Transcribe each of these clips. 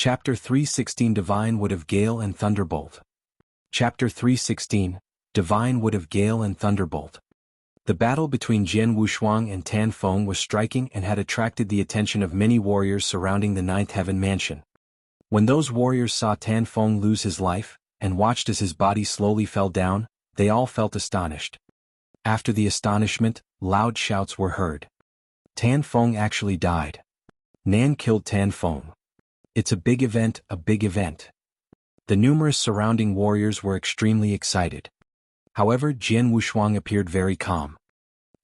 Chapter 316 Divine Wood of Gale and Thunderbolt. Chapter 316 Divine Wood of Gale and Thunderbolt. The battle between Jian Wushuang and Tan Feng was striking and had attracted the attention of many warriors surrounding the Ninth Heaven Mansion. When those warriors saw Tan Feng lose his life, and watched as his body slowly fell down, they all felt astonished. After the astonishment, loud shouts were heard. Tan Feng actually died. Nan killed Tan Feng. It's a big event, a big event. The numerous surrounding warriors were extremely excited. However, Jian Wushuang appeared very calm.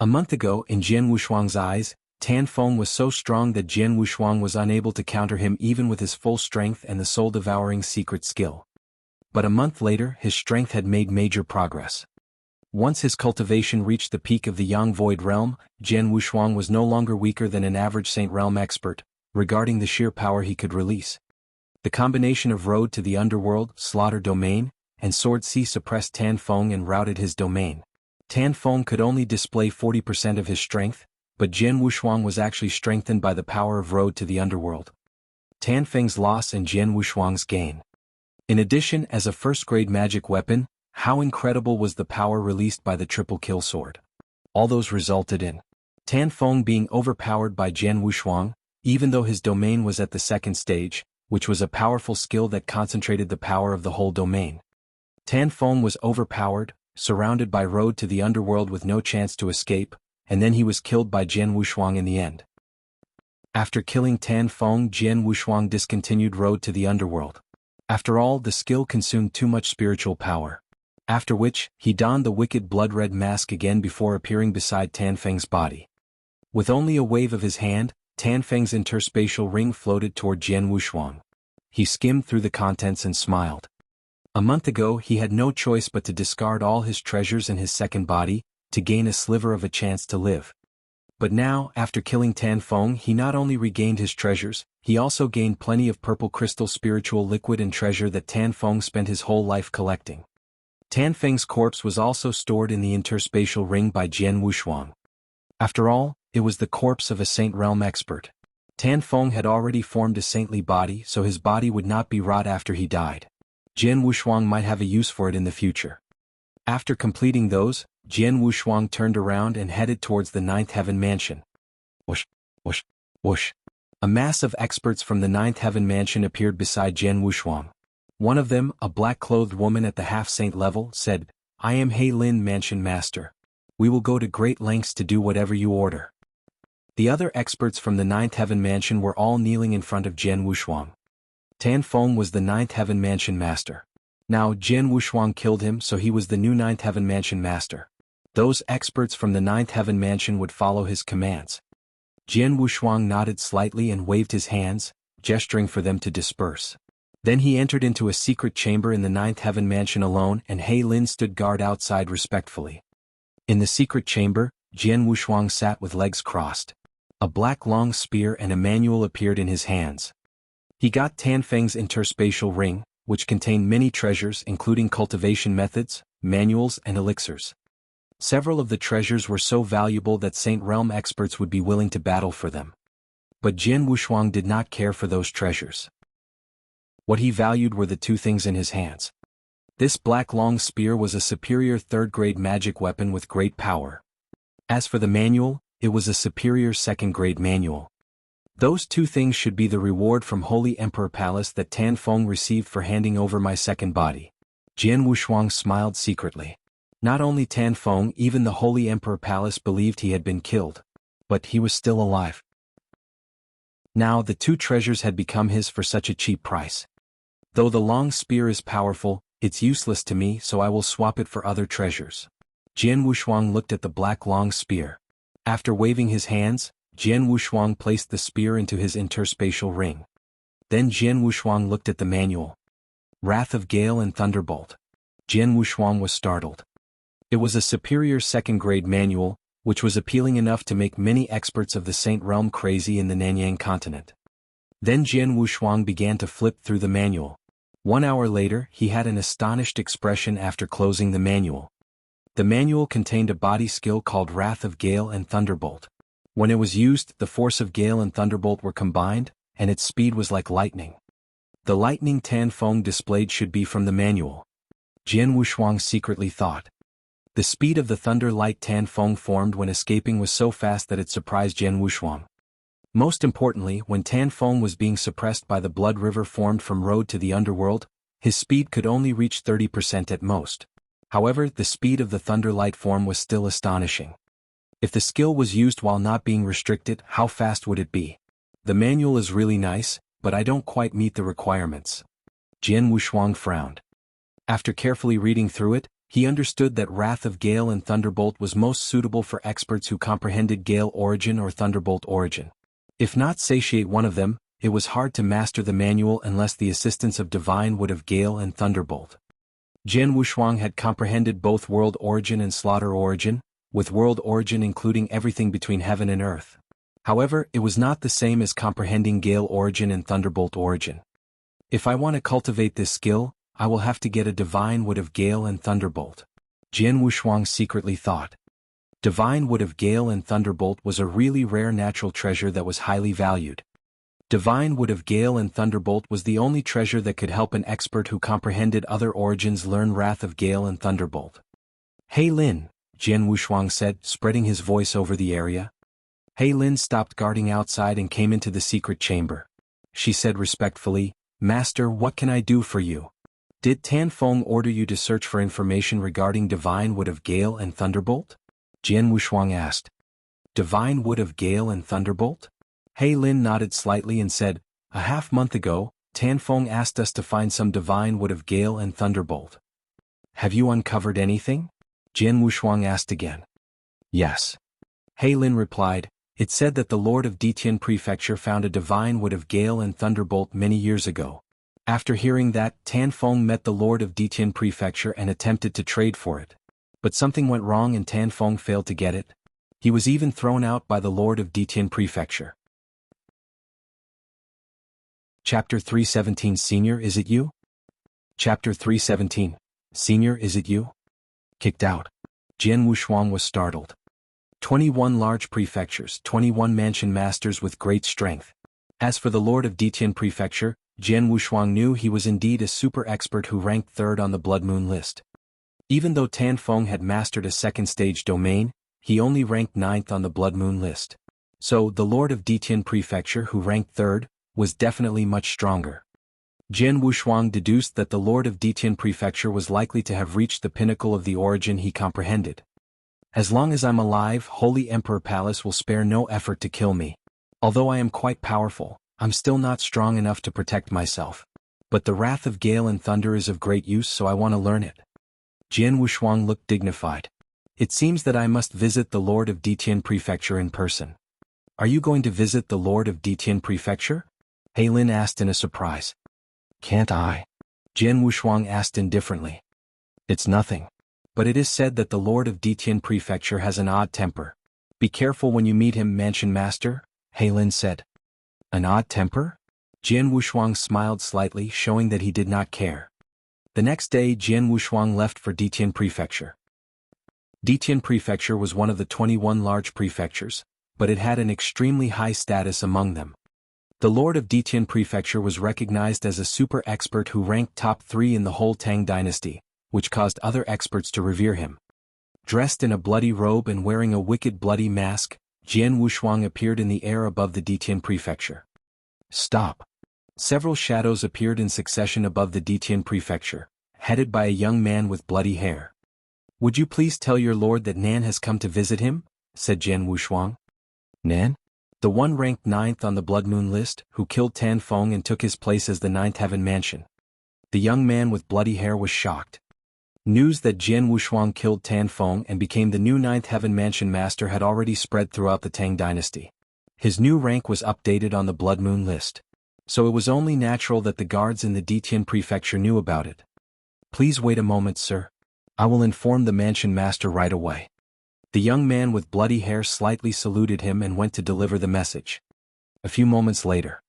A month ago, in Jian Wushuang's eyes, Tan Feng was so strong that Jian Wushuang was unable to counter him even with his full strength and the soul-devouring secret skill. But a month later, his strength had made major progress. Once his cultivation reached the peak of the Yang Void Realm, Jian Wushuang was no longer weaker than an average Saint Realm expert, regarding the sheer power he could release. The combination of Road to the Underworld, Slaughter Domain, and Sword Sea suppressed Tan Feng and routed his domain. Tan Feng could only display 40% of his strength, but Jian Wushuang was actually strengthened by the power of Road to the Underworld. Tan Feng's loss and Jian Wushuang's gain. In addition, as a first-grade magic weapon, how incredible was the power released by the triple kill sword. All those resulted in Tan Feng being overpowered by Jian Wushuang, even though his domain was at the second stage, which was a powerful skill that concentrated the power of the whole domain. Tan Feng was overpowered, surrounded by Road to the Underworld with no chance to escape, and then he was killed by Jian Wushuang in the end. After killing Tan Feng, Jian Wushuang discontinued Road to the Underworld. After all, the skill consumed too much spiritual power. After which, he donned the wicked blood-red mask again before appearing beside Tan Feng's body. With only a wave of his hand, Tan Feng's interspatial ring floated toward Jian Wushuang. He skimmed through the contents and smiled. A month ago he had no choice but to discard all his treasures and his second body, to gain a sliver of a chance to live. But now, after killing Tan Feng, he not only regained his treasures, he also gained plenty of purple crystal spiritual liquid and treasure that Tan Feng spent his whole life collecting. Tan Feng's corpse was also stored in the interspatial ring by Jian Wushuang. After all, it was the corpse of a Saint Realm expert. Tan Feng had already formed a saintly body, so his body would not be rot after he died. Jian Wushuang might have a use for it in the future. After completing those, Jian Wushuang turned around and headed towards the Ninth Heaven Mansion. Whoosh, whoosh, whoosh. A mass of experts from the Ninth Heaven Mansion appeared beside Jian Wushuang. One of them, a black-clothed woman at the half-saint level, said, "I am He Lin Mansion Master. We will go to great lengths to do whatever you order." The other experts from the Ninth Heaven Mansion were all kneeling in front of Jian Wushuang. Tan Feng was the Ninth Heaven Mansion Master. Now Jian Wushuang killed him, so he was the new Ninth Heaven Mansion Master. Those experts from the Ninth Heaven Mansion would follow his commands. Jian Wushuang nodded slightly and waved his hands, gesturing for them to disperse. Then he entered into a secret chamber in the Ninth Heaven Mansion alone, and He Lin stood guard outside respectfully. In the secret chamber, Jian Wushuang sat with legs crossed. A black long spear and a manual appeared in his hands. He got Tan Feng's interspatial ring, which contained many treasures including cultivation methods, manuals and elixirs. Several of the treasures were so valuable that Saint Realm experts would be willing to battle for them. But Jian Wushuang did not care for those treasures. What he valued were the two things in his hands. This black long spear was a superior third-grade magic weapon with great power. As for the manual, it was a superior second-grade manual. Those two things should be the reward from Holy Emperor Palace that Tan Feng received for handing over my second body. Jian Wushuang smiled secretly. Not only Tan Feng, even the Holy Emperor Palace believed he had been killed. But he was still alive. Now the two treasures had become his for such a cheap price. Though the long spear is powerful, it's useless to me, so I will swap it for other treasures. Jian Wushuang looked at the black long spear. After waving his hands, Jian Wushuang placed the spear into his interspatial ring. Then Jian Wushuang looked at the manual. Wrath of Gale and Thunderbolt. Jian Wushuang was startled. It was a superior second-grade manual, which was appealing enough to make many experts of the Saint Realm crazy in the Nanyang continent. Then Jian Wushuang began to flip through the manual. 1 hour later, he had an astonished expression after closing the manual. The manual contained a body skill called Wrath of Gale and Thunderbolt. When it was used, the force of Gale and Thunderbolt were combined, and its speed was like lightning. The lightning Tan Feng displayed should be from the manual. Jianghu Shuang secretly thought. The speed of the thunder light Tan Feng formed when escaping was so fast that it surprised Jianghu Shuang. Most importantly, when Tan Feng was being suppressed by the blood river formed from road to the underworld, his speed could only reach 30% at most. However, the speed of the thunder light form was still astonishing. If the skill was used while not being restricted, how fast would it be? The manual is really nice, but I don't quite meet the requirements. Jianghu Shuang frowned. After carefully reading through it, he understood that Wrath of Gale and Thunderbolt was most suitable for experts who comprehended Gale origin or Thunderbolt origin. If not satiate one of them, it was hard to master the manual unless the assistance of Divine Wood of Gale and Thunderbolt. Jianghu Shuang had comprehended both World Origin and Slaughter Origin, with World Origin including everything between heaven and earth. However, it was not the same as comprehending Gale Origin and Thunderbolt Origin. If I want to cultivate this skill, I will have to get a Divine Wood of Gale and Thunderbolt. Jianghu Shuang secretly thought. Divine Wood of Gale and Thunderbolt was a really rare natural treasure that was highly valued. Divine Wood of Gale and Thunderbolt was the only treasure that could help an expert who comprehended other origins learn Wrath of Gale and Thunderbolt. Hey Lin, Jianghu Shuang said, spreading his voice over the area. Hey Lin stopped guarding outside and came into the secret chamber. She said respectfully, Master, what can I do for you? Did Tan Feng order you to search for information regarding Divine Wood of Gale and Thunderbolt? Jianghu Shuang asked. Divine Wood of Gale and Thunderbolt? Hey Lin nodded slightly and said, a half-month ago, Tan Feng asked us to find some Divine Wood of Gale and Thunderbolt. Have you uncovered anything? Jianghu Shuang asked again. Yes. Hey Lin replied, it said that the Lord of Detian Prefecture found a Divine Wood of Gale and Thunderbolt many years ago. After hearing that, Tan Feng met the Lord of Detian Prefecture and attempted to trade for it. But something went wrong and Tan Feng failed to get it. He was even thrown out by the Lord of Detian Prefecture. Chapter 317 Senior, is it you? Chapter 317 Senior, is it you? Kicked out. Jianghu Shuang was startled. 21 large prefectures, 21 mansion masters with great strength. As for the Lord of Detian Prefecture, Jianghu Shuang knew he was indeed a super expert who ranked third on the Blood Moon list. Even though Tan Feng had mastered a second-stage domain, he only ranked 9th on the Blood Moon list. So, the Lord of Detian Prefecture who ranked third, was definitely much stronger. Jianghu Shuang deduced that the Lord of Detian Prefecture was likely to have reached the pinnacle of the origin he comprehended. As long as I'm alive, Holy Emperor Palace will spare no effort to kill me. Although I am quite powerful, I'm still not strong enough to protect myself. But the Wrath of Gale and Thunder is of great use, so I want to learn it. Jianghu Shuang looked dignified. It seems that I must visit the Lord of Detian Prefecture in person. Are you going to visit the Lord of Detian Prefecture? He Lin asked in a surprise. Can't I? Jianghu Shuang asked indifferently. It's nothing. But it is said that the Lord of Detian Prefecture has an odd temper. Be careful when you meet him, Mansion Master, He Lin said. An odd temper? Jianghu Shuang smiled slightly, showing that he did not care. The next day, Jianghu Shuang left for Detian Prefecture. Detian Prefecture was one of the 21 large prefectures, but it had an extremely high status among them. The Lord of Detian Prefecture was recognized as a super expert who ranked top 3 in the whole Tang dynasty, which caused other experts to revere him. Dressed in a bloody robe and wearing a wicked bloody mask, Jianghu Shuang appeared in the air above the Detian Prefecture. Stop! Several shadows appeared in succession above the Detian Prefecture, headed by a young man with bloody hair. Would you please tell your lord that Nan has come to visit him? Said Jianghu Shuang. Nan? The one ranked 9th on the Blood Moon list, who killed Tan Feng and took his place as the 9th Heaven Mansion. The young man with bloody hair was shocked. News that Jianghu Shuang killed Tan Feng and became the new 9th Heaven Mansion Master had already spread throughout the Tang dynasty. His new rank was updated on the Blood Moon list. So it was only natural that the guards in the Detian Prefecture knew about it. Please wait a moment, sir. I will inform the Mansion Master right away. The young man with bloody hair slightly saluted him and went to deliver the message. A few moments later.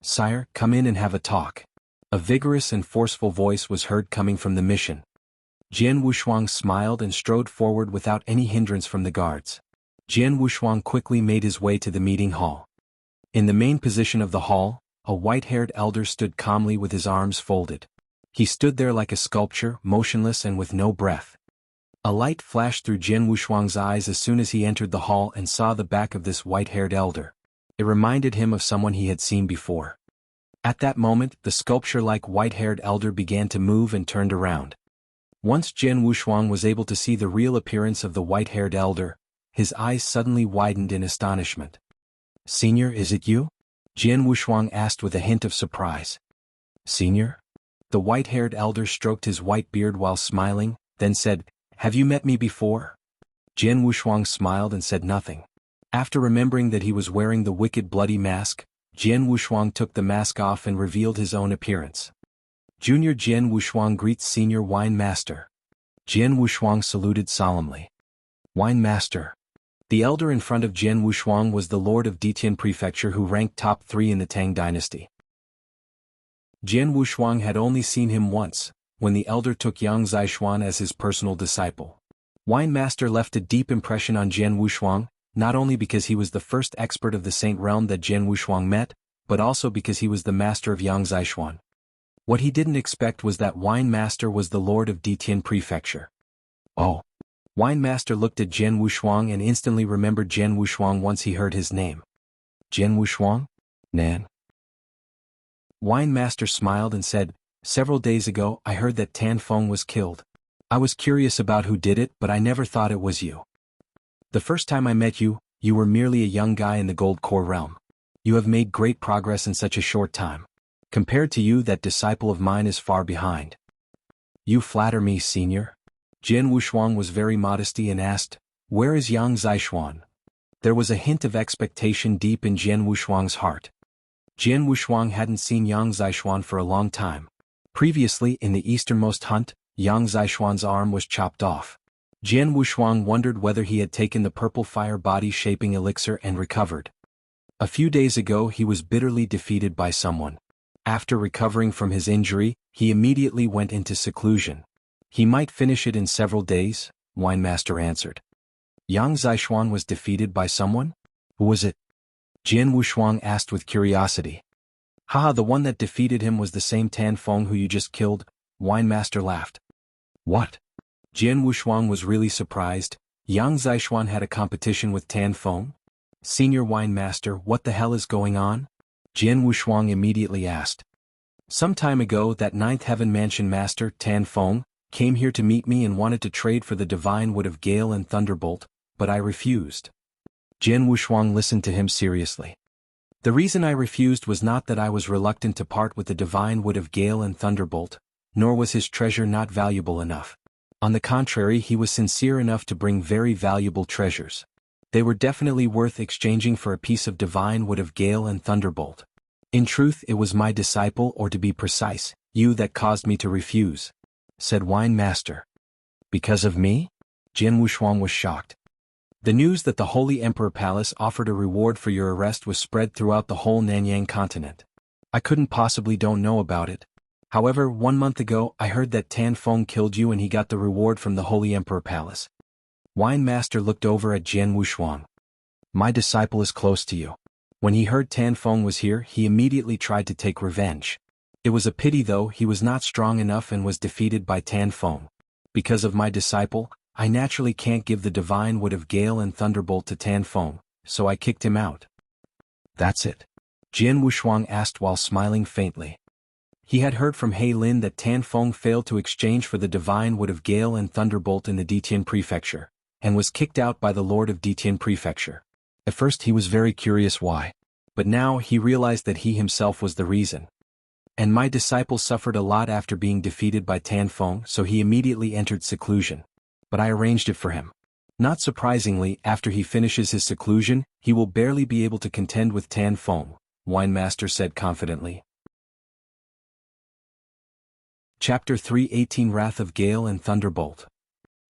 Sire, come in and have a talk. A vigorous and forceful voice was heard coming from the mission. Jianghu Shuang smiled and strode forward without any hindrance from the guards. Jianghu Shuang quickly made his way to the meeting hall. In the main position of the hall, a white-haired elder stood calmly with his arms folded. He stood there like a sculpture, motionless and with no breath. A light flashed through Jianghu Shuang's eyes as soon as he entered the hall and saw the back of this white-haired elder. It reminded him of someone he had seen before. At that moment, the sculpture-like white-haired elder began to move and turned around. Once Jianghu Shuang was able to see the real appearance of the white-haired elder, his eyes suddenly widened in astonishment. "Senior, is it you?" Jianghu Shuang asked with a hint of surprise. "Senior?" The white-haired elder stroked his white beard while smiling, then said, "Have you met me before?" Jianghu Shuang smiled and said nothing. After remembering that he was wearing the wicked bloody mask, Jianghu Shuang took the mask off and revealed his own appearance. Junior Jianghu Shuang greets Senior Wine Master. Jianghu Shuang saluted solemnly. "Wine Master." The elder in front of Jianghu Shuang was the lord of Ditian Prefecture who ranked top 3 in the Tang dynasty. Jianghu Shuang had only seen him once, when the elder took Yang Zishuan as his personal disciple. Wine Master left a deep impression on Jianghu Shuang, not only because he was the first expert of the Saint Realm that Jianghu Shuang met, but also because he was the master of Yang Zishuan. What he didn't expect was that Wine Master was the lord of Ditian Prefecture. "Oh." Wine Master looked at Jianghu Shuang and instantly remembered Jianghu Shuang once he heard his name. "Jianghu Shuang? Nan?" Wine Master smiled and said, "Several days ago I heard that Tan Feng was killed. I was curious about who did it, but I never thought it was you. The first time I met you, you were merely a young guy in the Gold Core realm. You have made great progress in such a short time. Compared to you, that disciple of mine is far behind." "You flatter me, Senior." Jianghu Shuang was very modesty and asked, "Where is Yang Zishuan?" There was a hint of expectation deep in Jianghu Shuang's heart. Jianghu Shuang hadn't seen Yang Zishuan for a long time. Previously, in the easternmost hunt, Yang Zishuan's arm was chopped off. Jianghu Shuang wondered whether he had taken the purple fire body-shaping elixir and recovered. A few days ago he was bitterly defeated by someone. After recovering from his injury, he immediately went into seclusion. "He might finish it in several days," Wine Master answered. "Yang Zishuan was defeated by someone? Who was it?" Jianghu Shuang asked with curiosity. "Haha, the one that defeated him was the same Tan Feng who you just killed," Wine Master laughed. "What?" Jianghu Shuang was really surprised. Yang Zishuan had a competition with Tan Feng? "Senior Wine Master, what the hell is going on?" Jianghu Shuang immediately asked. "Some time ago that Ninth Heaven Mansion Master, Tan Feng, came here to meet me and wanted to trade for the divine wood of Gale and Thunderbolt, but I refused." Jianghu Shuang listened to him seriously. "The reason I refused was not that I was reluctant to part with the divine wood of Gale and Thunderbolt, nor was his treasure not valuable enough. On the contrary, he was sincere enough to bring very valuable treasures. They were definitely worth exchanging for a piece of divine wood of Gale and Thunderbolt. In truth, it was my disciple, or to be precise, you, that caused me to refuse," said Wine Master. "Because of me?" Jianghu Shuang was shocked. "The news that the Holy Emperor Palace offered a reward for your arrest was spread throughout the whole Nanyang continent. I couldn't possibly don't know about it. However, 1 month ago I heard that Tan Feng killed you and he got the reward from the Holy Emperor Palace." Wine Master looked over at Jianghu Shuang. "My disciple is close to you. When he heard Tan Feng was here, he immediately tried to take revenge. It was a pity though, he was not strong enough and was defeated by Tan Feng. Because of my disciple, I naturally can't give the divine wood of Gale and Thunderbolt to Tan Feng, so I kicked him out." "That's it?" Jianghu Shuang asked while smiling faintly. He had heard from He Lin that Tan Feng failed to exchange for the divine wood of Gale and Thunderbolt in the Ditian Prefecture, and was kicked out by the lord of Ditian Prefecture. At first he was very curious why, but now he realized that he himself was the reason. "And my disciple suffered a lot after being defeated by Tan Feng, so he immediately entered seclusion. But I arranged it for him. Not surprisingly, after he finishes his seclusion, he will barely be able to contend with Tan Feng," Wine Master said confidently. Chapter 318 Wrath of Gale and Thunderbolt.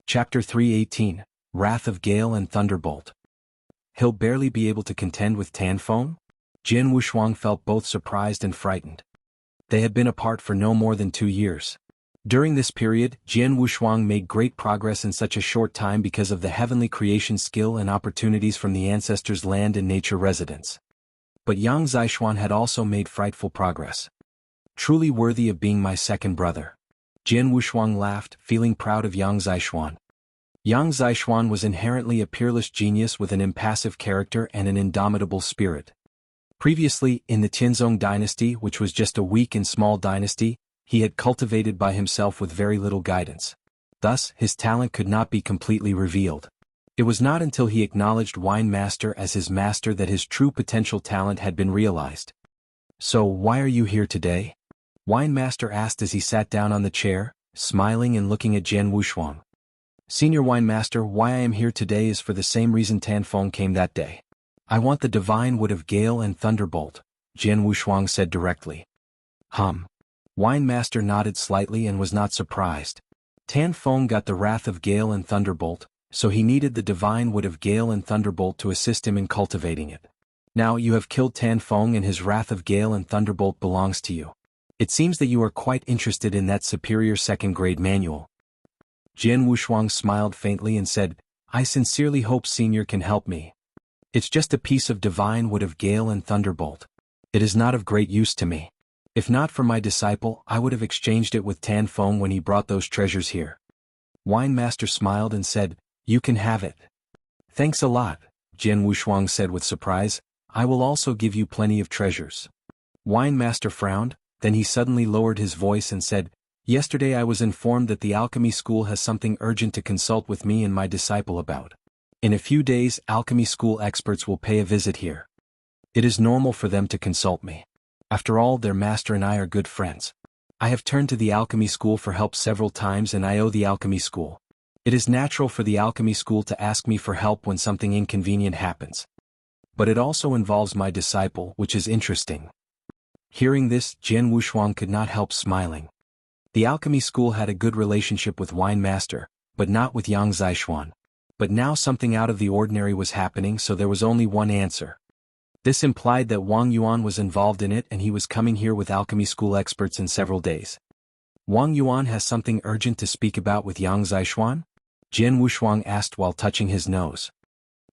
Chapter 318 Wrath of Gale and Thunderbolt. He'll barely be able to contend with Tan Feng? Jianghu Shuang felt both surprised and frightened. They had been apart for no more than 2 years. During this period, Jianghu Shuang made great progress in such a short time because of the heavenly creation skill and opportunities from the ancestors' land and nature residence. But Yang Zishuan had also made frightful progress. Truly worthy of being my second brother. Jian Wushuang laughed, feeling proud of Yang Zishuan. Yang Zishuan was inherently a peerless genius with an impassive character and an indomitable spirit. Previously, in the Tianzong dynasty, which was just a weak and small dynasty, he had cultivated by himself with very little guidance. Thus, his talent could not be completely revealed. It was not until he acknowledged Wine Master as his master that his true potential talent had been realized. So, why are you here today? Wine Master asked as he sat down on the chair, smiling and looking at Jian Wushuang. Senior Wine Master, why I am here today is for the same reason Tan Feng came that day. I want the divine wood of gale and thunderbolt, Jian Wushuang said directly. Wine Master nodded slightly and was not surprised. Tan Feng got the wrath of gale and thunderbolt, so he needed the divine wood of gale and thunderbolt to assist him in cultivating it. Now you have killed Tan Feng and his wrath of gale and thunderbolt belongs to you. It seems that you are quite interested in that superior second-grade manual. Jian Wushuang smiled faintly and said, I sincerely hope Senior can help me. It's just a piece of divine wood of gale and thunderbolt. It is not of great use to me. If not for my disciple, I would have exchanged it with Tan Feng when he brought those treasures here. Wine Master smiled and said, You can have it. Thanks a lot, Jian Wushuang said with surprise. I will also give you plenty of treasures. Wine Master frowned, then he suddenly lowered his voice and said, Yesterday I was informed that the alchemy school has something urgent to consult with me and my disciple about. In a few days, alchemy school experts will pay a visit here. It is normal for them to consult me. After all, their master and I are good friends. I have turned to the alchemy school for help several times and I owe the alchemy school. It is natural for the alchemy school to ask me for help when something inconvenient happens. But it also involves my disciple, which is interesting. Hearing this, Jian Wushuang could not help smiling. The alchemy school had a good relationship with Wine Master, but not with Yang Zishuan. But now something out of the ordinary was happening, so there was only one answer. This implied that Wang Yuan was involved in it and he was coming here with alchemy school experts in several days. Wang Yuan has something urgent to speak about with Yang Zishuan? Jian Wushuang asked while touching his nose.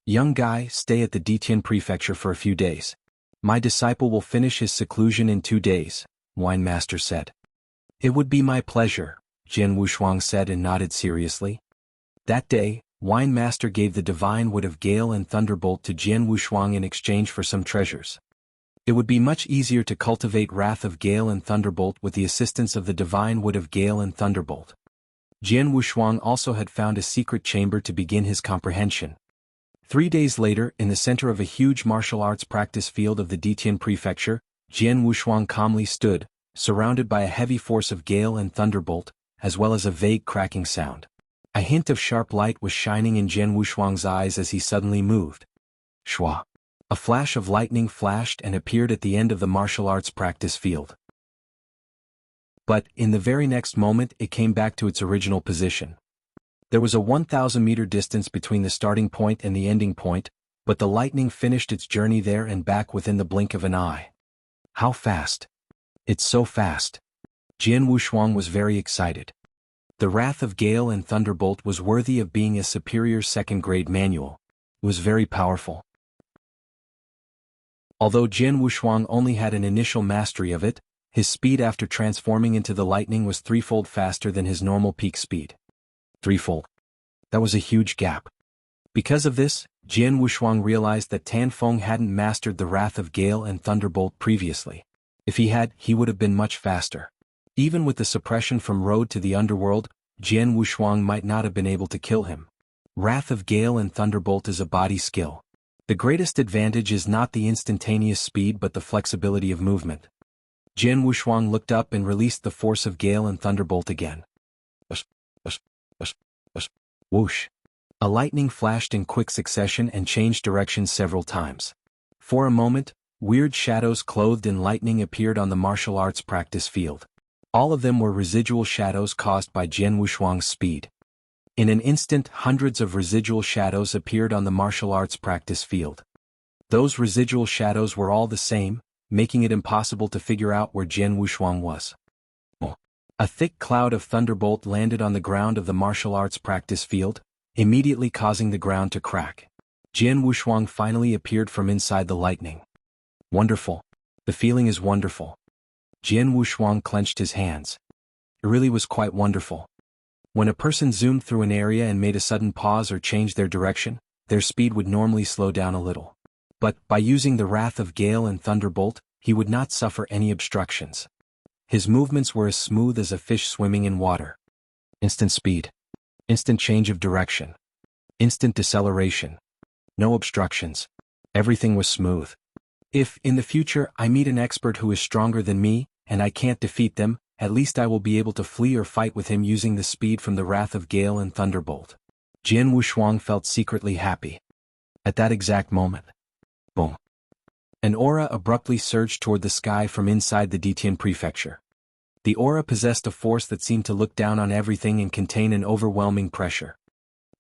Young guy, stay at the Detian prefecture for a few days. My disciple will finish his seclusion in 2 days, Wine Master said. It would be my pleasure, Jian Wushuang said and nodded seriously. That day, Wine Master gave the divine wood of gale and thunderbolt to Jian Wushuang in exchange for some treasures. It would be much easier to cultivate wrath of gale and thunderbolt with the assistance of the divine wood of gale and thunderbolt. Jian Wushuang also had found a secret chamber to begin his comprehension. 3 days later, in the center of a huge martial arts practice field of the Detian prefecture, Jian Wushuang calmly stood, surrounded by a heavy force of gale and thunderbolt, as well as a vague cracking sound. A hint of sharp light was shining in Jian Wushuang's eyes as he suddenly moved. Shua! A flash of lightning flashed and appeared at the end of the martial arts practice field. But, in the very next moment, it came back to its original position. There was a 1,000-meter distance between the starting point and the ending point, but the lightning finished its journey there and back within the blink of an eye. How fast! It's so fast! Jian Wushuang was very excited. The wrath of gale and thunderbolt was worthy of being a superior second-grade manual. It was very powerful. Although Jian Wushuang only had an initial mastery of it, his speed after transforming into the lightning was threefold faster than his normal peak speed. Threefold. That was a huge gap. Because of this, Jian Wushuang realized that Tan Feng hadn't mastered the wrath of gale and thunderbolt previously. If he had, he would have been much faster. Even with the suppression from road to the underworld, Jian Wushuang might not have been able to kill him. Wrath of gale and thunderbolt is a body skill. The greatest advantage is not the instantaneous speed but the flexibility of movement. Jian Wushuang looked up and released the force of gale and thunderbolt again. Whoosh! A lightning flashed in quick succession and changed direction several times. For a moment, weird shadows clothed in lightning appeared on the martial arts practice field. All of them were residual shadows caused by Jian Wushuang's speed. In an instant, hundreds of residual shadows appeared on the martial arts practice field. Those residual shadows were all the same, making it impossible to figure out where Jian Wushuang was. A thick cloud of thunderbolt landed on the ground of the martial arts practice field, immediately causing the ground to crack. Jian Wushuang finally appeared from inside the lightning. Wonderful. The feeling is wonderful. Jian Wushuang clenched his hands. It really was quite wonderful. When a person zoomed through an area and made a sudden pause or changed their direction, their speed would normally slow down a little. But, by using the wrath of gale and thunderbolt, he would not suffer any obstructions. His movements were as smooth as a fish swimming in water. Instant speed. Instant change of direction. Instant deceleration. No obstructions. Everything was smooth. If, in the future, I meet an expert who is stronger than me, and I can't defeat them, at least I will be able to flee or fight with him using the speed from the wrath of gale and thunderbolt. Jian Wushuang felt secretly happy. At that exact moment. Boom. An aura abruptly surged toward the sky from inside the Detian prefecture. The aura possessed a force that seemed to look down on everything and contain an overwhelming pressure.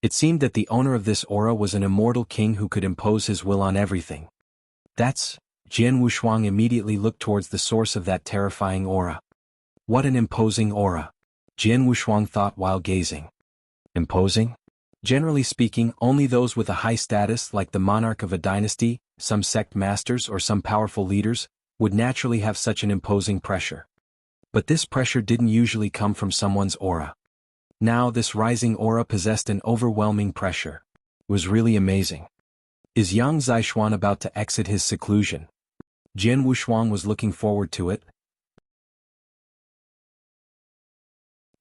It seemed that the owner of this aura was an immortal king who could impose his will on everything. Jian Wushuang immediately looked towards the source of that terrifying aura. What an imposing aura! Jian Wushuang thought while gazing. Imposing? Generally speaking, only those with a high status like the monarch of a dynasty, some sect masters or some powerful leaders, would naturally have such an imposing pressure. But this pressure didn't usually come from someone's aura. Now this rising aura possessed an overwhelming pressure. It was really amazing. Is Yang Zishuan about to exit his seclusion? Jian Wushuang was looking forward to it.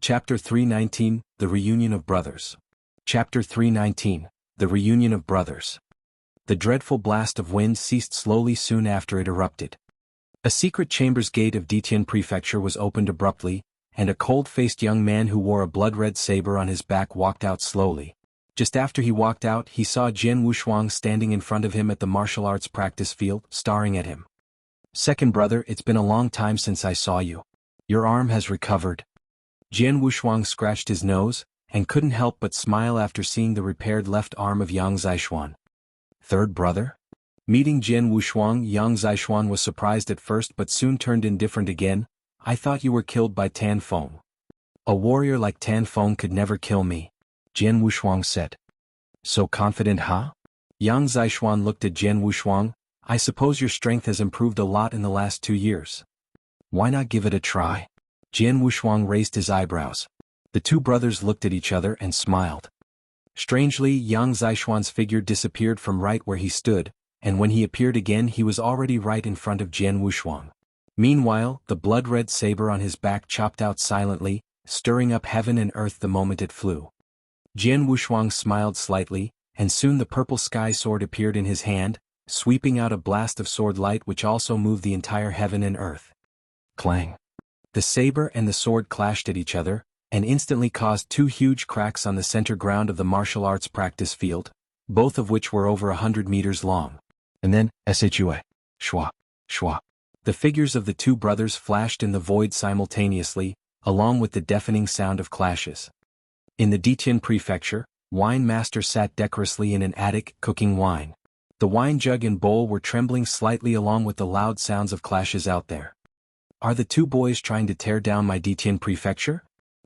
Chapter 319, The Reunion of Brothers. Chapter 319, The Reunion of Brothers. The dreadful blast of wind ceased slowly soon after it erupted. A secret chamber's gate of Detian Prefecture was opened abruptly, and a cold-faced young man who wore a blood-red saber on his back walked out slowly. Just after he walked out, he saw Jian Wushuang standing in front of him at the martial arts practice field, staring at him. "Second brother, it's been a long time since I saw you. Your arm has recovered." Jian Wushuang scratched his nose, and couldn't help but smile after seeing the repaired left arm of Yang Zishuan. "Third brother?" Meeting Jian Wushuang, Yang Zishuan was surprised at first but soon turned indifferent again. "I thought you were killed by Tan Feng." "A warrior like Tan Feng could never kill me," Jian Wushuang said. "So confident, huh?" Yang Zishuan looked at Jian Wushuang. "I suppose your strength has improved a lot in the last 2 years. Why not give it a try?" Jian Wushuang raised his eyebrows. The two brothers looked at each other and smiled. Strangely, Yang Zishuan's figure disappeared from right where he stood, and when he appeared again he was already right in front of Jian Wushuang. Meanwhile, the blood-red saber on his back chopped out silently, stirring up heaven and earth the moment it flew. Jian Wushuang smiled slightly, and soon the purple sky sword appeared in his hand, sweeping out a blast of sword light which also moved the entire heaven and earth. Clang! The saber and the sword clashed at each other, and instantly caused 2 huge cracks on the center ground of the martial arts practice field, both of which were over 100 meters long. And then, shua, shua, shua. The figures of the two brothers flashed in the void simultaneously, along with the deafening sound of clashes. In the Detian prefecture, Wine Master sat decorously in an attic, cooking wine. The wine jug and bowl were trembling slightly along with the loud sounds of clashes out there. "Are the two boys trying to tear down my Detian prefecture?"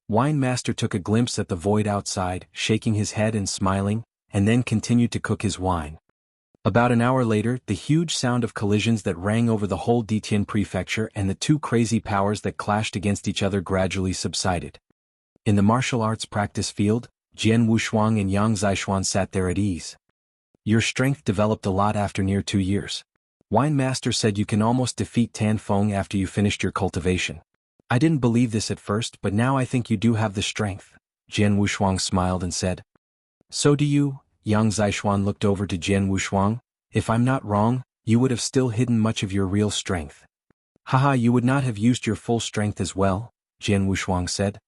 Wine Master took a glimpse at the void outside, shaking his head and smiling, and then continued to cook his wine. About an hour later, the huge sound of collisions that rang over the whole Detian prefecture and the two crazy powers that clashed against each other gradually subsided. In the martial arts practice field, Jian Wushuang and Yang Zishuan sat there at ease. "Your strength developed a lot after near 2 years. Wine Master said you can almost defeat Tan Feng after you finished your cultivation. I didn't believe this at first, but now I think you do have the strength." Jian Wushuang smiled and said. "So do you." Yang Zishuan looked over to Jian Wushuang. "If I'm not wrong, you would have still hidden much of your real strength." "Haha, you would not have used your full strength as well," Jian Wushuang said.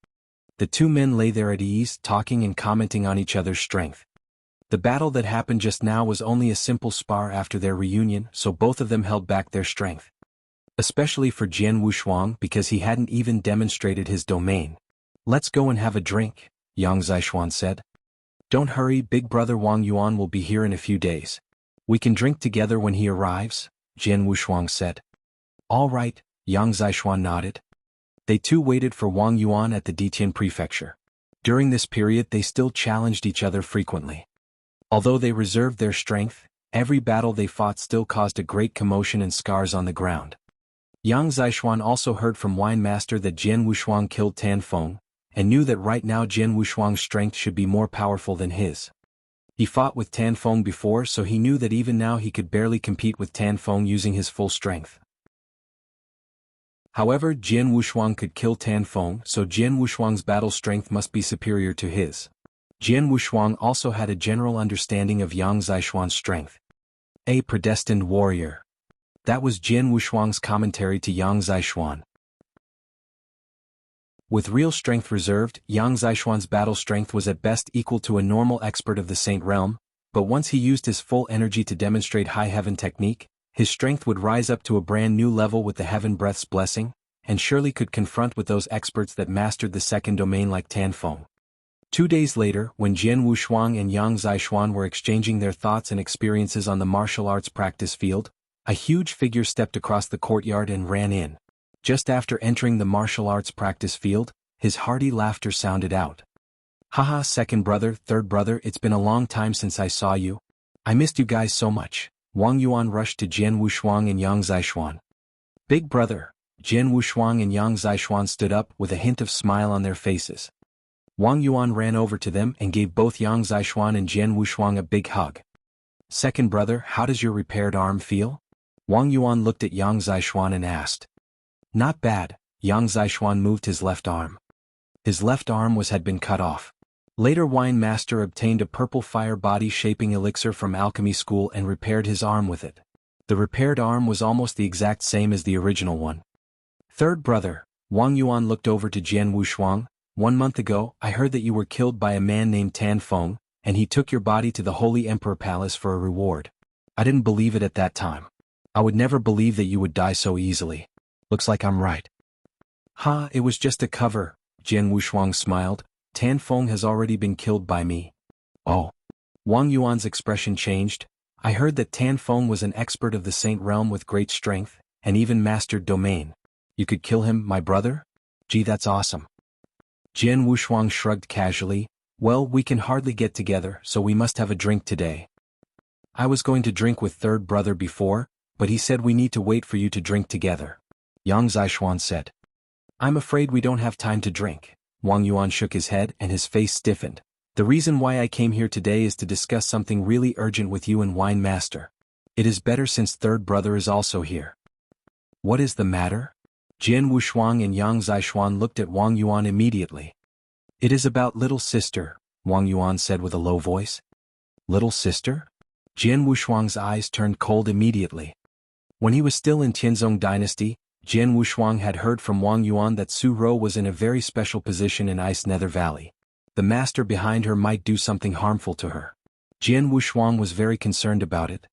The two men lay there at ease, talking and commenting on each other's strength. The battle that happened just now was only a simple spar after their reunion, so both of them held back their strength. Especially for Jian Wushuang because he hadn't even demonstrated his domain. "Let's go and have a drink," Yang Zishuan said. "Don't hurry, big brother Wang Yuan will be here in a few days. We can drink together when he arrives," Jian Wushuang said. "All right," Yang Zishuan nodded. They too waited for Wang Yuan at the Detian prefecture. During this period they still challenged each other frequently. Although they reserved their strength, Every battle they fought still caused a great commotion and scars on the ground. Yang Zishuan also heard from Wine Master that Jian Wushuang killed Tan Feng, and knew that right now Jian Wushuang's strength should be more powerful than his. He fought with Tan Feng before, so he knew that even now he could barely compete with Tan Feng using his full strength. However, Jian Wushuang could kill Tan Feng, so Jian Wushuang's battle strength must be superior to his. Jian Wushuang also had a general understanding of Yang Zishuan's strength. A predestined warrior. That was Jian Wushuang's commentary to Yang Zishuan. With real strength reserved, Yang Zishuan's battle strength was at best equal to a normal expert of the Saint Realm, but once he used his full energy to demonstrate High Heaven technique, his strength would rise up to a brand new level with the Heaven Breath's blessing, and surely could confront with those experts that mastered the second domain like Tan Feng. 2 days later, when Jian Wushuang and Yang Zishuan were exchanging their thoughts and experiences on the martial arts practice field, a huge figure stepped across the courtyard and ran in. Just after entering the martial arts practice field, his hearty laughter sounded out. Haha, second brother, third brother, it's been a long time since I saw you. I missed you guys so much. Wang Yuan rushed to Jian Wushuang and Yang Zishuan. Big brother. Jian Wushuang and Yang Zishuan stood up with a hint of smile on their faces. Wang Yuan ran over to them and gave both Yang Zishuan and Jian Wushuang a big hug. Second brother, how does your repaired arm feel? Wang Yuan looked at Yang Zishuan and asked. Not bad. Yang Zishuan moved his left arm. His left arm had been cut off. Later Wine Master obtained a purple fire body-shaping elixir from alchemy school and repaired his arm with it. The repaired arm was almost the exact same as the original one. Third brother, Wang Yuan looked over to Jian Wushuang. 1 month ago, I heard that you were killed by a man named Tan Feng, and he took your body to the Holy Emperor Palace for a reward. I didn't believe it at that time. I would never believe that you would die so easily. Looks like I'm right. Ha, it was just a cover, Jian Wushuang smiled. Tan Feng has already been killed by me. Oh. Wang Yuan's expression changed. I heard that Tan Feng was an expert of the Saint Realm with great strength, and even mastered domain. You could kill him, my brother? Gee, that's awesome. Jian Wushuang shrugged casually. Well, we can hardly get together, so we must have a drink today. I was going to drink with third brother before, but he said we need to wait for you to drink together. Yang Zishuan said. I'm afraid we don't have time to drink. Wang Yuan shook his head and his face stiffened. The reason why I came here today is to discuss something really urgent with you and Wine Master. It is better since third brother is also here. What is the matter? Jian Wushuang and Yang Zishuan looked at Wang Yuan immediately. It is about little sister, Wang Yuan said with a low voice. Little sister? Jian Wushuang's eyes turned cold immediately. When he was still in Tianzong Dynasty, Jian Wushuang had heard from Wang Yuan that Su Rou was in a very special position in Ice Nether Valley. The master behind her might do something harmful to her. Jian Wushuang was very concerned about it.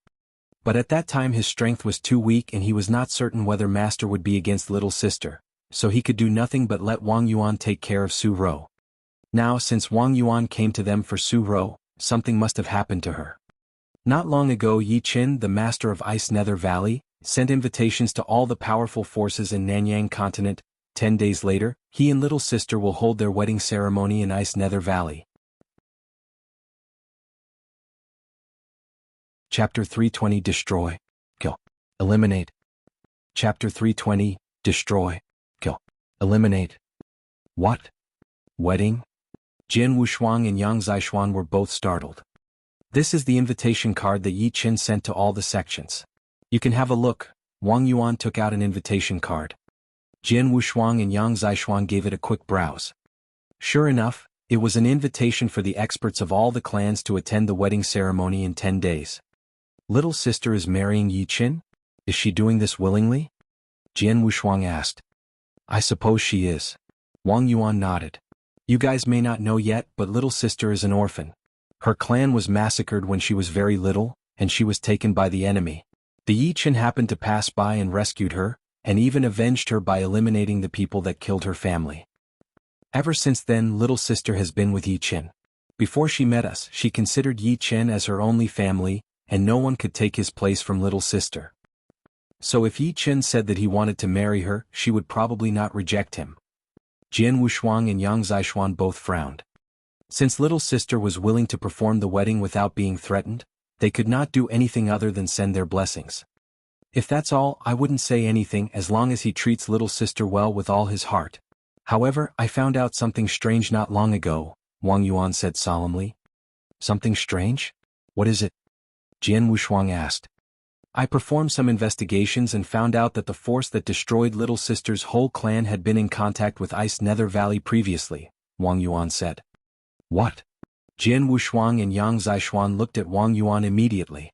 But at that time his strength was too weak and he was not certain whether master would be against little sister, so he could do nothing but let Wang Yuan take care of Su Rou. Now since Wang Yuan came to them for Su Rou, something must have happened to her. Not long ago Yi Qin, the master of Ice Nether Valley, sent invitations to all the powerful forces in Nanyang continent. 10 days later, he and little sister will hold their wedding ceremony in Ice Nether Valley. Chapter 320 Destroy, Kill, Eliminate. Chapter 320 Destroy, Kill, Eliminate. What? Wedding? Jian Wushuang and Yang Zishuan were both startled. This is the invitation card that Yi Qin sent to all the sections. You can have a look. Wang Yuan took out an invitation card. Jian Wushuang and Yang Zishuan gave it a quick browse. Sure enough, it was an invitation for the experts of all the clans to attend the wedding ceremony in 10 days. Little sister is marrying Yi Qin? Is she doing this willingly? Jian Wushuang asked. I suppose she is. Wang Yuan nodded. You guys may not know yet, but little sister is an orphan. Her clan was massacred when she was very little, and she was taken by the enemy. The Yi Qin happened to pass by and rescued her, and even avenged her by eliminating the people that killed her family. Ever since then little sister has been with Yi Qin. Before she met us, she considered Yi Qin as her only family, and no one could take his place from little sister. So if Yi Qin said that he wanted to marry her, she would probably not reject him. Jian Wushuang and Yang Zishuan both frowned. Since little sister was willing to perform the wedding without being threatened, They could not do anything other than send their blessings. If that's all, I wouldn't say anything as long as he treats little sister well with all his heart. However, I found out something strange not long ago, Wang Yuan said solemnly. Something strange? What is it? Jian Wushuang asked. I performed some investigations and found out that the force that destroyed little sister's whole clan had been in contact with Ice Nether Valley previously, Wang Yuan said. What? Jian Wushuang and Yang Zishuan looked at Wang Yuan immediately.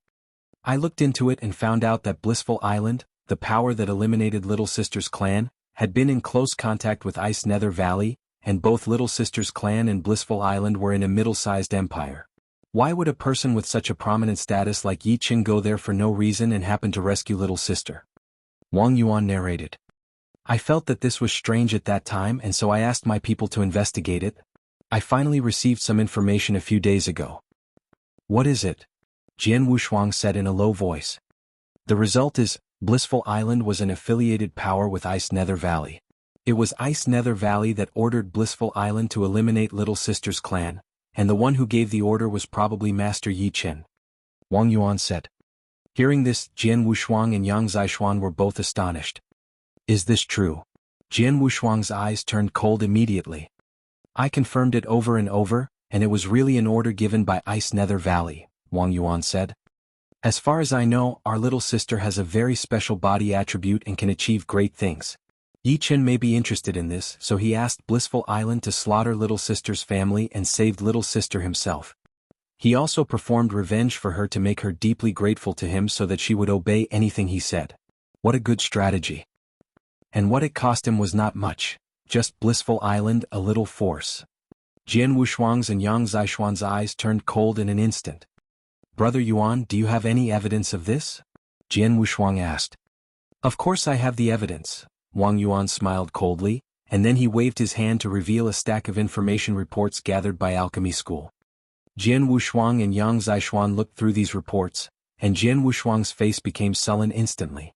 I looked into it and found out that Blissful Island, the power that eliminated Little Sister's clan, had been in close contact with Ice Nether Valley, and both Little Sister's clan and Blissful Island were in a middle-sized empire. Why would a person with such a prominent status like Yi Qin go there for no reason and happen to rescue Little Sister? Wang Yuan narrated. I felt that this was strange at that time and so I asked my people to investigate it. I finally received some information a few days ago. What is it? Jian Wushuang said in a low voice. The result is, Blissful Island was an affiliated power with Ice Nether Valley. It was Ice Nether Valley that ordered Blissful Island to eliminate Little Sister's clan, and the one who gave the order was probably Master Yi Qin. Wang Yuan said. Hearing this, Jian Wushuang and Yang Zishuan were both astonished. Is this true? Jian Wushuang's eyes turned cold immediately. I confirmed it over and over, and it was really an order given by Ice Nether Valley, Wang Yuan said. As far as I know, our little sister has a very special body attribute and can achieve great things. Yi Qin may be interested in this, so he asked Blissful Island to slaughter little sister's family and saved little sister himself. He also performed revenge for her to make her deeply grateful to him so that she would obey anything he said. What a good strategy. And what it cost him was not much, just Blissful Island, a little force. Jian Wushuang's and Yang Zishuan's eyes turned cold in an instant. Brother Yuan, do you have any evidence of this? Jian Wushuang asked. Of course I have the evidence, Wang Yuan smiled coldly, and then he waved his hand to reveal a stack of information reports gathered by Alchemy School. Jian Wushuang and Yang Zishuan looked through these reports, and Jian Wushuang's face became sullen instantly.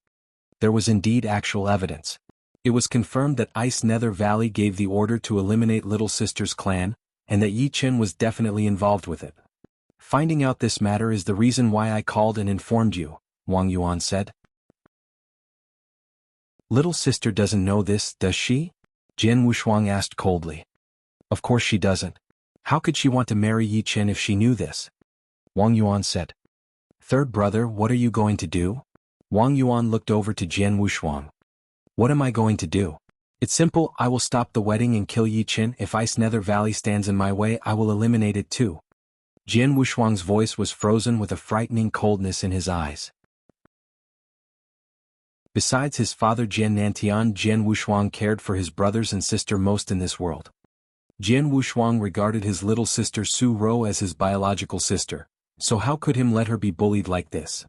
There was indeed actual evidence. It was confirmed that Ice Nether Valley gave the order to eliminate Little Sister's clan, and that Yi Qin was definitely involved with it. Finding out this matter is the reason why I called and informed you, Wang Yuan said. Little sister doesn't know this, does she? Jian Wushuang asked coldly. Of course she doesn't. How could she want to marry Yi Qin if she knew this? Wang Yuan said. Third brother, what are you going to do? Wang Yuan looked over to Jian Wushuang. What am I going to do? It's simple, I will stop the wedding and kill Yi Qin. If Ice Nether Valley stands in my way, I will eliminate it too. Jian Wushuang's voice was frozen with a frightening coldness in his eyes. Besides his father Jian Nantian, Jian Wushuang cared for his brothers and sister most in this world. Jian Wushuang regarded his little sister Su Ro as his biological sister, so how could him let her be bullied like this?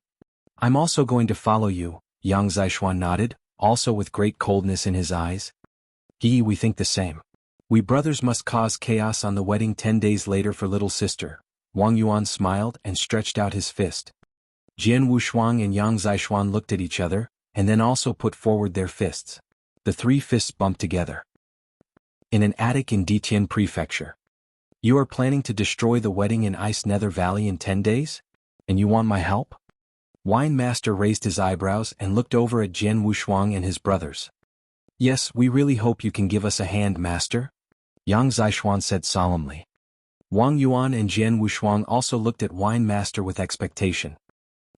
I'm also going to follow you, Yang Zishuan nodded, also with great coldness in his eyes. We think the same. We brothers must cause chaos on the wedding 10 days later for little sister. Wang Yuan smiled and stretched out his fist. Jian Wushuang and Yang Zishuan looked at each other, and then also put forward their fists. The three fists bumped together. In an attic in Ditian Prefecture. You are planning to destroy the wedding in Ice Nether Valley in 10 days? And you want my help? Wine Master raised his eyebrows and looked over at Jian Wushuang and his brothers. Yes, we really hope you can give us a hand, Master, Yang Zishuan said solemnly. Wang Yuan and Jian Wushuang also looked at Wine Master with expectation.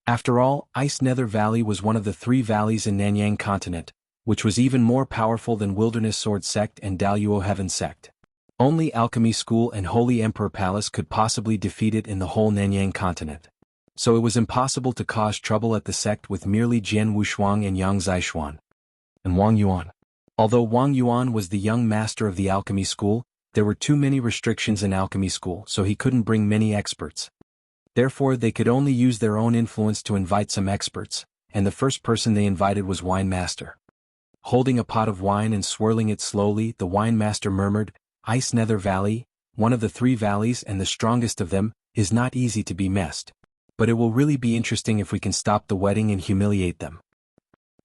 After all, Ice Nether Valley was one of the 3 valleys in Nanyang continent, which was even more powerful than Wilderness Sword Sect and Daluo Heaven Sect. Only Alchemy School and Holy Emperor Palace could possibly defeat it in the whole Nanyang continent. So it was impossible to cause trouble at the sect with merely Jian Wushuang and Yang Zishuan. And Wang Yuan. Although Wang Yuan was the young master of the Alchemy School, there were too many restrictions in Alchemy School, so he couldn't bring many experts. Therefore they could only use their own influence to invite some experts, and the first person they invited was Wine Master. Holding a pot of wine and swirling it slowly, the Wine Master murmured, Ice Nether Valley, one of the 3 valleys and the strongest of them, is not easy to be messed. But it will really be interesting if we can stop the wedding and humiliate them.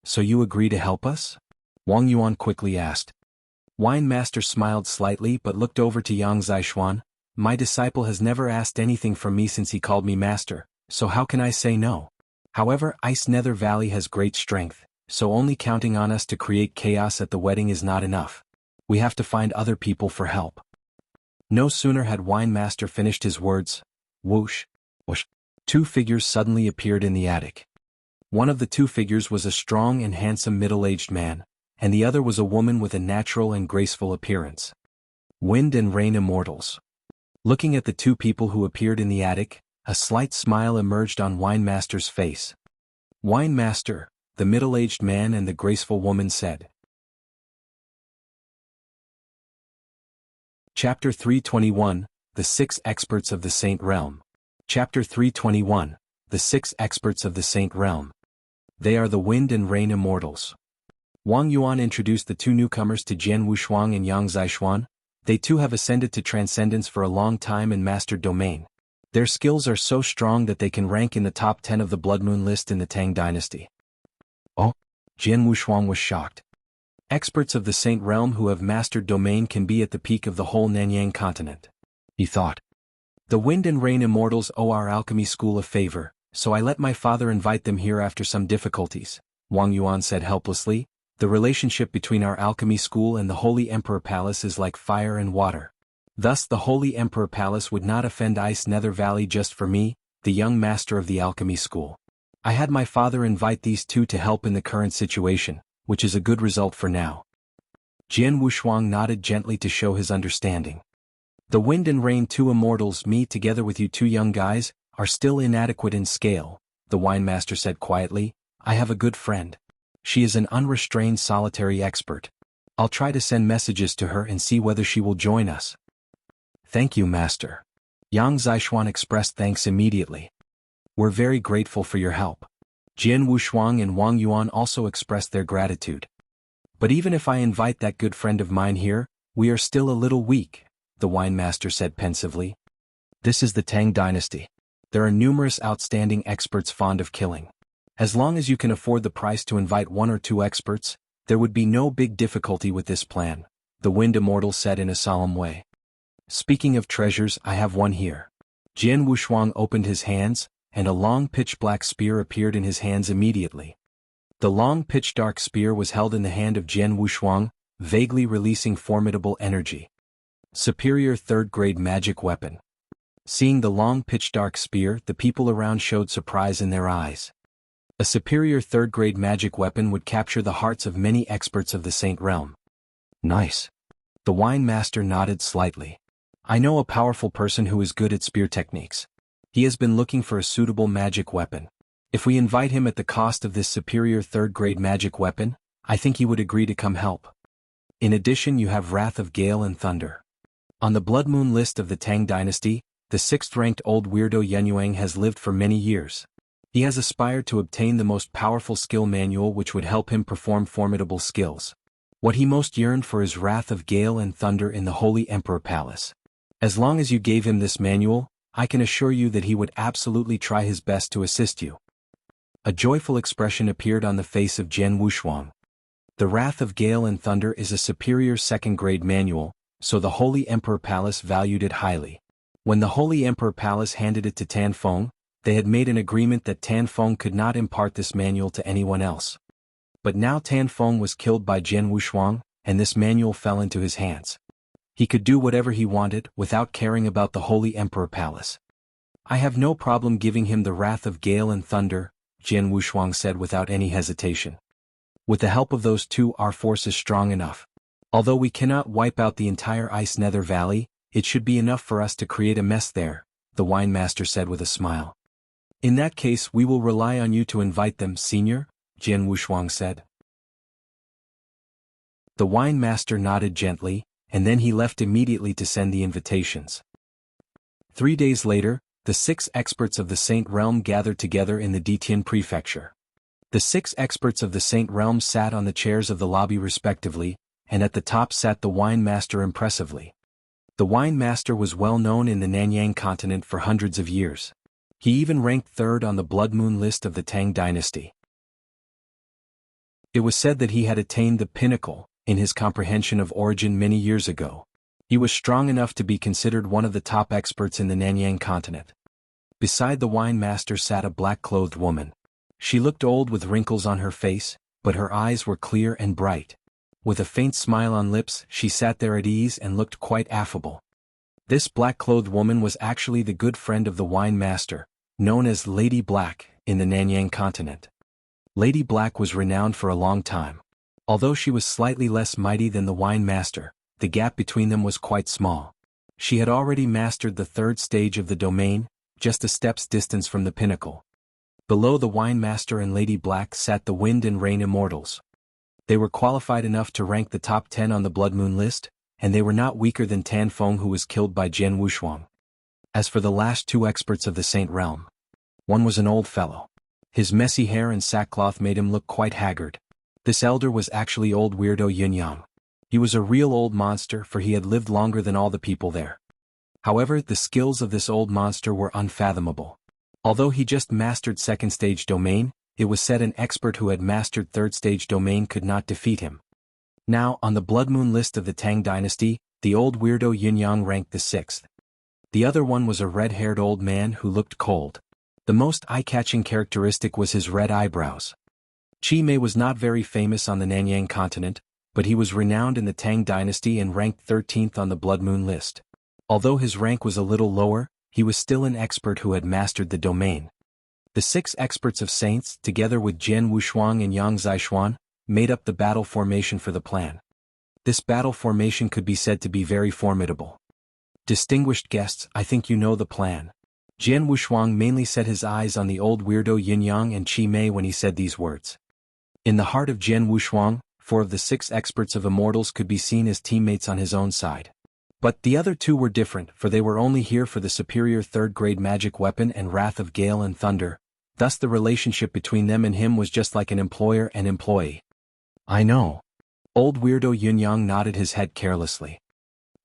So you agree to help us? Wang Yuan quickly asked. Wine Master smiled slightly but looked over to Yang Zishuan. My disciple has never asked anything from me since he called me master, so how can I say no? However, Ice Nether Valley has great strength, so only counting on us to create chaos at the wedding is not enough. We have to find other people for help. No sooner had Wine Master finished his words, whoosh, whoosh, two figures suddenly appeared in the attic. One of the two figures was a strong and handsome middle-aged man, and the other was a woman with a natural and graceful appearance. Wind and Rain Immortals. Looking at the two people who appeared in the attic, a slight smile emerged on Wine Master's face. Wine Master, the middle-aged man and the graceful woman said. Chapter 321, The Six Experts of the Saint Realm. Chapter 321, The Six Experts of the Saint Realm. They are the Wind and Rain Immortals. Wang Yuan introduced the two newcomers to Jianghu Shuang and Yang Zishuan. They too have ascended to transcendence for a long time and mastered domain. Their skills are so strong that they can rank in the top 10 of the Blood Moon list in the Tang dynasty. Oh, Jianghu Shuang was shocked. Experts of the Saint Realm who have mastered domain can be at the peak of the whole Nanyang continent. He thought. The Wind and Rain Immortals owe our alchemy school a favor, so I let my father invite them here after some difficulties, Wang Yuan said helplessly. The relationship between our alchemy school and the Holy Emperor Palace is like fire and water. Thus the Holy Emperor Palace would not offend Ice Nether Valley just for me, the young master of the alchemy school. I had my father invite these two to help in the current situation, which is a good result for now. Jian Wushuang nodded gently to show his understanding. The Wind and Rain two immortals, me together with you two young guys, are still inadequate in scale, the Wine Master said quietly. I have a good friend. She is an unrestrained solitary expert. I'll try to send messages to her and see whether she will join us. Thank you, Master. Yang Zishuan expressed thanks immediately. We're very grateful for your help. Jian Wushuang and Wang Yuan also expressed their gratitude. But even if I invite that good friend of mine here, we are still a little weak, the Wine Master said pensively. This is the Tang dynasty. There are numerous outstanding experts fond of killing. As long as you can afford the price to invite one or two experts, there would be no big difficulty with this plan, the Wind Immortal said in a solemn way. Speaking of treasures, I have one here. Jian Wushuang opened his hands, and a long pitch-black spear appeared in his hands immediately. The long pitch-dark spear was held in the hand of Jian Wushuang, vaguely releasing formidable energy. Superior third-grade magic weapon. Seeing the long pitch-dark spear, the people around showed surprise in their eyes. A superior third-grade magic weapon would capture the hearts of many experts of the Saint Realm. Nice. The Wine Master nodded slightly. I know a powerful person who is good at spear techniques. He has been looking for a suitable magic weapon. If we invite him at the cost of this superior third-grade magic weapon, I think he would agree to come help. In addition, you have Wrath of Gale and Thunder. On the Blood Moon list of the Tang dynasty, the 6th-ranked old weirdo Yenyuang has lived for many years. He has aspired to obtain the most powerful skill manual which would help him perform formidable skills. What he most yearned for is Wrath of Gale and Thunder in the Holy Emperor Palace. As long as you gave him this manual, I can assure you that he would absolutely try his best to assist you. A joyful expression appeared on the face of Jian Wushuang. The Wrath of Gale and Thunder is a superior second-grade manual, so the Holy Emperor Palace valued it highly. When the Holy Emperor Palace handed it to Tan Feng, they had made an agreement that Tan Feng could not impart this manual to anyone else. But now Tan Feng was killed by Jian Wushuang, and this manual fell into his hands. He could do whatever he wanted without caring about the Holy Emperor Palace. I have no problem giving him the Wrath of Gale and Thunder, Jian Wushuang said without any hesitation. With the help of those two, our force is strong enough. Although we cannot wipe out the entire Ice Nether Valley, it should be enough for us to create a mess there, the Wine Master said with a smile. In that case, we will rely on you to invite them, Senior, Jian Wushuang said. The Wine Master nodded gently, and then he left immediately to send the invitations. 3 days later, the 6 experts of the Saint Realm gathered together in the Detian Prefecture. The 6 experts of the Saint Realm sat on the chairs of the lobby respectively, and at the top sat the Wine Master impressively. The Wine Master was well known in the Nanyang continent for hundreds of years. He even ranked 3rd on the Blood Moon list of the Tang dynasty. It was said that he had attained the pinnacle in his comprehension of origin many years ago. He was strong enough to be considered one of the top experts in the Nanyang continent. Beside the wine master sat a black-clothed woman. She looked old with wrinkles on her face, but her eyes were clear and bright. With a faint smile on lips, she sat there at ease and looked quite affable. This black-clothed woman was actually the good friend of the wine master, known as Lady Black, in the Nanyang continent. Lady Black was renowned for a long time. Although she was slightly less mighty than the wine master, the gap between them was quite small. She had already mastered the third stage of the domain, just a step's distance from the pinnacle. Below the wine master and Lady Black sat the Wind and Rain Immortals. They were qualified enough to rank the top 10 on the Blood Moon list, and they were not weaker than Tan Feng, who was killed by Jianghu Shuang. As for the last two experts of the Saint Realm, one was an old fellow. His messy hair and sackcloth made him look quite haggard. This elder was actually old weirdo Yunyang. He was a real old monster, for he had lived longer than all the people there. However, the skills of this old monster were unfathomable. Although he just mastered second stage domain, it was said an expert who had mastered third stage domain could not defeat him. Now, on the Blood Moon list of the Tang dynasty, the old weirdo Yunyang ranked the 6th. The other one was a red-haired old man who looked cold. The most eye-catching characteristic was his red eyebrows. Chi Mei was not very famous on the Nanyang continent, but he was renowned in the Tang dynasty and ranked 13th on the Blood Moon list. Although his rank was a little lower, he was still an expert who had mastered the domain. The 6 experts of saints, together with Jian Wushuang and Yang Zixuan, made up the battle formation for the plan. This battle formation could be said to be very formidable. Distinguished guests, I think you know the plan. Jian Wushuang mainly set his eyes on the old weirdo Yunyang and Chi Mei when he said these words. In the heart of Jian Wushuang, 4 of the 6 experts of immortals could be seen as teammates on his own side. But the other 2 were different, for they were only here for the superior third-grade magic weapon and Wrath of Gale and Thunder, thus the relationship between them and him was just like an employer and employee. I know. Old weirdo Yunyang nodded his head carelessly.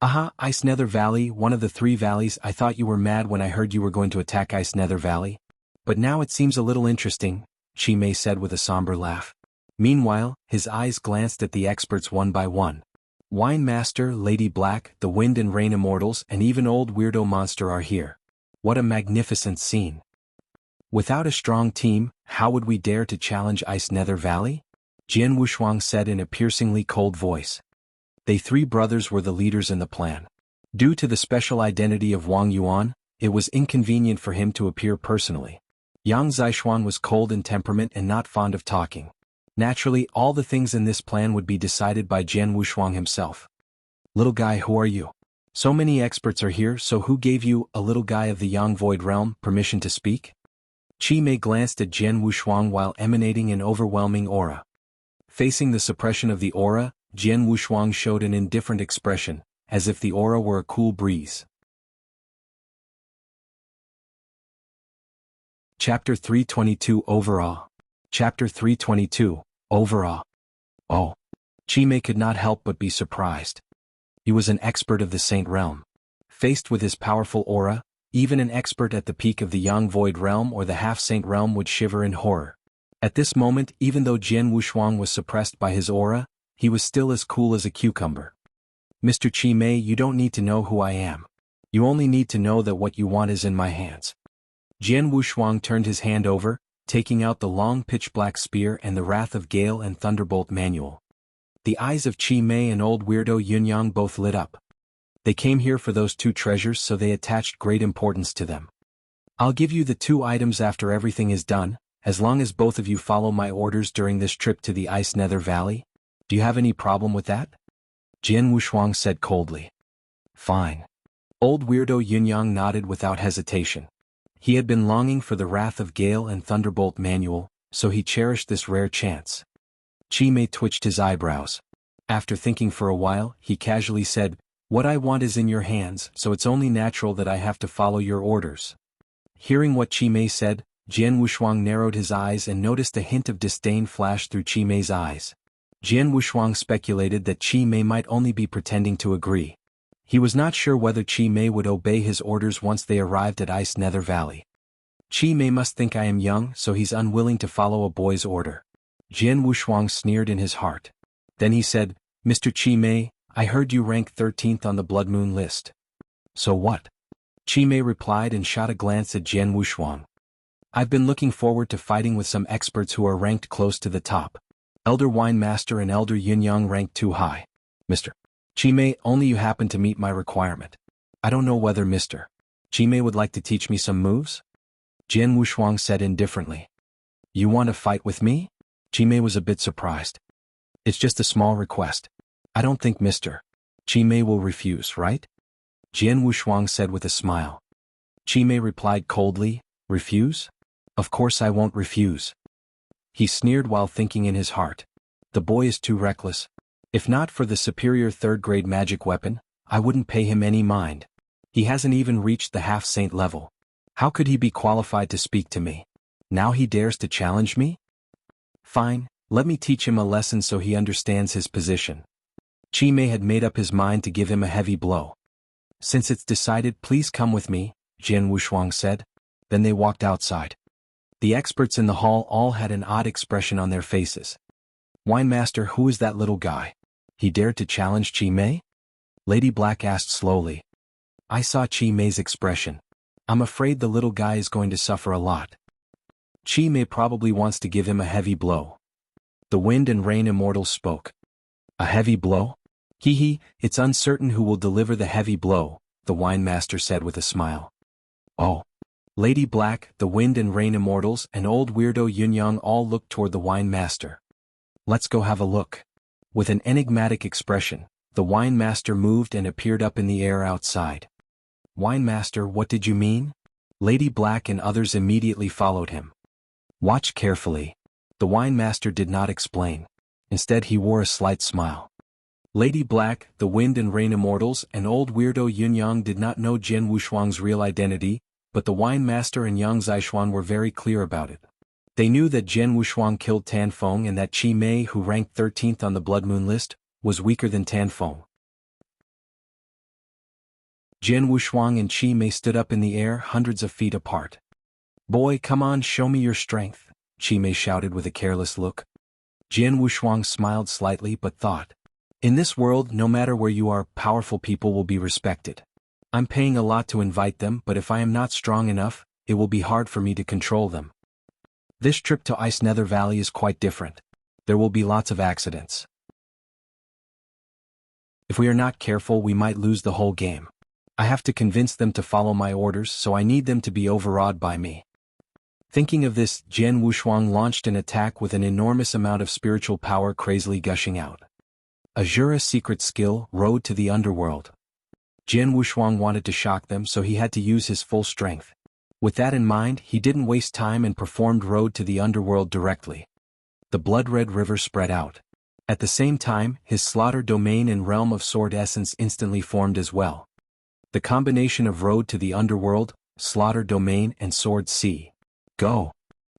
Aha, Ice Nether Valley, one of the 3 valleys. I thought you were mad when I heard you were going to attack Ice Nether Valley. But now it seems a little interesting, Chi Mei said with a somber laugh. Meanwhile, his eyes glanced at the experts one by one. Wine Master, Lady Black, the Wind and Rain Immortals, and even old weirdo monster are here. What a magnificent scene. Without a strong team, how would we dare to challenge Ice Nether Valley? Jian Wushuang said in a piercingly cold voice. They 3 brothers were the leaders in the plan. Due to the special identity of Wang Yuan, it was inconvenient for him to appear personally. Yang Zixuan was cold in temperament and not fond of talking. Naturally, all the things in this plan would be decided by Jian Wushuang himself. Little guy, who are you? So many experts are here, so who gave you, a little guy of the Yang Void Realm, permission to speak? Chi Mei glanced at Jian Wushuang while emanating an overwhelming aura. Facing the suppression of the aura, Jian Wushuang showed an indifferent expression, as if the aura were a cool breeze. Chapter 322 Overall. Chapter 322, Overall. Oh. Chi Mei could not help but be surprised. He was an expert of the Saint Realm. Faced with his powerful aura, even an expert at the peak of the Yang Void Realm or the Half-Saint Realm would shiver in horror. At this moment, even though Jian Wushuang was suppressed by his aura, he was still as cool as a cucumber. Mr. Chi Mei, you don't need to know who I am. You only need to know that what you want is in my hands. Jian Wushuang turned his hand over, taking out the long pitch-black spear and the Wrath of Gale and Thunderbolt manual. The eyes of Chi Mei and old weirdo Yunyang both lit up. They came here for those 2 treasures, so they attached great importance to them. I'll give you the 2 items after everything is done, as long as both of you follow my orders during this trip to the Ice Nether Valley. Do you have any problem with that? Jian Wushuang said coldly. Fine. Old weirdo Yunyang nodded without hesitation. He had been longing for the Wrath of Gale and Thunderbolt manual, so he cherished this rare chance. Chi Mei twitched his eyebrows. After thinking for a while, he casually said, What I want is in your hands, so it's only natural that I have to follow your orders. Hearing what Chi Mei said, Jian Wushuang narrowed his eyes and noticed a hint of disdain flash through Chi Mei's eyes. Jian Wushuang speculated that Chi Mei might only be pretending to agree. He was not sure whether Chi Mei would obey his orders once they arrived at Ice Nether Valley. Chi Mei must think I am young, so he's unwilling to follow a boy's order. Jian Wushuang sneered in his heart. Then he said, Mr. Chi Mei, I heard you rank 13th on the Blood Moon list. So what? Chi Mei replied and shot a glance at Jian Wushuang. I've been looking forward to fighting with some experts who are ranked close to the top. Elder Wine Master and Elder Yin ranked too high. Mr. Chi Mei, only you happen to meet my requirement. I don't know whether Mr. Chi Mei would like to teach me some moves? Jian Wushuang said indifferently. You want to fight with me? Chi Mei was a bit surprised. It's just a small request. I don't think Mr. Chi Mei will refuse, right? Jian Wushuang said with a smile. Chi Mei replied coldly, refuse? Of course I won't refuse. He sneered while thinking in his heart. The boy is too reckless. If not for the superior third-grade magic weapon, I wouldn't pay him any mind. He hasn't even reached the half-saint level. How could he be qualified to speak to me? Now he dares to challenge me? Fine, let me teach him a lesson so he understands his position. Chi Mei had made up his mind to give him a heavy blow. Since it's decided, please come with me, Jian Wushuang said. Then they walked outside. The experts in the hall all had an odd expression on their faces. Wine Master, who is that little guy? He dared to challenge Chi Mei? Lady Black asked slowly. I saw Chi Mei's expression. I'm afraid the little guy is going to suffer a lot. Chi Mei probably wants to give him a heavy blow. The Wind and Rain Immortals spoke. A heavy blow? Hee, it's uncertain who will deliver the heavy blow, the Wine Master said with a smile. Oh. Lady Black, the Wind and Rain Immortals, and old weirdo Yin all looked toward the Wine Master. Let's go have a look. With an enigmatic expression, the Wine Master moved and appeared up in the air outside. Wine Master, what did you mean? Lady Black and others immediately followed him. Watch carefully. The Wine Master did not explain. Instead he wore a slight smile. Lady Black, the Wind and Rain Immortals, and old weirdo Yin did not know Jian Wushuang's real identity, but the Wine Master and Yang Zishuan were very clear about it. They knew that Jian Wushuang killed Tan Feng and that Chi Mei, who ranked 13th on the Blood Moon list, was weaker than Tan Feng. Jian Wushuang and Chi Mei stood up in the air hundreds of feet apart. Boy, come on, show me your strength, Chi Mei shouted with a careless look. Jian Wushuang smiled slightly but thought. In this world, no matter where you are, powerful people will be respected. I'm paying a lot to invite them, but if I am not strong enough, it will be hard for me to control them. This trip to Ice Nether Valley is quite different. There will be lots of accidents. If we are not careful, we might lose the whole game. I have to convince them to follow my orders, so I need them to be overawed by me. Thinking of this, Jian Wushuang launched an attack with an enormous amount of spiritual power crazily gushing out. Azura's secret skill, Road to the Underworld. Jian Wushuang wanted to shock them, so he had to use his full strength. With that in mind, he didn't waste time and performed Road to the Underworld directly. The blood-red river spread out. At the same time, his Slaughter Domain and Realm of Sword Essence instantly formed as well. The combination of Road to the Underworld, Slaughter Domain and Sword Sea. Go!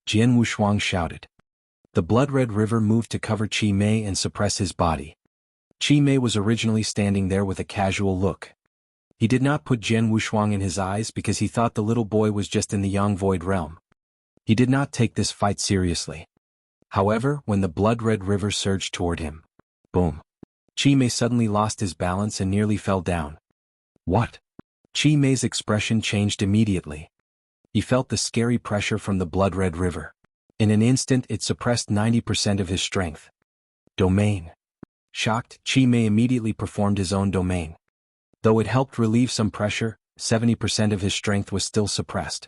Jian Wushuang shouted. The blood-red river moved to cover Chi Mei and suppress his body. Chi Mei was originally standing there with a casual look. He did not put Jian Wushuang in his eyes because he thought the little boy was just in the Yang Void realm. He did not take this fight seriously. However, when the blood-red river surged toward him, boom! Chi Mei suddenly lost his balance and nearly fell down. What? Chi Mei's expression changed immediately. He felt the scary pressure from the blood-red river. In an instant it suppressed 90% of his strength. Domain. Shocked, Chi Mei immediately performed his own domain. Though it helped relieve some pressure, 70% of his strength was still suppressed.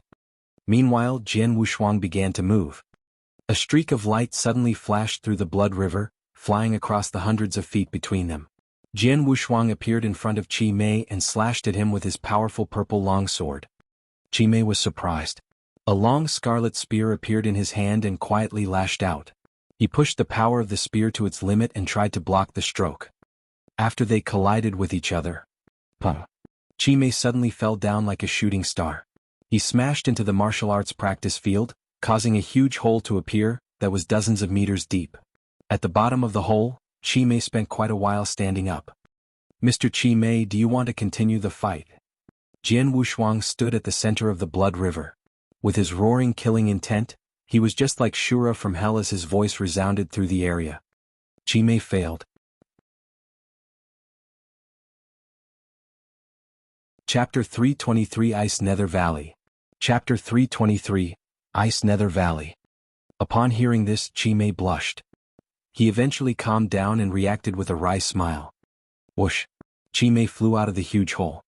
Meanwhile, Jian Wushuang began to move. A streak of light suddenly flashed through the blood river, flying across the hundreds of feet between them. Jian Wushuang appeared in front of Chi Mei and slashed at him with his powerful purple longsword. Chi Mei was surprised. A long scarlet spear appeared in his hand and quietly lashed out. He pushed the power of the spear to its limit and tried to block the stroke. After they collided with each other, Chi Mei suddenly fell down like a shooting star. He smashed into the martial arts practice field, causing a huge hole to appear that was dozens of meters deep. At the bottom of the hole, Chi Mei spent quite a while standing up. Mr. Chi Mei, do you want to continue the fight? Jian Wushuang stood at the center of the blood river. With his roaring killing intent, he was just like Shura from hell as his voice resounded through the area. Chi Mei failed. Chapter 323 Ice Nether Valley. Chapter 323, Ice Nether Valley. Upon hearing this, Chi Mei blushed. He eventually calmed down and reacted with a wry smile. Whoosh! Chi Mei flew out of the huge hole.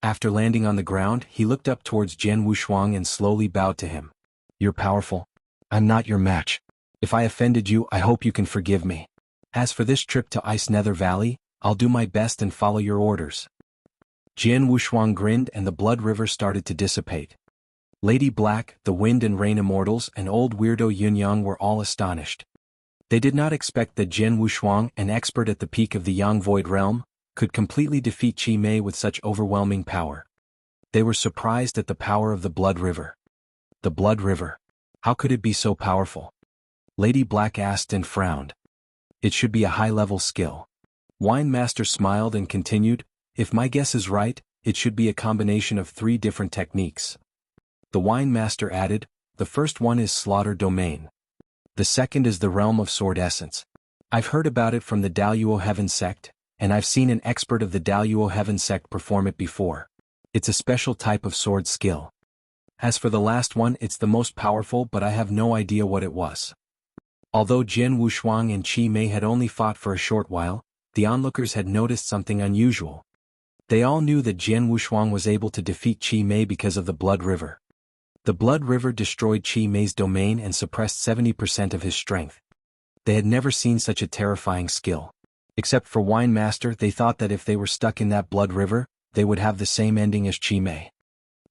After landing on the ground, he looked up towards Jianghu Shuang and slowly bowed to him. You're powerful. I'm not your match. If I offended you, I hope you can forgive me. As for this trip to Ice Nether Valley, I'll do my best and follow your orders. Jianghu Shuang grinned and the blood river started to dissipate. Lady Black, the Wind and Rain Immortals, and old weirdo Yunyang were all astonished. They did not expect that Jianghu Shuang, an expert at the peak of the Yang Void Realm, could completely defeat Chi Mei with such overwhelming power. They were surprised at the power of the Blood River. The Blood River. How could it be so powerful? Lady Black asked and frowned. It should be a high-level skill. Wine Master smiled and continued, if my guess is right, it should be a combination of 3 different techniques. The Wine Master added, the first one is Slaughter Domain. The second is the Realm of Sword Essence. I've heard about it from the Daluo Heaven Sect, and I've seen an expert of the Daluo Heaven Sect perform it before. It's a special type of sword skill. As for the last one, it's the most powerful, but I have no idea what it was. Although Jianghu Shuang and Chi Mei had only fought for a short while, the onlookers had noticed something unusual. They all knew that Jianghu Shuang was able to defeat Chi Mei because of the Blood River. The Blood River destroyed Chi Mei's domain and suppressed 70% of his strength. They had never seen such a terrifying skill. Except for Wine Master, they thought that if they were stuck in that Blood River, they would have the same ending as Chi Mei.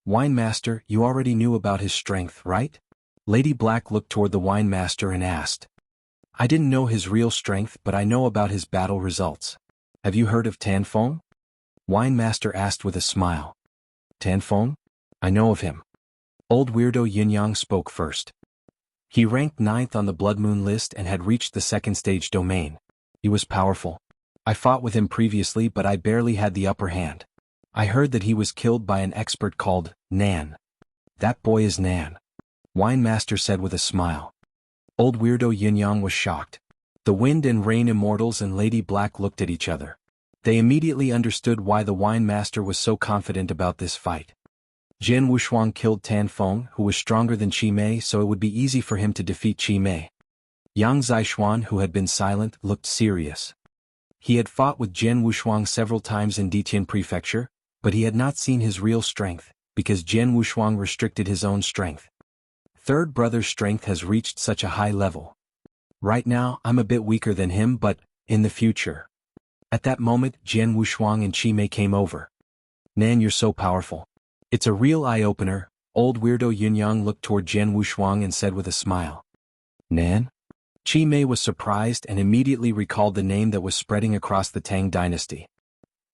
Wine Master, you already knew about his strength, right? Lady Black looked toward the Wine Master and asked. I didn't know his real strength, but I know about his battle results. Have you heard of Tanfeng? Wine Master asked with a smile. Tanfeng? I know of him. Old weirdo Yunyang spoke first. He ranked 9th on the Blood Moon list and had reached the 2nd stage domain. He was powerful. I fought with him previously, but I barely had the upper hand. I heard that he was killed by an expert called Nan. That boy is Nan. Wine Master said with a smile. Old weirdo Yunyang was shocked. The Wind and Rain Immortals and Lady Black looked at each other. They immediately understood why the Wine Master was so confident about this fight. Jianghu Shuang killed Tanfeng, who was stronger than Chi Mei, so it would be easy for him to defeat Chi Mei. Yang Zixuan, who had been silent, looked serious. He had fought with Jianghu Shuang several times in Ditian Prefecture, but he had not seen his real strength, because Jianghu Shuang restricted his own strength. Third brother's strength has reached such a high level. Right now, I'm a bit weaker than him, but in the future. At that moment, Jianghu Shuang and Chi Mei came over. Nan, you're so powerful. It's a real eye-opener. Old weirdo Yunyang looked toward Jianghu Shuang and said with a smile. Nan? Chi Mei was surprised and immediately recalled the name that was spreading across the Tang dynasty.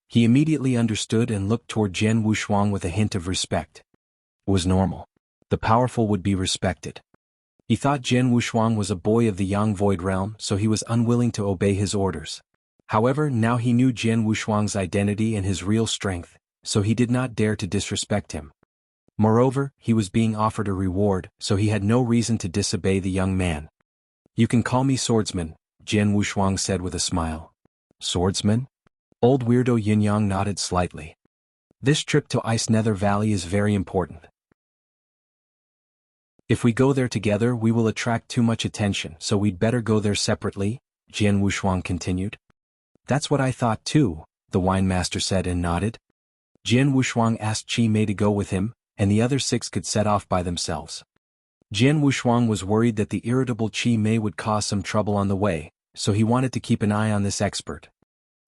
He immediately understood and looked toward Jianghu Shuang with a hint of respect. It was normal. The powerful would be respected. He thought Jianghu Shuang was a boy of the Yang Void Realm, so he was unwilling to obey his orders. However, now he knew Jianghu Shuang's identity and his real strength, so he did not dare to disrespect him. Moreover, he was being offered a reward, so he had no reason to disobey the young man. You can call me Swordsman, Jianghu Shuang said with a smile. Swordsman? Old weirdo Yunyang nodded slightly. This trip to Ice Nether Valley is very important. If we go there together, we will attract too much attention, so we'd better go there separately, Jianghu Shuang continued. That's what I thought too, the Wine Master said and nodded. Jianghu Shuang asked Chi Mei to go with him, and the other 6 could set off by themselves. Jianghu Shuang was worried that the irritable Chi Mei would cause some trouble on the way, so he wanted to keep an eye on this expert.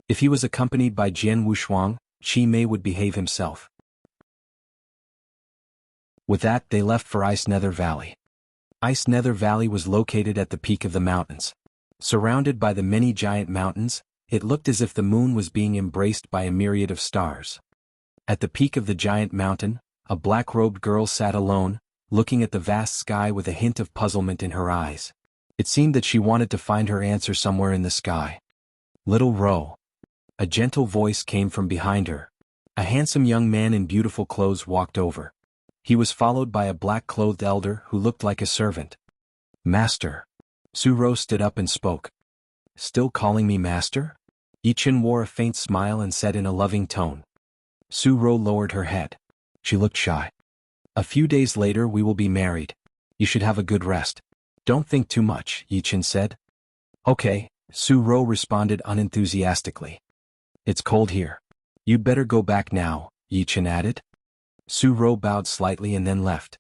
If he was accompanied by Jianghu Shuang, Chi Mei would behave himself. With that, they left for Ice Nether Valley. Ice Nether Valley was located at the peak of the mountains. Surrounded by the many giant mountains, it looked as if the moon was being embraced by a myriad of stars. At the peak of the giant mountain, a black-robed girl sat alone, looking at the vast sky with a hint of puzzlement in her eyes. It seemed that she wanted to find her answer somewhere in the sky. Little Ro. A gentle voice came from behind her. A handsome young man in beautiful clothes walked over. He was followed by a black-clothed elder who looked like a servant. Master. Su-Ro stood up and spoke. Still calling me master? Yichen wore a faint smile and said in a loving tone. Su Ro lowered her head. She looked shy. A few days later we will be married. You should have a good rest. Don't think too much, Yi Chen said. Okay, Su Ro responded unenthusiastically. It's cold here. You'd better go back now, Yi Chen added. Su Ro bowed slightly and then left.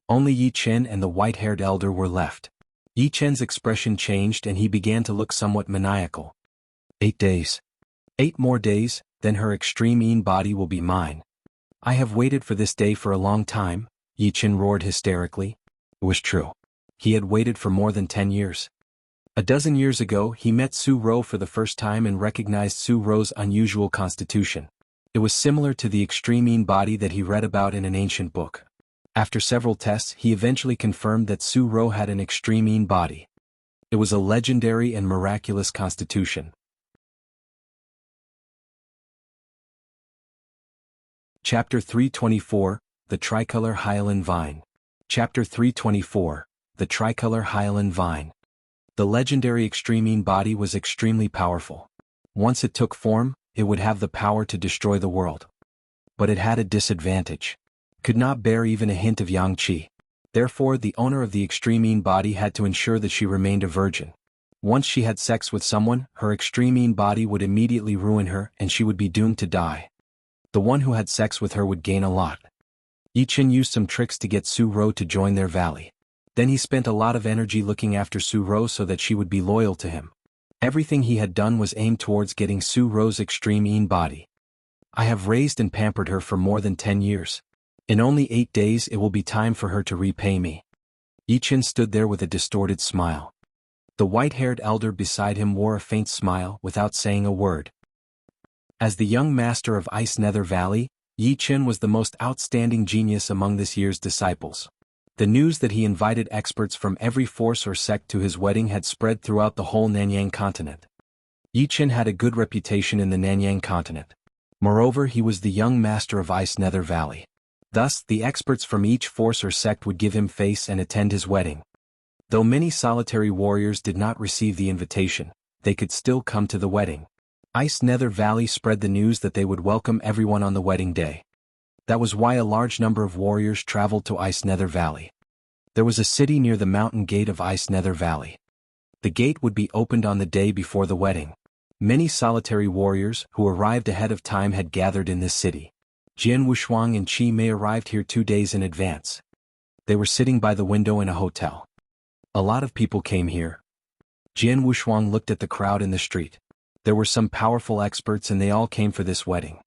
Only Yi Chen and the white-haired elder were left. Yi Chen's expression changed and he began to look somewhat maniacal. 8 days. 8 more days, then her extreme Yin body will be mine. I have waited for this day for a long time, Yi Chen roared hysterically. It was true. He had waited for more than 10 years. A dozen years ago he met Su Ro for the first time and recognized Su Ro's unusual constitution. It was similar to the extreme Yin body that he read about in an ancient book. After several tests he eventually confirmed that Su Ro had an extreme Yin body. It was a legendary and miraculous constitution. Chapter 324, The Tricolor Hyalin Vine. Chapter 324, The Tricolor Hyalin Vine. The legendary extreme Yin body was extremely powerful. Once it took form, it would have the power to destroy the world. But it had a disadvantage. Could not bear even a hint of yang qi. Therefore the owner of the extreme Yin body had to ensure that she remained a virgin. Once she had sex with someone, her extreme Yin body would immediately ruin her and she would be doomed to die. The one who had sex with her would gain a lot. Yi Chen used some tricks to get Su Ro to join their valley. Then he spent a lot of energy looking after Su Ro so that she would be loyal to him. Everything he had done was aimed towards getting Su Ro's extreme Yin body. I have raised and pampered her for more than 10 years. In only 8 days it will be time for her to repay me. Yi Chen stood there with a distorted smile. The white-haired elder beside him wore a faint smile without saying a word. As the young master of Ice Nether Valley, Yi Chen was the most outstanding genius among this year's disciples. The news that he invited experts from every force or sect to his wedding had spread throughout the whole Nanyang continent. Yi Chen had a good reputation in the Nanyang continent. Moreover, he was the young master of Ice Nether Valley. Thus, the experts from each force or sect would give him face and attend his wedding. Though many solitary warriors did not receive the invitation, they could still come to the wedding. Ice Nether Valley spread the news that they would welcome everyone on the wedding day. That was why a large number of warriors traveled to Ice Nether Valley. There was a city near the mountain gate of Ice Nether Valley. The gate would be opened on the day before the wedding. Many solitary warriors who arrived ahead of time had gathered in this city. Jianghu Shuang and Qi Mei arrived here 2 days in advance. They were sitting by the window in a hotel. A lot of people came here. Jianghu Shuang looked at the crowd in the street. There were some powerful experts and they all came for this wedding.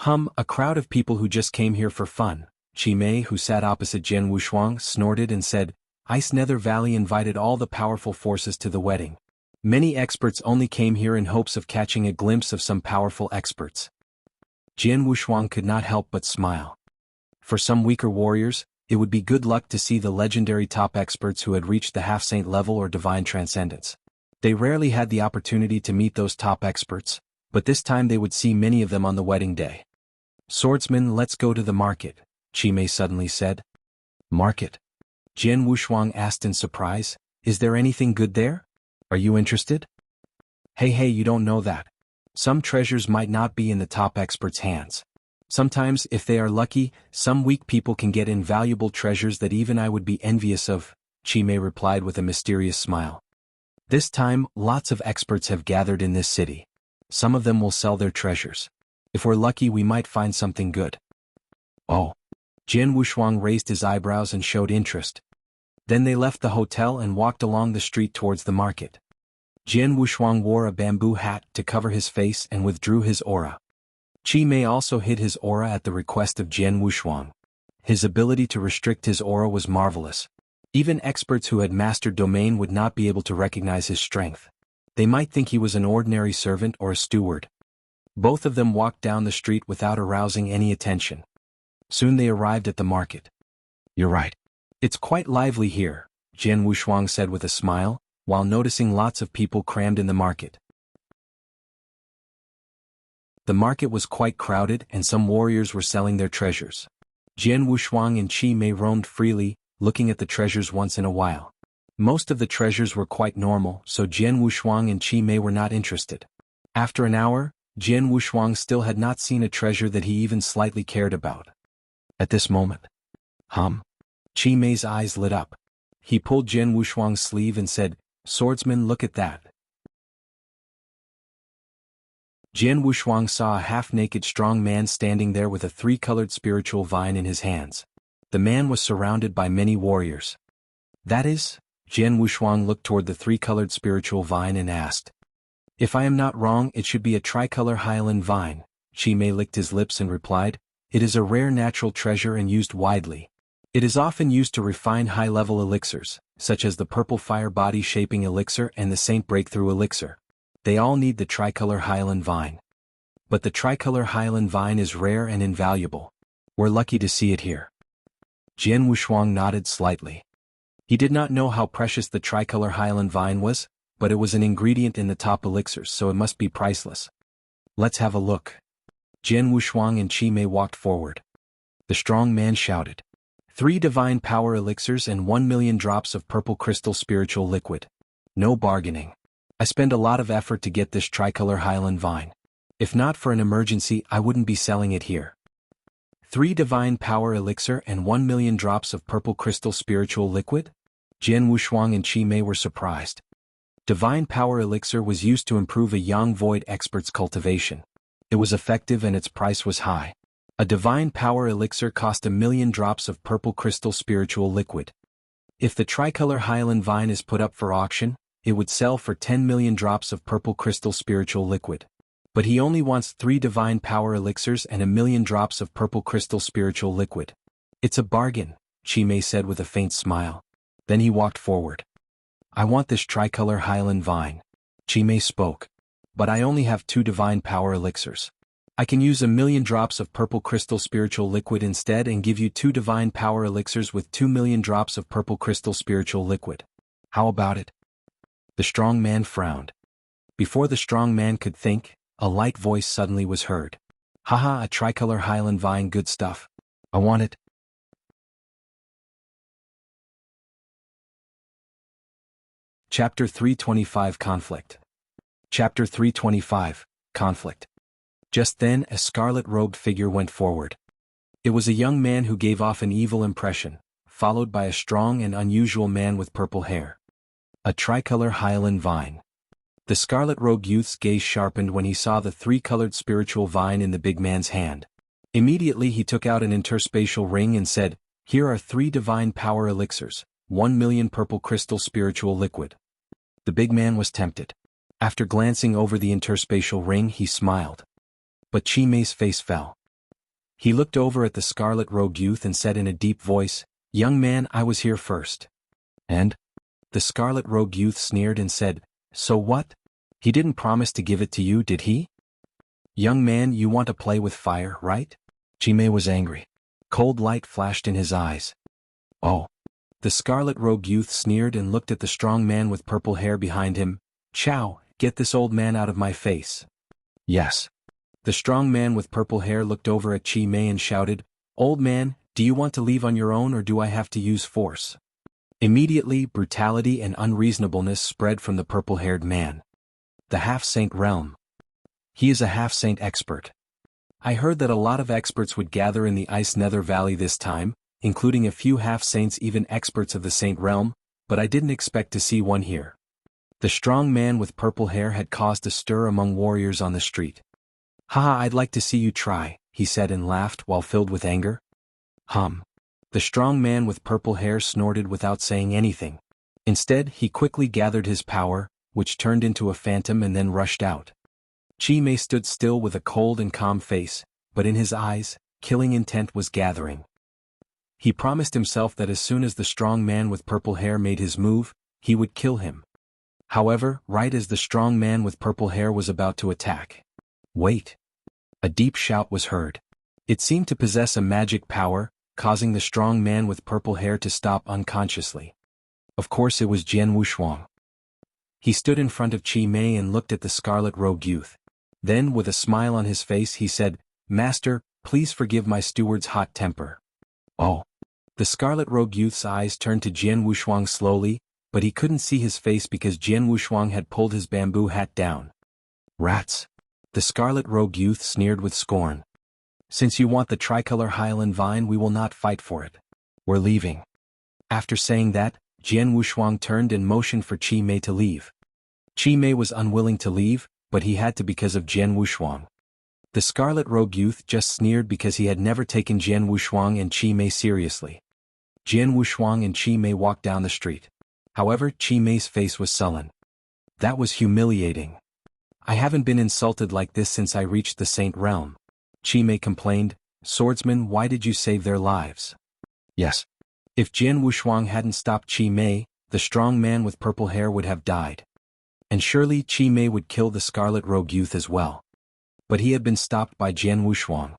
A crowd of people who just came here for fun. Qi Mei, who sat opposite Jianghu Shuang, snorted and said, Ice Nether Valley invited all the powerful forces to the wedding. Many experts only came here in hopes of catching a glimpse of some powerful experts. Jianghu Shuang could not help but smile. For some weaker warriors, it would be good luck to see the legendary top experts who had reached the half-saint level or divine transcendence. They rarely had the opportunity to meet those top experts, but this time they would see many of them on the wedding day. Swordsman, let's go to the market, Qi Mei suddenly said. Market? Jianghu Shuang asked in surprise. Is there anything good there? Are you interested? Hey, you don't know that. Some treasures might not be in the top experts' hands. Sometimes, if they are lucky, some weak people can get invaluable treasures that even I would be envious of, Qi Mei replied with a mysterious smile. This time, lots of experts have gathered in this city. Some of them will sell their treasures. If we're lucky, we might find something good. Oh. Jianghu Shuang raised his eyebrows and showed interest. Then they left the hotel and walked along the street towards the market. Jianghu Shuang wore a bamboo hat to cover his face and withdrew his aura. Qi Mei also hid his aura at the request of Jianghu Shuang. His ability to restrict his aura was marvelous. Even experts who had mastered domain would not be able to recognize his strength. They might think he was an ordinary servant or a steward. Both of them walked down the street without arousing any attention. Soon they arrived at the market. You're right. It's quite lively here, Jianghu Shuang said with a smile, while noticing lots of people crammed in the market. The market was quite crowded and some warriors were selling their treasures. Jianghu Shuang and Qi Mei roamed freely, looking at the treasures once in a while. Most of the treasures were quite normal, so Jianghu Shuang and Qi Mei were not interested. After an hour, Jian Wushuang still had not seen a treasure that he even slightly cared about. At this moment, Chi Mei's eyes lit up. He pulled Jian Wushuang's sleeve and said, "Swordsman, look at that." Jian Wushuang saw a half-naked strong man standing there with a three-colored spiritual vine in his hands. The man was surrounded by many warriors. "That is?" Jian Wushuang looked toward the three-colored spiritual vine and asked. "If I am not wrong, it should be a tricolor hyaline vine." Chi Mei licked his lips and replied, "It is a rare natural treasure and used widely. It is often used to refine high-level elixirs, such as the purple fire body-shaping elixir and the Saint Breakthrough elixir. They all need the tricolor hyaline vine. But the tricolor hyaline vine is rare and invaluable. We're lucky to see it here." Jian Wushuang nodded slightly. He did not know how precious the tricolor hyaline vine was, but it was an ingredient in the top elixirs, so it must be priceless. "Let's have a look." Jian Wushuang and Chi Mei walked forward. The strong man shouted, "3 divine power elixirs and 1,000,000 drops of purple crystal spiritual liquid. No bargaining. I spend a lot of effort to get this tricolor hyaline vine. If not for an emergency, I wouldn't be selling it here." 3 divine power elixir and 1,000,000 drops of purple crystal spiritual liquid? Jian Wushuang and Chi Mei were surprised. Divine power elixir was used to improve a young void expert's cultivation. It was effective and its price was high. A divine power elixir cost 1,000,000 drops of purple crystal spiritual liquid. If the tricolor hyaline vine is put up for auction, it would sell for 10,000,000 drops of purple crystal spiritual liquid. But he only wants 3 divine power elixirs and 1,000,000 drops of purple crystal spiritual liquid. "It's a bargain," Chi Mei said with a faint smile. Then he walked forward. "I want this tricolor hyaline vine." Chi Mei spoke. "But I only have 2 divine power elixirs. I can use 1,000,000 drops of purple crystal spiritual liquid instead and give you 2 divine power elixirs with 2,000,000 drops of purple crystal spiritual liquid. How about it?" The strong man frowned. Before the strong man could think, a light voice suddenly was heard. "Haha, a tricolor hyaline vine, good stuff. I want it." Chapter 325 Conflict. Chapter 325, Conflict. Just then a scarlet-robed figure went forward. It was a young man who gave off an evil impression, followed by a strong and unusual man with purple hair. A tricolor hyaline vine. The scarlet-robed youth's gaze sharpened when he saw the 3-colored spiritual vine in the big man's hand. Immediately he took out an interspatial ring and said, "Here are 3 divine power elixirs, 1,000,000 purple crystal spiritual liquid." The big man was tempted. After glancing over the interspatial ring, he smiled. But Chi Mei's face fell. He looked over at the scarlet-robed youth and said in a deep voice, "Young man, I was here first." "And?" The scarlet-robed youth sneered and said, "So what? He didn't promise to give it to you, did he?" "Young man, you want to play with fire, right?" Chi Mei was angry. Cold light flashed in his eyes. "Oh." The scarlet-robed youth sneered and looked at the strong man with purple hair behind him. "Chow, get this old man out of my face." "Yes." The strong man with purple hair looked over at Chi Mei and shouted, "Old man, do you want to leave on your own or do I have to use force?" Immediately, brutality and unreasonableness spread from the purple-haired man. "The half-saint realm. He is a half-saint expert. I heard that a lot of experts would gather in the Ice Nether Valley this time, including a few half-saints, even experts of the Saint Realm, but I didn't expect to see one here." The strong man with purple hair had caused a stir among warriors on the street. "Haha, I'd like to see you try," he said and laughed while filled with anger. The strong man with purple hair snorted without saying anything. Instead, he quickly gathered his power, which turned into a phantom and then rushed out. Chi Mei stood still with a cold and calm face, but in his eyes, killing intent was gathering. He promised himself that as soon as the strong man with purple hair made his move, he would kill him. However, right as the strong man with purple hair was about to attack, "Wait!" A deep shout was heard. It seemed to possess a magic power, causing the strong man with purple hair to stop unconsciously. Of course it was Jian Wushuang. He stood in front of Chi Mei and looked at the scarlet-robed youth. Then, with a smile on his face, he said, "Master, please forgive my steward's hot temper." "Oh." The scarlet-robed youth's eyes turned to Jian Wushuang slowly, but he couldn't see his face because Jian Wushuang had pulled his bamboo hat down. "Rats." The scarlet-robed youth sneered with scorn. Since you want the tricolor Highland vine, we will not fight for it. We're leaving. After saying that, Jianghu Shuang turned and motioned for Qi Mei to leave. Qi Mei was unwilling to leave, but he had to because of Jianghu Shuang. The scarlet-robed youth just sneered because he had never taken Jianghu Shuang and Qi Mei seriously. Jianghu Shuang and Qi Mei walked down the street. However, Qi Mei's face was sullen. That was humiliating. I haven't been insulted like this since I reached the Saint Realm. Qi Mei complained. Swordsman, why did you save their lives? Yes. If Jianghu Shuang hadn't stopped Qi Mei, the strong man with purple hair would have died. And surely Qi Mei would kill the scarlet-robed youth as well. But he had been stopped by Jianghu Shuang.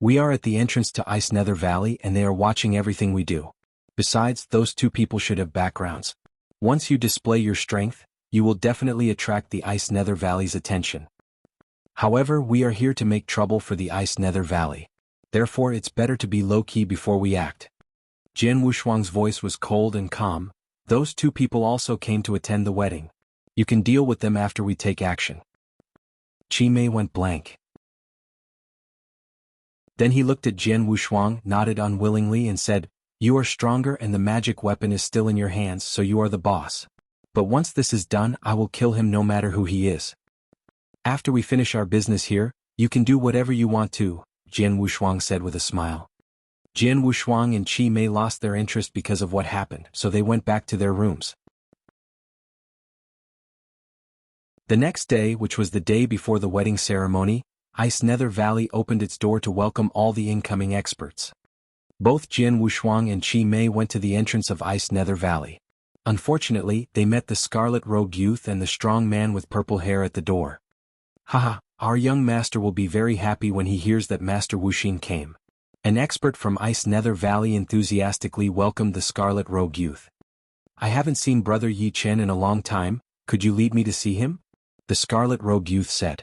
We are at the entrance to Ice Nether Valley and they are watching everything we do. Besides, those two people should have backgrounds. Once you display your strength, you will definitely attract the Ice Nether Valley's attention. However, we are here to make trouble for the Ice Nether Valley. Therefore it's better to be low-key before we act. Jianghu Shuang's voice was cold and calm. Those two people also came to attend the wedding. You can deal with them after we take action. Qi Mei went blank. Then he looked at Jianghu Shuang, nodded unwillingly and said, You are stronger and the magic weapon is still in your hands, so you are the boss. But once this is done, I will kill him no matter who he is. After we finish our business here, you can do whatever you want to, Jianghu Shuang said with a smile. Jianghu Shuang and Qi Mei lost their interest because of what happened, so they went back to their rooms. The next day, which was the day before the wedding ceremony, Ice Nether Valley opened its door to welcome all the incoming experts. Both Jianghu Shuang and Qi Mei went to the entrance of Ice Nether Valley. Unfortunately, they met the scarlet-robed youth and the strong man with purple hair at the door. Haha, our young master will be very happy when he hears that Master Wuxia came. An expert from Ice Nether Valley enthusiastically welcomed the scarlet-robed youth. I haven't seen Brother Yi Chen in a long time, could you lead me to see him? The scarlet-robed youth said.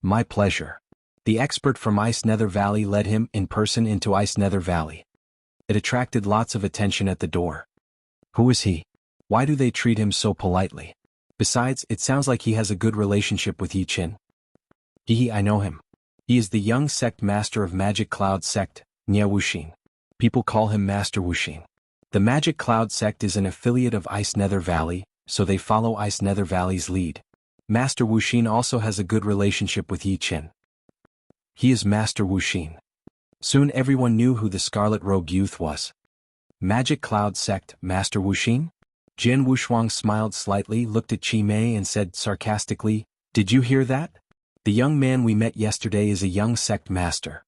My pleasure. The expert from Ice Nether Valley led him in person into Ice Nether Valley. It attracted lots of attention at the door. Who is he? Why do they treat him so politely? Besides, it sounds like he has a good relationship with Yi Chen. I know him. He is the young sect master of Magic Cloud Sect, Nya Wuxia. People call him Master Wuxia. The Magic Cloud Sect is an affiliate of Ice Nether Valley, so they follow Ice Nether Valley's lead. Master Wuxia also has a good relationship with Yi Chen. He is Master Wuxia. Soon everyone knew who the scarlet-robed youth was. Magic Cloud Sect, Master Wuxia? Jianghu Shuang smiled slightly, looked at Qi Mei and said sarcastically, Did you hear that? The young man we met yesterday is a young sect master.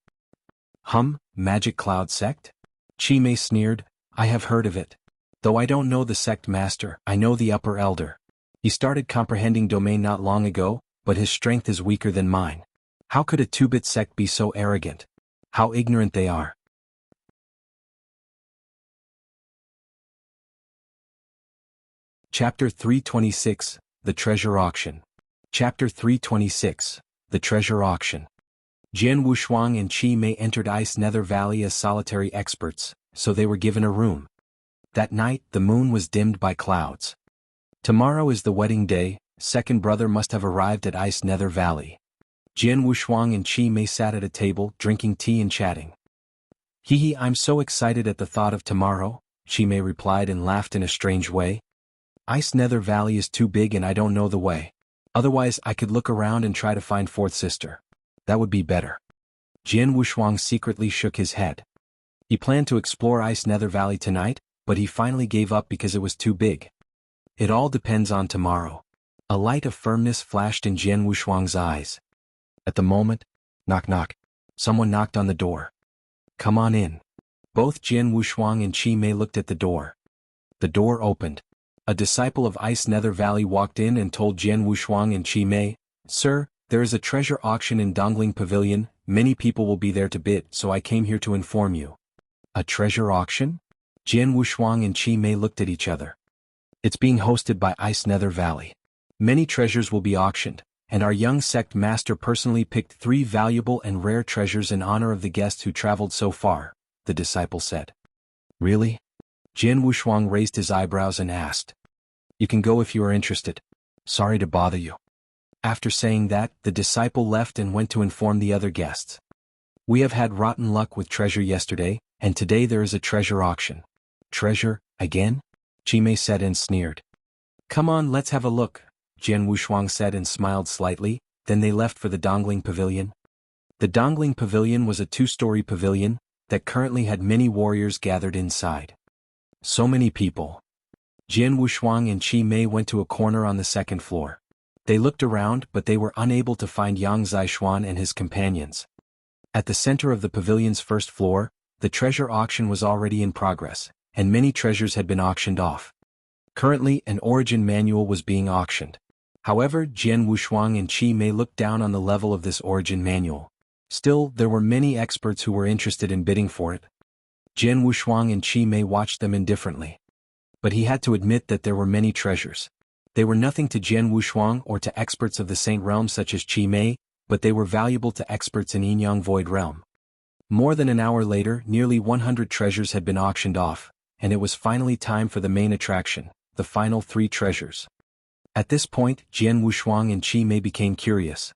Magic Cloud Sect? Qi Mei sneered, I have heard of it. Though I don't know the sect master, I know the upper elder. He started comprehending domain not long ago, but his strength is weaker than mine. How could a two-bit sect be so arrogant? How ignorant they are. Chapter 326, The Treasure Auction. Chapter 326, The Treasure Auction. Jianghu Shuang and Qi Mei entered Ice Nether Valley as solitary experts, so they were given a room. That night, the moon was dimmed by clouds. Tomorrow is the wedding day, second brother must have arrived at Ice Nether Valley. Jianghu Shuang and Qi Mei sat at a table, drinking tea and chatting. I'm so excited at the thought of tomorrow, Qi Mei replied and laughed in a strange way. Ice Nether Valley is too big and I don't know the way. Otherwise I could look around and try to find fourth sister. That would be better. Jianghu Shuang secretly shook his head. He planned to explore Ice Nether Valley tonight, but he finally gave up because it was too big. It all depends on tomorrow. A light of firmness flashed in Jianghu Shuang's eyes. At the moment, knock knock. Someone knocked on the door. Come on in. Both Jianghu Shuang and Qi Mei looked at the door. The door opened. A disciple of Ice Nether Valley walked in and told Jianghu Shuang and Qi Mei, Sir, there is a treasure auction in Dongling Pavilion, many people will be there to bid, so I came here to inform you. A treasure auction? Jianghu Shuang and Qi Mei looked at each other. It's being hosted by Ice Nether Valley. Many treasures will be auctioned, and our young sect master personally picked 3 valuable and rare treasures in honor of the guests who traveled so far, the disciple said. Really? Jianghu Shuang raised his eyebrows and asked. You can go if you are interested. Sorry to bother you. After saying that, the disciple left and went to inform the other guests. We have had rotten luck with treasure yesterday, and today there is a treasure auction. Treasure, again? Chimei said and sneered. Come on, let's have a look, Jianghu Shuang said and smiled slightly. Then they left for the Dongling Pavilion. The Dongling Pavilion was a two-story pavilion that currently had many warriors gathered inside. So many people. Jianghu Shuang and Chimei went to a corner on the second floor. They looked around, but they were unable to find Yang Zishuan and his companions. At the center of the pavilion's first floor, the treasure auction was already in progress, and many treasures had been auctioned off. Currently, an origin manual was being auctioned. However, Jianghu Shuang and Chimei looked down on the level of this origin manual. Still, there were many experts who were interested in bidding for it. Jianghu Shuang and Chimei watched them indifferently. But he had to admit that there were many treasures. They were nothing to Jianghu Shuang or to experts of the Saint Realm such as Chimei, but they were valuable to experts in Yinyang Void Realm. More than an hour later, nearly 100 treasures had been auctioned off, and it was finally time for the main attraction, the final 3 treasures. At this point, Jianghu Shuang and Chimei became curious.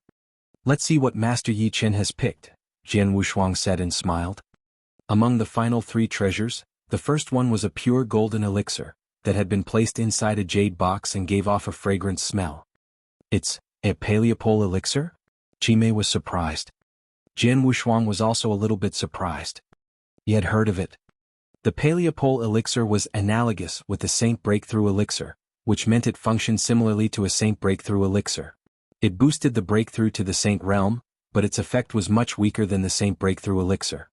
Let's see what Master Yi Chen has picked, Jianghu Shuang said and smiled. Among the final 3 treasures, the first one was a pure golden elixir that had been placed inside a jade box and gave off a fragrant smell. It's a Paleopole elixir? Chimei was surprised. Jianghu Shuang was also a little bit surprised. He had heard of it. The Paleopole elixir was analogous with the Saint Breakthrough elixir, which meant it functioned similarly to a Saint Breakthrough elixir. It boosted the breakthrough to the Saint Realm, but its effect was much weaker than the Saint Breakthrough elixir.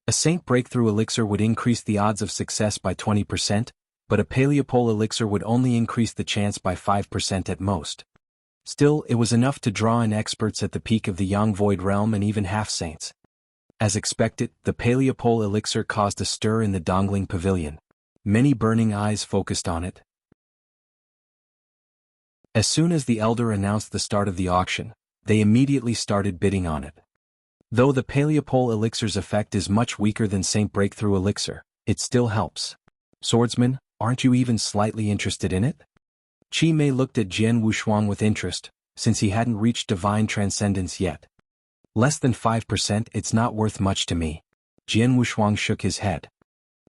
A Saint Breakthrough elixir would increase the odds of success by 20%, but a Paleopole elixir would only increase the chance by 5% at most. Still, it was enough to draw in experts at the peak of the Yang Void Realm and even half-saints. As expected, the Paleopole elixir caused a stir in the Dongling Pavilion. Many burning eyes focused on it. As soon as the elder announced the start of the auction, they immediately started bidding on it. Though the Paleopole elixir's effect is much weaker than Saint Breakthrough elixir, it still helps. Swordsman, aren't you even slightly interested in it? Chimei looked at Jianghu Shuang with interest, since he hadn't reached divine transcendence yet. Less than 5%, it's not worth much to me. Jianghu Shuang shook his head.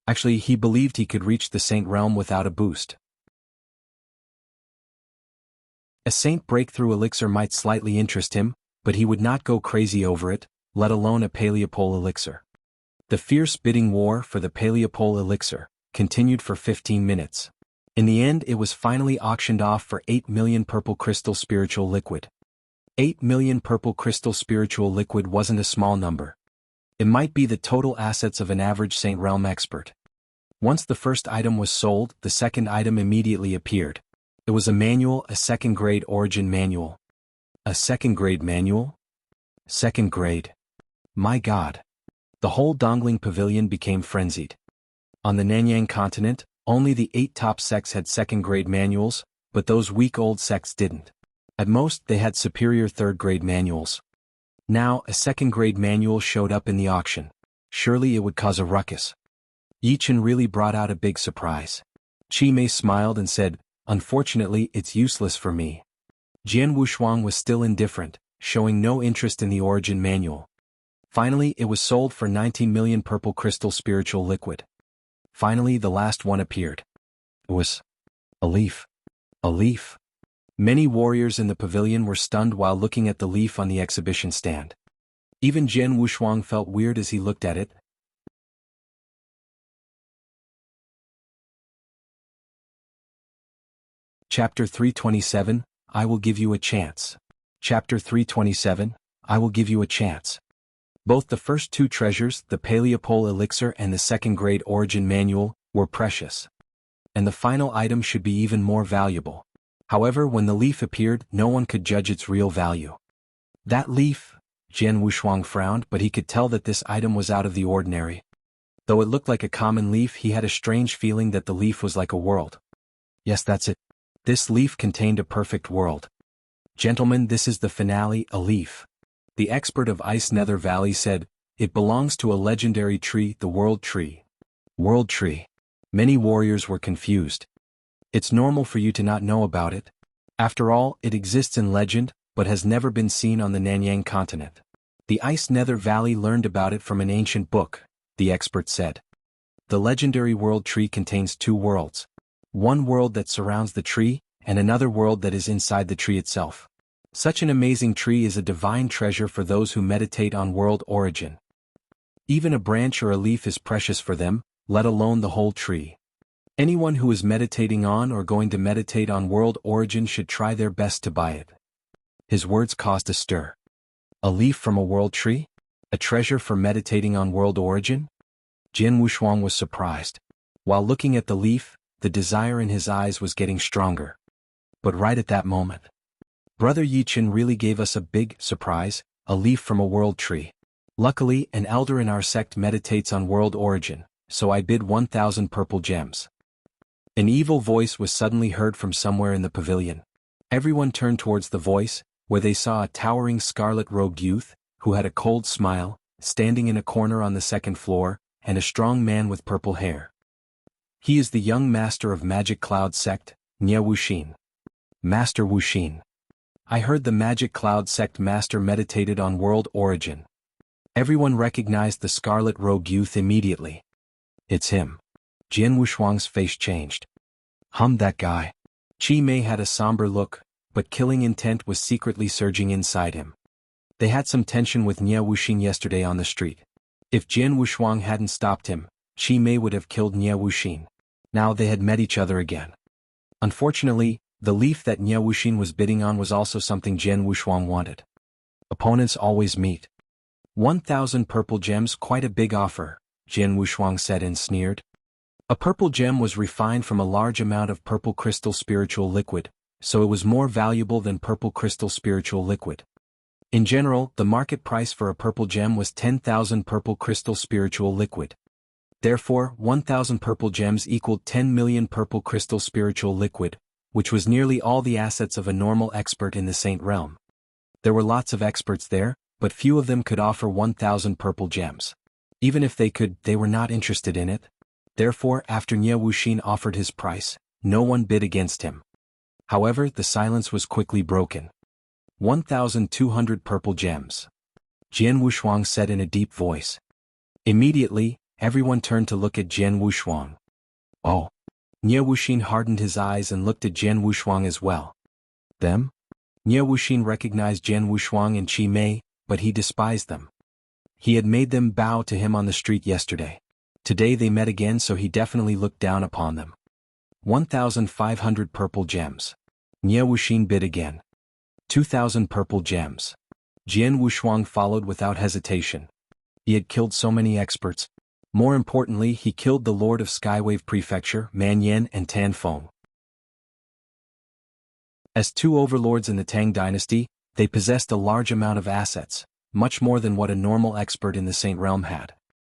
Actually, he believed he could reach the Saint Realm without a boost. A Saint Breakthrough elixir might slightly interest him, but he would not go crazy over it, let alone a Paleopole elixir. The fierce bidding war for the Paleopole elixir continued for 15 minutes. In the end, it was finally auctioned off for 8 million purple crystal spiritual liquid. 8 million purple crystal spiritual liquid wasn't a small number. It might be the total assets of an average Saint Realm expert. Once the first item was sold, the second item immediately appeared. It was a manual, a second-grade origin manual. A second-grade manual? Second grade. My God. The whole Dongling Pavilion became frenzied. On the Nanyang continent, only the 8 top sects had second-grade manuals, but those weak old sects didn't. At most, they had superior third-grade manuals. Now, a second-grade manual showed up in the auction. Surely it would cause a ruckus. Yi Chen really brought out a big surprise. Chimei smiled and said, "Unfortunately, it's useless for me." Jianghu Shuang was still indifferent, showing no interest in the origin manual. Finally, it was sold for 19 million purple crystal spiritual liquid. Finally, the last one appeared. It was a leaf. A leaf. Many warriors in the pavilion were stunned while looking at the leaf on the exhibition stand. Even Jianghu Shuang felt weird as he looked at it. Chapter 327, I will give you a chance. Chapter 327, I will give you a chance. Both the first 2 treasures, the Paleopole elixir and the second-grade origin manual, were precious. And the final item should be even more valuable. However, when the leaf appeared, no one could judge its real value. That leaf? Jianghu Shuang frowned, but he could tell that this item was out of the ordinary. Though it looked like a common leaf, he had a strange feeling that the leaf was like a world. Yes, that's it. This leaf contained a perfect world. Gentlemen, this is the finale, a leaf. The expert of Ice Nether Valley said, "It belongs to a legendary tree, the World Tree." World Tree. Many warriors were confused. It's normal for you to not know about it. After all, it exists in legend, but has never been seen on the Nanyang continent. The Ice Nether Valley learned about it from an ancient book, the expert said. The legendary world tree contains two worlds. One world that surrounds the tree, and another world that is inside the tree itself. Such an amazing tree is a divine treasure for those who meditate on world origin. Even a branch or a leaf is precious for them, let alone the whole tree. Anyone who is meditating on or going to meditate on world origin should try their best to buy it. His words caused a stir. A leaf from a world tree? A treasure for meditating on world origin? Jianghu Shuang was surprised. While looking at the leaf, the desire in his eyes was getting stronger. But right at that moment, Brother Yichin really gave us a big surprise, a leaf from a world tree. Luckily, an elder in our sect meditates on world origin, so I bid 1,000 purple gems. An evil voice was suddenly heard from somewhere in the pavilion. Everyone turned towards the voice, where they saw a towering scarlet-robed youth, who had a cold smile, standing in a corner on the second floor, and a strong man with purple hair. He is the young master of Magic Cloud sect, Nye Wuxin. Master Wuxin. I heard the Magic Cloud sect master meditated on world origin. Everyone recognized the scarlet-robed youth immediately. It's him. Jianghu Shuang's face changed. That guy. Chi Mei had a somber look, but killing intent was secretly surging inside him. They had some tension with Nye Wuxin yesterday on the street. If Jianghu Shuang hadn't stopped him, Chi Mei would have killed Nye Wuxin. Now they had met each other again. Unfortunately, the leaf that Nye Wuxin was bidding on was also something Jianghu Shuang wanted. Opponents always meet. 1,000 purple gems, quite a big offer, Jianghu Shuang said and sneered. A purple gem was refined from a large amount of purple crystal spiritual liquid, so it was more valuable than purple crystal spiritual liquid. In general, the market price for a purple gem was 10,000 purple crystal spiritual liquid. Therefore, 1,000 purple gems equaled 10 million purple crystal spiritual liquid, which was nearly all the assets of a normal expert in the Saint realm. There were lots of experts there, but few of them could offer 1,000 purple gems. Even if they could, they were not interested in it. Therefore, after Nye Wuxin offered his price, no one bid against him. However, the silence was quickly broken. 1,200 purple gems. Jianghu Shuang said in a deep voice. Immediately, everyone turned to look at Jianghu Shuang. Oh. Nye Wuxin hardened his eyes and looked at Jianghu Shuang as well. Them? Nye Wuxin recognized Jianghu Shuang and Chi Mei, but he despised them. He had made them bow to him on the street yesterday. Today they met again, so he definitely looked down upon them. 1,500 purple gems. Nye Wuxin bid again. 2,000 purple gems. Jianghu Shuang followed without hesitation. He had killed so many experts. More importantly, he killed the Lord of Skywave Prefecture, Man Yan and Tan Feng. As two overlords in the Tang dynasty, they possessed a large amount of assets, much more than what a normal expert in the Saint realm had.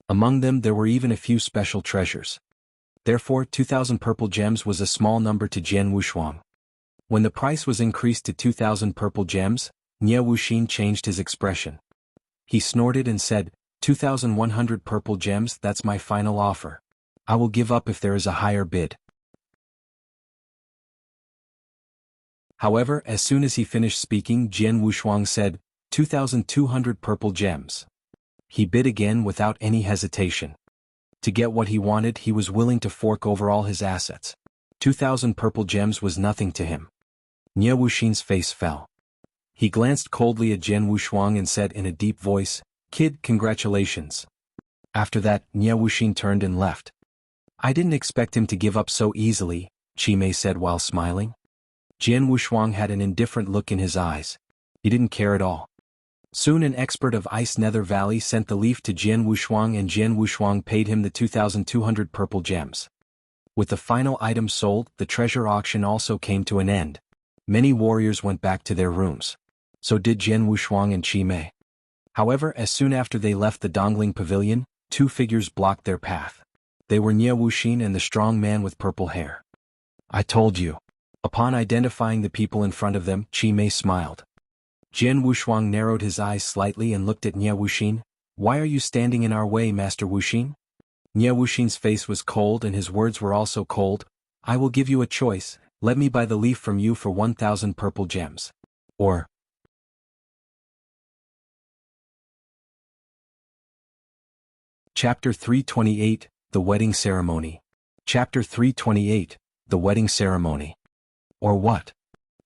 Among them there were even a few special treasures. Therefore, 2,000 purple gems was a small number to Jianghu Shuang. When the price was increased to 2,000 purple gems, Nye Wuxin changed his expression. He snorted and said, 2,100 purple gems, that's my final offer. I will give up if there is a higher bid. However, as soon as he finished speaking, Jianghu Shuang said, 2,200 purple gems. He bid again without any hesitation. To get what he wanted, he was willing to fork over all his assets. 2,000 purple gems was nothing to him. Nye Wuxin's face fell. He glanced coldly at Jianghu Shuang and said in a deep voice, Kid, congratulations. After that, Nye Wuxin turned and left. I didn't expect him to give up so easily, Chi Mei said while smiling. Jianghu Shuang had an indifferent look in his eyes. He didn't care at all. Soon an expert of Ice Nether Valley sent the leaf to Jianghu Shuang and Jianghu Shuang paid him the 2,200 purple gems. With the final item sold, the treasure auction also came to an end. Many warriors went back to their rooms. So did Jianghu Shuang and Chi Mei. However, as soon after they left the Dongling Pavilion, two figures blocked their path. They were Nye Wuxin and the strong man with purple hair. I told you. Upon identifying the people in front of them, Chi Mei smiled. Jianghu Shuang narrowed his eyes slightly and looked at Nye Wuxin. Why are you standing in our way, Master Wuxin? Nye Wuxin's face was cold and his words were also cold. I will give you a choice. Let me buy the leaf from you for 1,000 purple gems. Or Chapter 328, The Wedding Ceremony. Chapter 328, The Wedding Ceremony. Or what?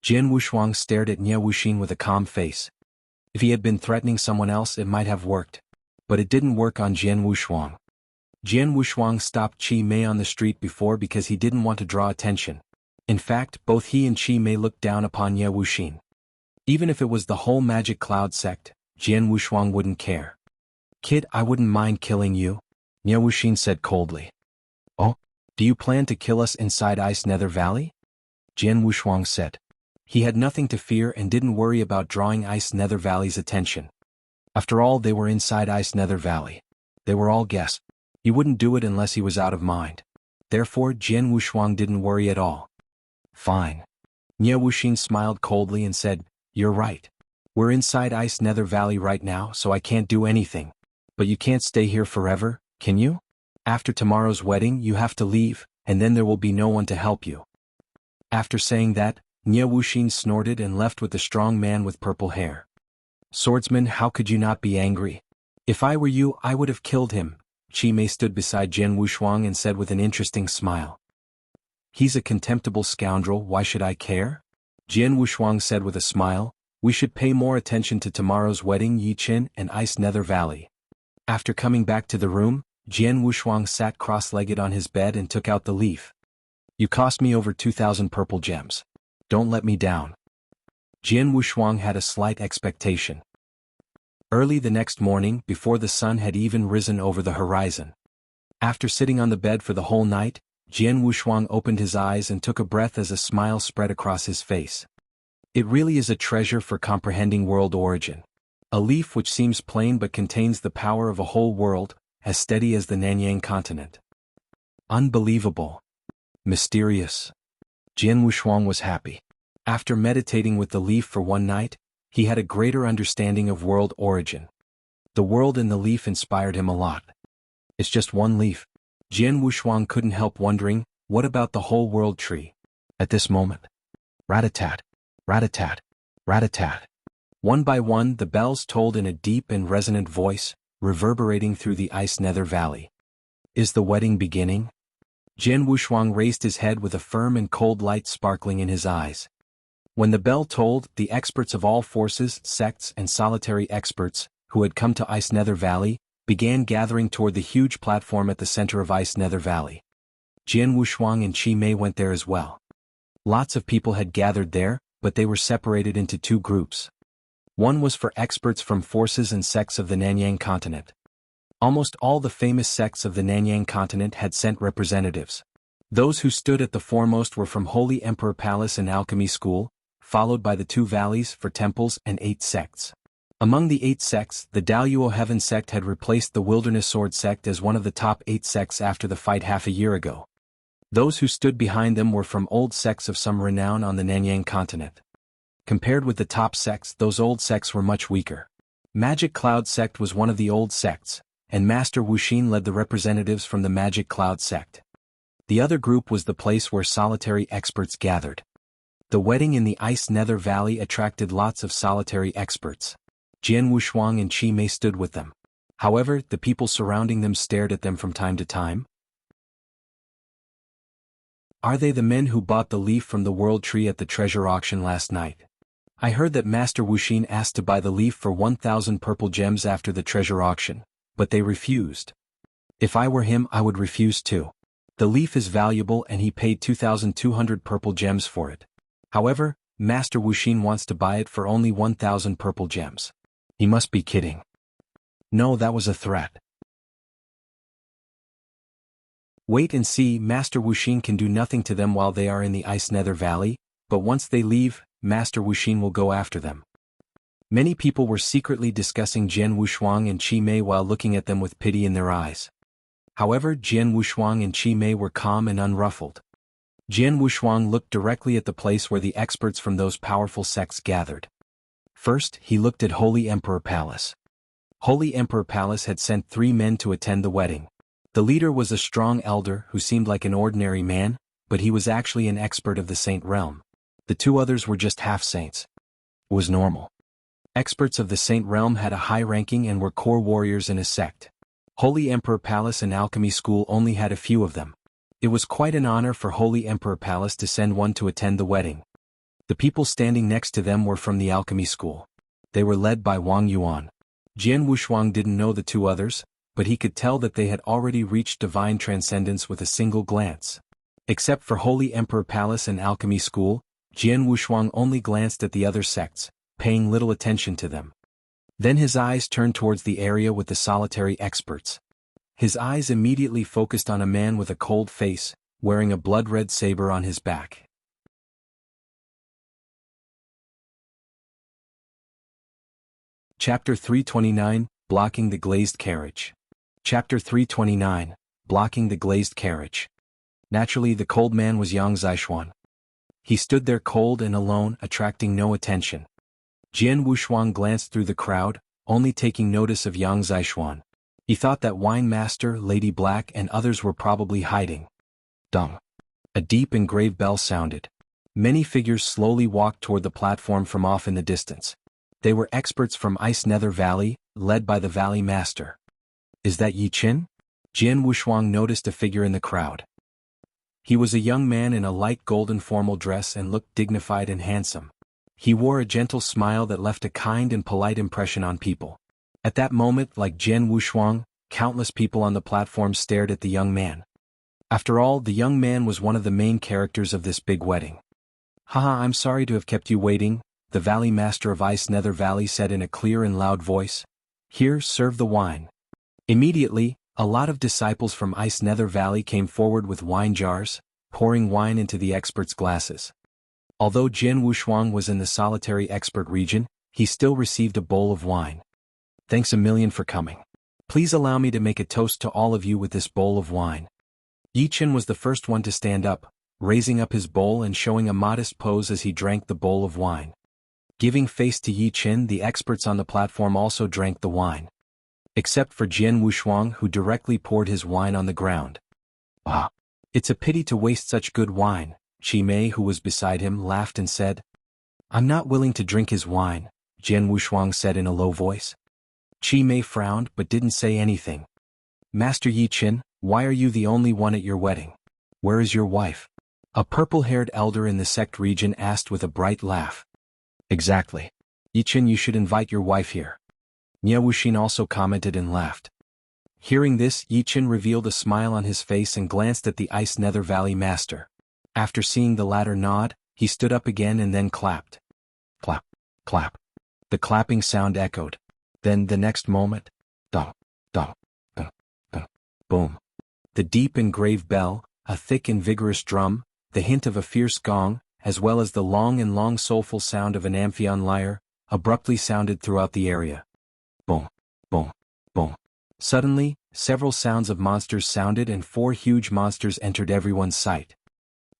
Jian Wushuang stared at Nie Wuxin with a calm face. If he had been threatening someone else it might have worked. But it didn't work on Jian Wushuang. Jian Wushuang stopped Qi Mei on the street before because he didn't want to draw attention. In fact, both he and Qi Mei looked down upon Nie Wuxin. Even if it was the whole Magic Cloud sect, Jian Wushuang wouldn't care. "Kid, I wouldn't mind killing you," Nie Wuxin said coldly. "Oh? Do you plan to kill us inside Ice Nether Valley?" Jian Wushuang said. He had nothing to fear and didn't worry about drawing Ice Nether Valley's attention. After all, they were inside Ice Nether Valley. They were all guests. He wouldn't do it unless he was out of mind. Therefore, Jian Wushuang didn't worry at all. "Fine." Nie Wuxin smiled coldly and said, "You're right. We're inside Ice Nether Valley right now, so I can't do anything. But you can't stay here forever, can you? After tomorrow's wedding you have to leave, and then there will be no one to help you." After saying that, Nie Wuxin snorted and left with the strong man with purple hair. "Swordsman, how could you not be angry? If I were you, I would have killed him." Qi Mei stood beside Jian Wushuang and said with an interesting smile. "He's a contemptible scoundrel, why should I care?" Jian Wushuang said with a smile, "We should pay more attention to tomorrow's wedding, Yi Qin and Ice Nether Valley." After coming back to the room, Jian Wushuang sat cross-legged on his bed and took out the leaf. "You cost me over 2,000 purple gems. Don't let me down." Jian Wushuang had a slight expectation. Early the next morning, before the sun had even risen over the horizon. After sitting on the bed for the whole night, Jian Wushuang opened his eyes and took a breath as a smile spread across his face. It really is a treasure for comprehending world origin. A leaf which seems plain but contains the power of a whole world, as steady as the Nanyang continent. Unbelievable. Mysterious. Jian Wushuang was happy. After meditating with the leaf for one night, he had a greater understanding of world origin. The world in the leaf inspired him a lot. It's just one leaf. Jian Wushuang couldn't help wondering, what about the whole world tree? At this moment. Rat-a-tat, rat-a-tat, rat-a-tat. One by one the bells tolled in a deep and resonant voice, reverberating through the Ice Nether Valley. Is the wedding beginning? Jian Wushuang raised his head with a firm and cold light sparkling in his eyes. When the bell tolled, the experts of all forces, sects and solitary experts, who had come to Ice Nether Valley, began gathering toward the huge platform at the center of Ice Nether Valley. Jian Wushuang and Qi Mei went there as well. Lots of people had gathered there, but they were separated into two groups. One was for experts from forces and sects of the Nanyang continent. Almost all the famous sects of the Nanyang continent had sent representatives. Those who stood at the foremost were from Holy Emperor Palace and Alchemy School, followed by the two valleys for temples and 8 sects. Among the 8 sects, the Daluo Heaven sect had replaced the Wilderness Sword sect as one of the top 8 sects after the fight half a year ago. Those who stood behind them were from old sects of some renown on the Nanyang continent. Compared with the top sects, those old sects were much weaker. Magic Cloud sect was one of the old sects, and Master Wuxin led the representatives from the Magic Cloud sect. The other group was the place where solitary experts gathered. The wedding in the Ice Nether Valley attracted lots of solitary experts. Jian Wushuang and Qi Mei stood with them. However, the people surrounding them stared at them from time to time. "Are they the men who bought the leaf from the world tree at the treasure auction last night? I heard that Master Wuxin asked to buy the leaf for 1,000 purple gems after the treasure auction, but they refused. If I were him I would refuse too. The leaf is valuable and he paid 2,200 purple gems for it. However, Master Wuxin wants to buy it for only 1,000 purple gems. He must be kidding." No, that was a threat. Wait and see, Master Wuxin can do nothing to them while they are in the Ice Nether Valley, but once they leave, Master Wuxin will go after them. Many people were secretly discussing Jian Wushuang and Qi Mei while looking at them with pity in their eyes. However, Jian Wushuang and Qi Mei were calm and unruffled. Jian Wushuang looked directly at the place where the experts from those powerful sects gathered. First, he looked at Holy Emperor Palace. Holy Emperor Palace had sent 3 men to attend the wedding. The leader was a strong elder who seemed like an ordinary man, but he was actually an expert of the Saint Realm. The 2 others were just half-saints. It was normal. Experts of the Saint Realm had a high ranking and were core warriors in a sect. Holy Emperor Palace and Alchemy School only had a few of them. It was quite an honor for Holy Emperor Palace to send one to attend the wedding. The people standing next to them were from the Alchemy School. They were led by Wang Yuan. Jianghu Shuang didn't know the two others, but he could tell that they had already reached divine transcendence with a single glance. Except for Holy Emperor Palace and Alchemy School, Jianghu Shuang only glanced at the other sects, paying little attention to them. Then his eyes turned towards the area with the solitary experts. His eyes immediately focused on a man with a cold face, wearing a blood-red saber on his back. Chapter 329, Blocking the Glazed Carriage. Chapter 329, Blocking the Glazed Carriage. Naturally, the cold man was Yang Zishuan. He stood there cold and alone, attracting no attention. Jianghu Shuang glanced through the crowd, only taking notice of Yang Zishuan. He thought that Wine Master, Lady Black and others were probably hiding. Dung. A deep and grave bell sounded. Many figures slowly walked toward the platform from off in the distance. They were experts from Ice Nether Valley, led by the Valley Master. Is that Yi Qin? Jianghu Shuang noticed a figure in the crowd. He was a young man in a light golden formal dress and looked dignified and handsome. He wore a gentle smile that left a kind and polite impression on people. At that moment, like Jianghu Shuang, countless people on the platform stared at the young man. After all, the young man was one of the main characters of this big wedding. Haha, I'm sorry to have kept you waiting, the Valley Master of Ice Nether Valley said in a clear and loud voice. Here, serve the wine. Immediately, a lot of disciples from Ice Nether Valley came forward with wine jars, pouring wine into the experts' glasses. Although Jianghu Shuang was in the solitary expert region, he still received a bowl of wine. Thanks a million for coming. Please allow me to make a toast to all of you with this bowl of wine. Yi Qin was the first one to stand up, raising up his bowl and showing a modest pose as he drank the bowl of wine. Giving face to Yi Qin, the experts on the platform also drank the wine. Except for Jianghu Shuang, who directly poured his wine on the ground. Ah! It's a pity to waste such good wine, Qi Mei, who was beside him, laughed and said. I'm not willing to drink his wine, Jianghu Shuang said in a low voice. Qi Mei frowned but didn't say anything. Master Yi Qin, why are you the only one at your wedding? Where is your wife? A purple-haired elder in the sect region asked with a bright laugh. Exactly. Yi Qin, you should invite your wife here. Nye Wuxin also commented and laughed. Hearing this, Yi Qin revealed a smile on his face and glanced at the Ice Nether Valley Master. After seeing the latter nod, he stood up again and then clapped. Clap, clap. The clapping sound echoed. Then, the next moment, dong, dong, dong, dong, boom. The deep and grave bell, a thick and vigorous drum, the hint of a fierce gong, as well as the long soulful sound of an Amphion lyre, abruptly sounded throughout the area. Boom, boom, boom. Suddenly, several sounds of monsters sounded and 4 huge monsters entered everyone's sight.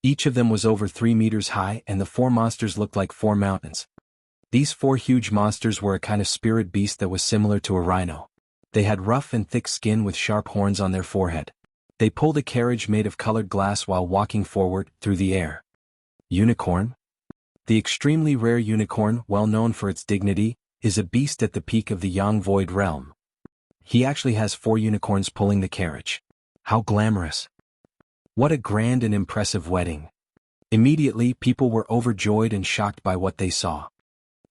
Each of them was over 3 meters high and the 4 monsters looked like 4 mountains. These 4 huge monsters were a kind of spirit beast that was similar to a rhino. They had rough and thick skin with sharp horns on their forehead. They pulled a carriage made of colored glass while walking forward, through the air. Unicorn? The extremely rare unicorn, well known for its dignity, is a beast at the peak of the Yang Void realm. He actually has 4 unicorns pulling the carriage. How glamorous! What a grand and impressive wedding. Immediately, people were overjoyed and shocked by what they saw.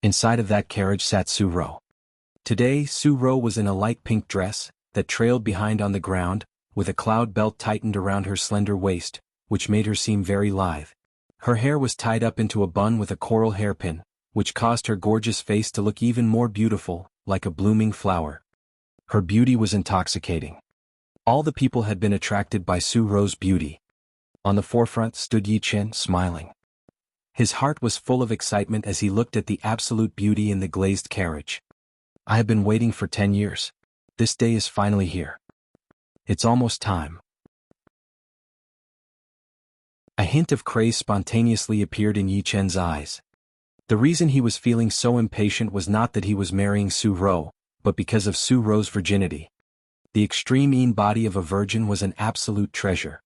Inside of that carriage sat Su Ro. Today, Su Ro was in a light pink dress, that trailed behind on the ground, with a cloud belt tightened around her slender waist, which made her seem very lithe. Her hair was tied up into a bun with a coral hairpin, which caused her gorgeous face to look even more beautiful, like a blooming flower. Her beauty was intoxicating. All the people had been attracted by Su Ro's beauty. On the forefront stood Yi Qin, smiling. His heart was full of excitement as he looked at the absolute beauty in the glazed carriage. I have been waiting for 10 years. This day is finally here. It's almost time. A hint of craze spontaneously appeared in Yi Qin's eyes. The reason he was feeling so impatient was not that he was marrying Su Ro, but because of Su Ro's virginity. The extreme body of a virgin was an absolute treasure.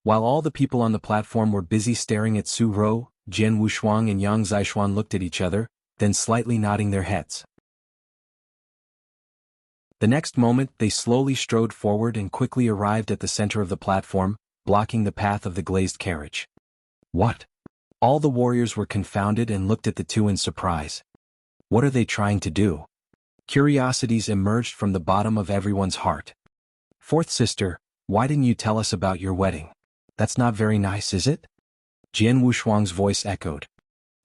While all the people on the platform were busy staring at Su Ro, Jianghu Shuang and Yang Zishuan looked at each other, then slightly nodding their heads. The next moment they slowly strode forward and quickly arrived at the center of the platform, blocking the path of the glazed carriage. What? All the warriors were confounded and looked at the two in surprise. What are they trying to do? Curiosities emerged from the bottom of everyone's heart. Fourth sister, why didn't you tell us about your wedding? That's not very nice, is it? Jian Wushuang's voice echoed.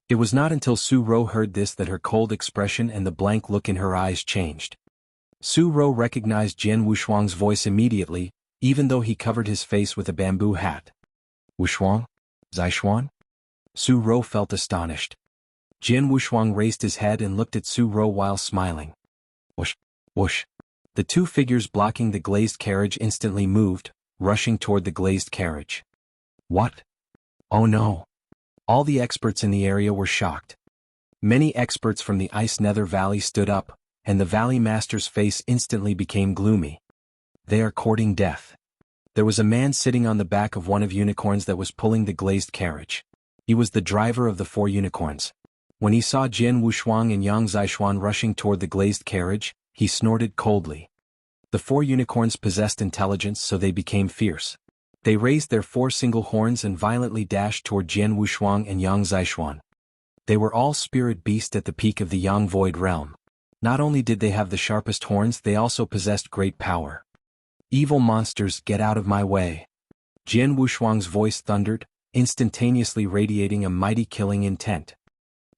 It was not until Su Ro heard this that her cold expression and the blank look in her eyes changed. Su Ro recognized Jian Wushuang's voice immediately, even though he covered his face with a bamboo hat. Wushuang? Zaishuan? Su Ro felt astonished. Jian Wushuang raised his head and looked at Su Ro while smiling. Whoosh, whoosh. The two figures blocking the glazed carriage instantly moved, rushing toward the glazed carriage. What? Oh no. All the experts in the area were shocked. Many experts from the Ice Nether Valley stood up, and the Valley Master's face instantly became gloomy. They are courting death. There was a man sitting on the back of one of unicorns that was pulling the glazed carriage. He was the driver of the 4 unicorns. When he saw Jian Wushuang and Yang Zaishuan rushing toward the glazed carriage, he snorted coldly. The 4 unicorns possessed intelligence, so they became fierce. They raised their 4 single horns and violently dashed toward Jian Wushuang and Yang Zaishuan. They were all spirit beasts at the peak of the Yang Void Realm. Not only did they have the sharpest horns, they also possessed great power. Evil monsters, get out of my way. Jian Wushuang's voice thundered, instantaneously radiating a mighty killing intent.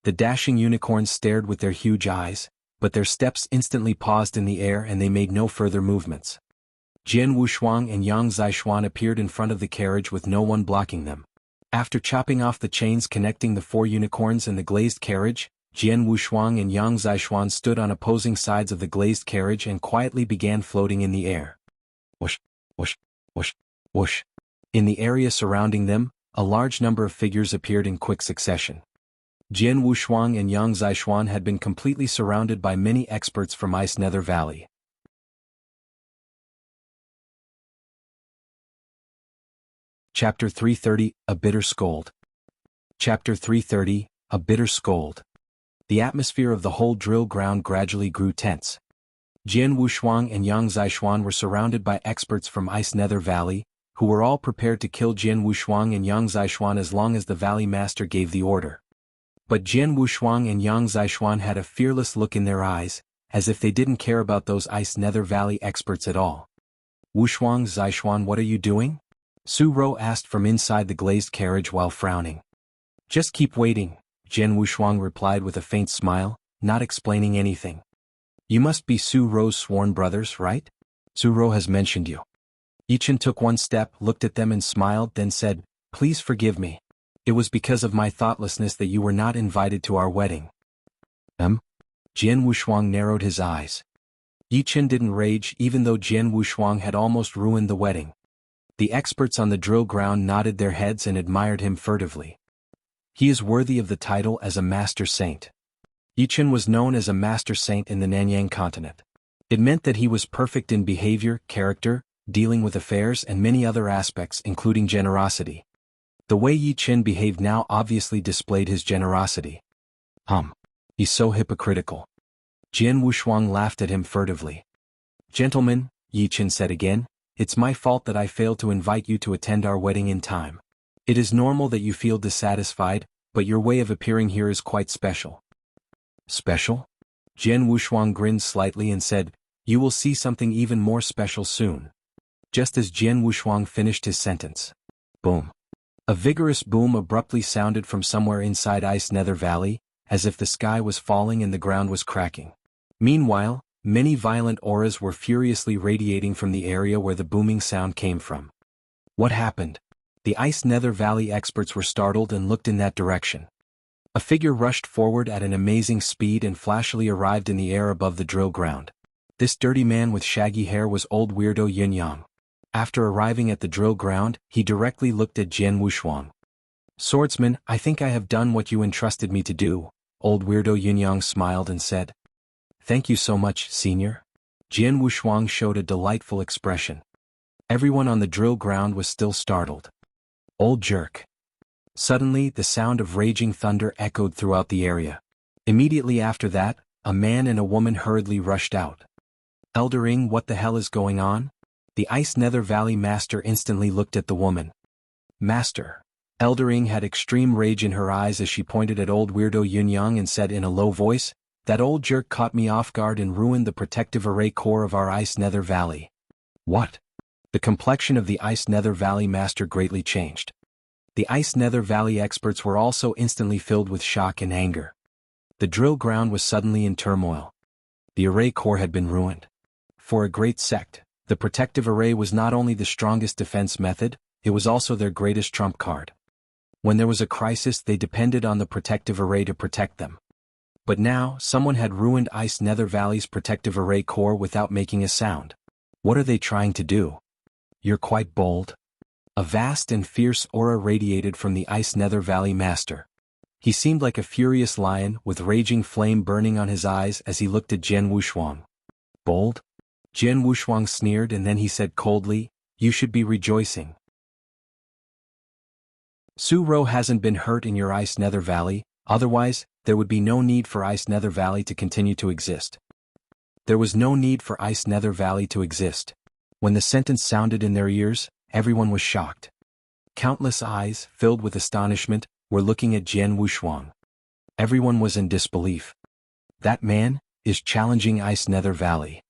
The dashing unicorns stared with their huge eyes, but their steps instantly paused in the air and they made no further movements. Jian Wushuang and Yang Zaishuan appeared in front of the carriage with no one blocking them. After chopping off the chains connecting the 4 unicorns and the glazed carriage, Jian Wushuang and Yang Zaishuan stood on opposing sides of the glazed carriage and quietly began floating in the air. Whoosh, whoosh, whoosh, whoosh. In the area surrounding them, a large number of figures appeared in quick succession. Jian Wushuang and Yang Zaishuan had been completely surrounded by many experts from Ice Nether Valley. Chapter 330, A Bitter Scold. Chapter 330, A Bitter Scold. The atmosphere of the whole drill ground gradually grew tense. Jian Wushuang and Yang Zaishuan were surrounded by experts from Ice Nether Valley, who were all prepared to kill Jian Wushuang and Yang Zaishuan as long as the Valley Master gave the order. But Jian Wushuang and Yang Zaishuan had a fearless look in their eyes, as if they didn't care about those Ice Nether Valley experts at all. Wushuang, Zaishuan, what are you doing? Su Ro asked from inside the glazed carriage while frowning. Just keep waiting, Jian Wushuang replied with a faint smile, not explaining anything. You must be Su Ro's sworn brothers, right? Su Ro has mentioned you. Yichen took one step, looked at them and smiled, then said, Please forgive me. It was because of my thoughtlessness that you were not invited to our wedding. Jian Wushuang narrowed his eyes. Yichen didn't rage even though Jian Wushuang had almost ruined the wedding. The experts on the drill ground nodded their heads and admired him furtively. He is worthy of the title as a master saint. Yichen was known as a master saint in the Nanyang continent. It meant that he was perfect in behavior, character, dealing with affairs and many other aspects including generosity. The way Yichen behaved now obviously displayed his generosity. He's so hypocritical. Jian Wushuang laughed at him furtively. Gentlemen, Yichen said again, it's my fault that I failed to invite you to attend our wedding in time. It is normal that you feel dissatisfied, but your way of appearing here is quite special. Special? Jian Wushuang grinned slightly and said, You will see something even more special soon. Just as Jian Wushuang finished his sentence. Boom. A vigorous boom abruptly sounded from somewhere inside Ice Nether Valley, as if the sky was falling and the ground was cracking. Meanwhile, many violent auras were furiously radiating from the area where the booming sound came from. What happened? The Ice Nether Valley experts were startled and looked in that direction. A figure rushed forward at an amazing speed and flashily arrived in the air above the drill ground. This dirty man with shaggy hair was old weirdo Yunyang. After arriving at the drill ground, he directly looked at Jian Wushuang. Swordsman, I think I have done what you entrusted me to do, old weirdo Yunyang smiled and said. Thank you so much, senior. Jian Wushuang showed a delightful expression. Everyone on the drill ground was still startled. Old jerk. Suddenly, the sound of raging thunder echoed throughout the area. Immediately after that, a man and a woman hurriedly rushed out. Eldering, what the hell is going on? The Ice Nether Valley Master instantly looked at the woman. Master. Eldering had extreme rage in her eyes as she pointed at old weirdo Yunyang and said in a low voice, "That old jerk caught me off guard and ruined the protective array core of our Ice Nether Valley." What? The complexion of the Ice Nether Valley Master greatly changed. The Ice Nether Valley experts were also instantly filled with shock and anger. The drill ground was suddenly in turmoil. The array core had been ruined. For a great sect, the protective array was not only the strongest defense method, it was also their greatest trump card. When there was a crisis, they depended on the protective array to protect them. But now, someone had ruined Ice Nether Valley's protective array core without making a sound. What are they trying to do? You're quite bold. A vast and fierce aura radiated from the Ice Nether Valley Master. He seemed like a furious lion with raging flame burning on his eyes as he looked at Jian Wushuang. Bold? Jian Wushuang sneered and then he said coldly, "You should be rejoicing. Su Ro hasn't been hurt in your Ice Nether Valley, otherwise, there would be no need for Ice Nether Valley to continue to exist." There was no need for Ice Nether Valley to exist. When the sentence sounded in their ears, everyone was shocked. Countless eyes, filled with astonishment, were looking at Jian Wushuang. Everyone was in disbelief. That man is challenging Ice Nether Valley.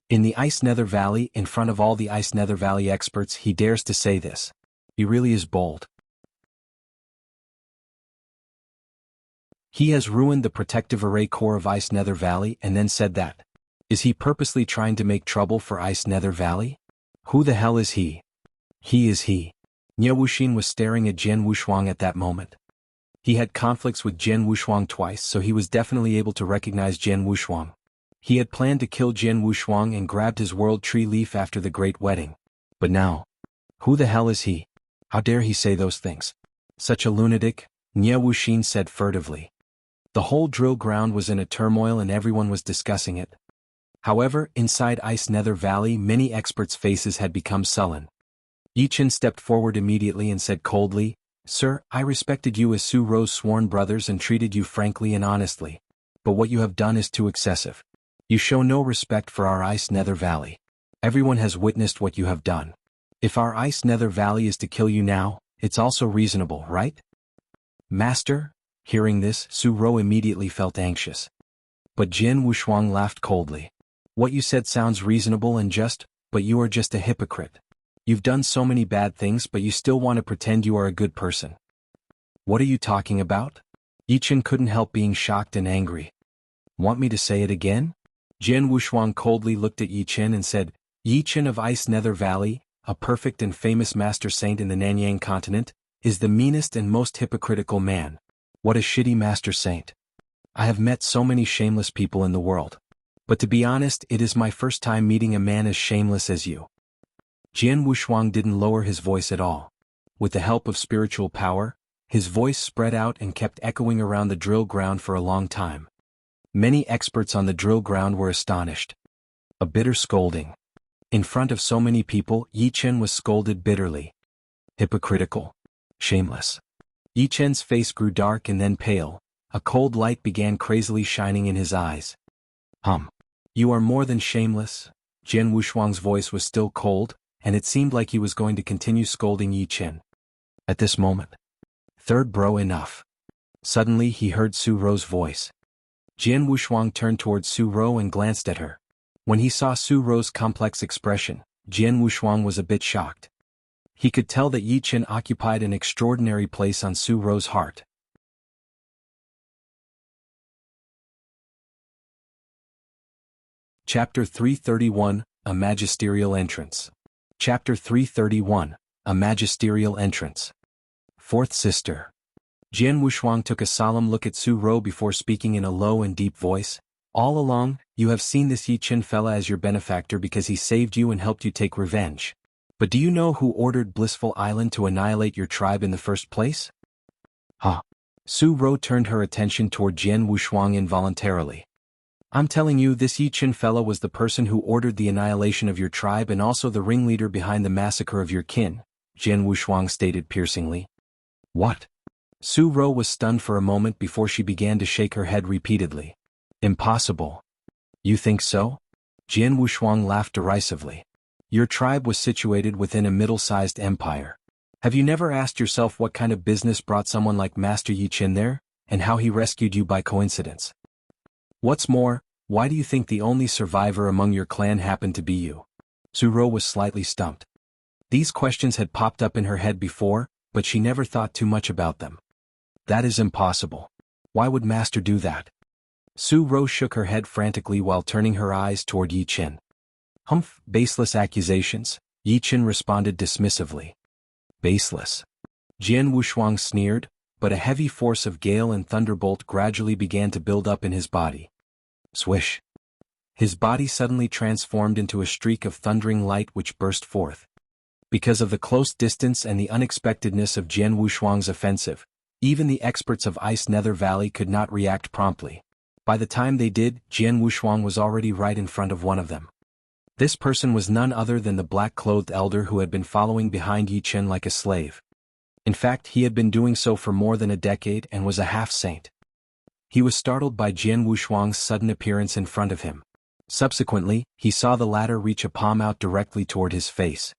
In the Ice Nether Valley, in front of all the Ice Nether Valley experts, he dares to say this. He really is bold. He has ruined the protective array core of Ice Nether Valley and then said that. Is he purposely trying to make trouble for Ice Nether Valley? Who the hell is he? He is he. Nie Wuxin was staring at Jian Wushuang at that moment. He had conflicts with Jian Wushuang twice, so he was definitely able to recognize Jian Wushuang. He had planned to kill Jian Wushuang and grabbed his world tree leaf after the Great Wedding. But now, who the hell is he? How dare he say those things? Such a lunatic, Nie Wuxin said furtively. The whole drill ground was in a turmoil and everyone was discussing it. However, inside Ice Nether Valley, many experts' faces had become sullen. Yichen stepped forward immediately and said coldly, "Sir, I respected you as Su Ro's sworn brothers and treated you frankly and honestly. But what you have done is too excessive. You show no respect for our Ice Nether Valley. Everyone has witnessed what you have done. If our Ice Nether Valley is to kill you now, it's also reasonable, right?" Master? Hearing this, Su Ro immediately felt anxious. But Jian Wushuang laughed coldly. "What you said sounds reasonable and just, but you are just a hypocrite. You've done so many bad things but you still want to pretend you are a good person. What are you talking about?" Yichen couldn't help being shocked and angry. "Want me to say it again?" Jian Wushuang coldly looked at Yichen and said, "Yichen of Ice Nether Valley, a perfect and famous master saint in the Nanyang continent, is the meanest and most hypocritical man. What a shitty master saint. I have met so many shameless people in the world. But to be honest, it is my first time meeting a man as shameless as you." Jian Wushuang didn't lower his voice at all. With the help of spiritual power, his voice spread out and kept echoing around the drill ground for a long time. Many experts on the drill ground were astonished. A bitter scolding. In front of so many people, Yichen was scolded bitterly. Hypocritical. Shameless. Yichen's face grew dark and then pale. A cold light began crazily shining in his eyes. You are more than shameless." Jian Wushuang's voice was still cold, and it seemed like he was going to continue scolding Yichen. At this moment. "Third bro, enough." Suddenly he heard Su Ro's voice. Jian Wushuang turned towards Su Ro and glanced at her. When he saw Su Ro's complex expression, Jian Wushuang was a bit shocked. He could tell that Yichen occupied an extraordinary place on Su Ro's heart. Chapter 331, A Magisterial Entrance. Chapter 331, A Magisterial Entrance. Fourth Sister. Jian Wushuang took a solemn look at Su Ro before speaking in a low and deep voice. "All along, you have seen this Yichen fella as your benefactor because he saved you and helped you take revenge. But do you know who ordered Blissful Island to annihilate your tribe in the first place?" Su Ro turned her attention toward Jian Wushuang involuntarily. "I'm telling you, this Yichen fella was the person who ordered the annihilation of your tribe and also the ringleader behind the massacre of your kin," Jian Wushuang stated piercingly. "What?" Su Ro was stunned for a moment before she began to shake her head repeatedly. "Impossible." "You think so?" Jian Wushuang laughed derisively. Your tribe was situated within a middle-sized empire. Have you never asked yourself what kind of business brought someone like Master Yi Qin there, and how he rescued you by coincidence? What's more, why do you think the only survivor among your clan happened to be you? Su Rou was slightly stumped. These questions had popped up in her head before, but she never thought too much about them. That is impossible. Why would Master do that? Su Rou shook her head frantically while turning her eyes toward Yi Qin. Humph, baseless accusations, Yi Qin responded dismissively. Baseless. Jian Wushuang sneered, but a heavy force of gale and thunderbolt gradually began to build up in his body. Swish. His body suddenly transformed into a streak of thundering light which burst forth. Because of the close distance and the unexpectedness of Jian Wushuang's offensive, even the experts of Ice Nether Valley could not react promptly. By the time they did, Jian Wushuang was already right in front of one of them. This person was none other than the black-clothed elder who had been following behind Yi Qin like a slave. In fact, he had been doing so for more than a decade and was a half-saint. He was startled by Jian Wushuang's sudden appearance in front of him. Subsequently, he saw the latter reach a palm out directly toward his face.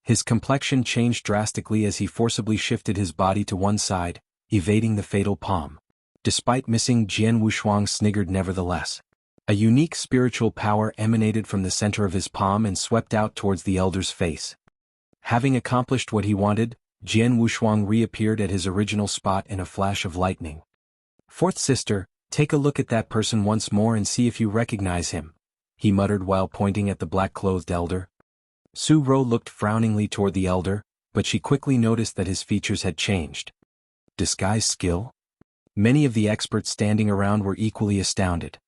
His complexion changed drastically as he forcibly shifted his body to one side, evading the fatal palm. Despite missing, Jian Wushuang sniggered nevertheless. A unique spiritual power emanated from the center of his palm and swept out towards the elder's face. Having accomplished what he wanted, Jian Wushuang reappeared at his original spot in a flash of lightning. Fourth sister, take a look at that person once more and see if you recognize him, he muttered while pointing at the black-clothed elder. Su Rou looked frowningly toward the elder, but she quickly noticed that his features had changed. Disguise skill? Many of the experts standing around were equally astounded.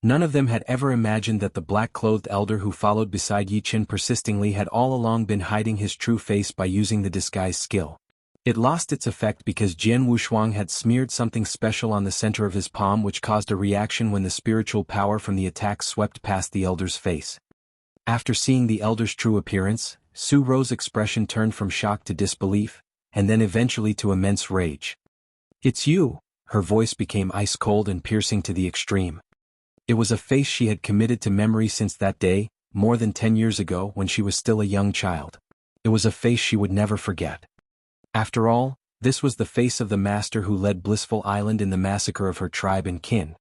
None of them had ever imagined that the black-clothed elder who followed beside Yi Qin persistingly had all along been hiding his true face by using the disguise skill. It lost its effect because Jian Wushuang had smeared something special on the center of his palm which caused a reaction when the spiritual power from the attack swept past the elder's face. After seeing the elder's true appearance, Su Rou's expression turned from shock to disbelief, and then eventually to immense rage. It's you! Her voice became ice-cold and piercing to the extreme. It was a face she had committed to memory since that day, more than 10 years ago when she was still a young child. It was a face she would never forget. After all, this was the face of the master who led Blissful Island in the massacre of her tribe and kin.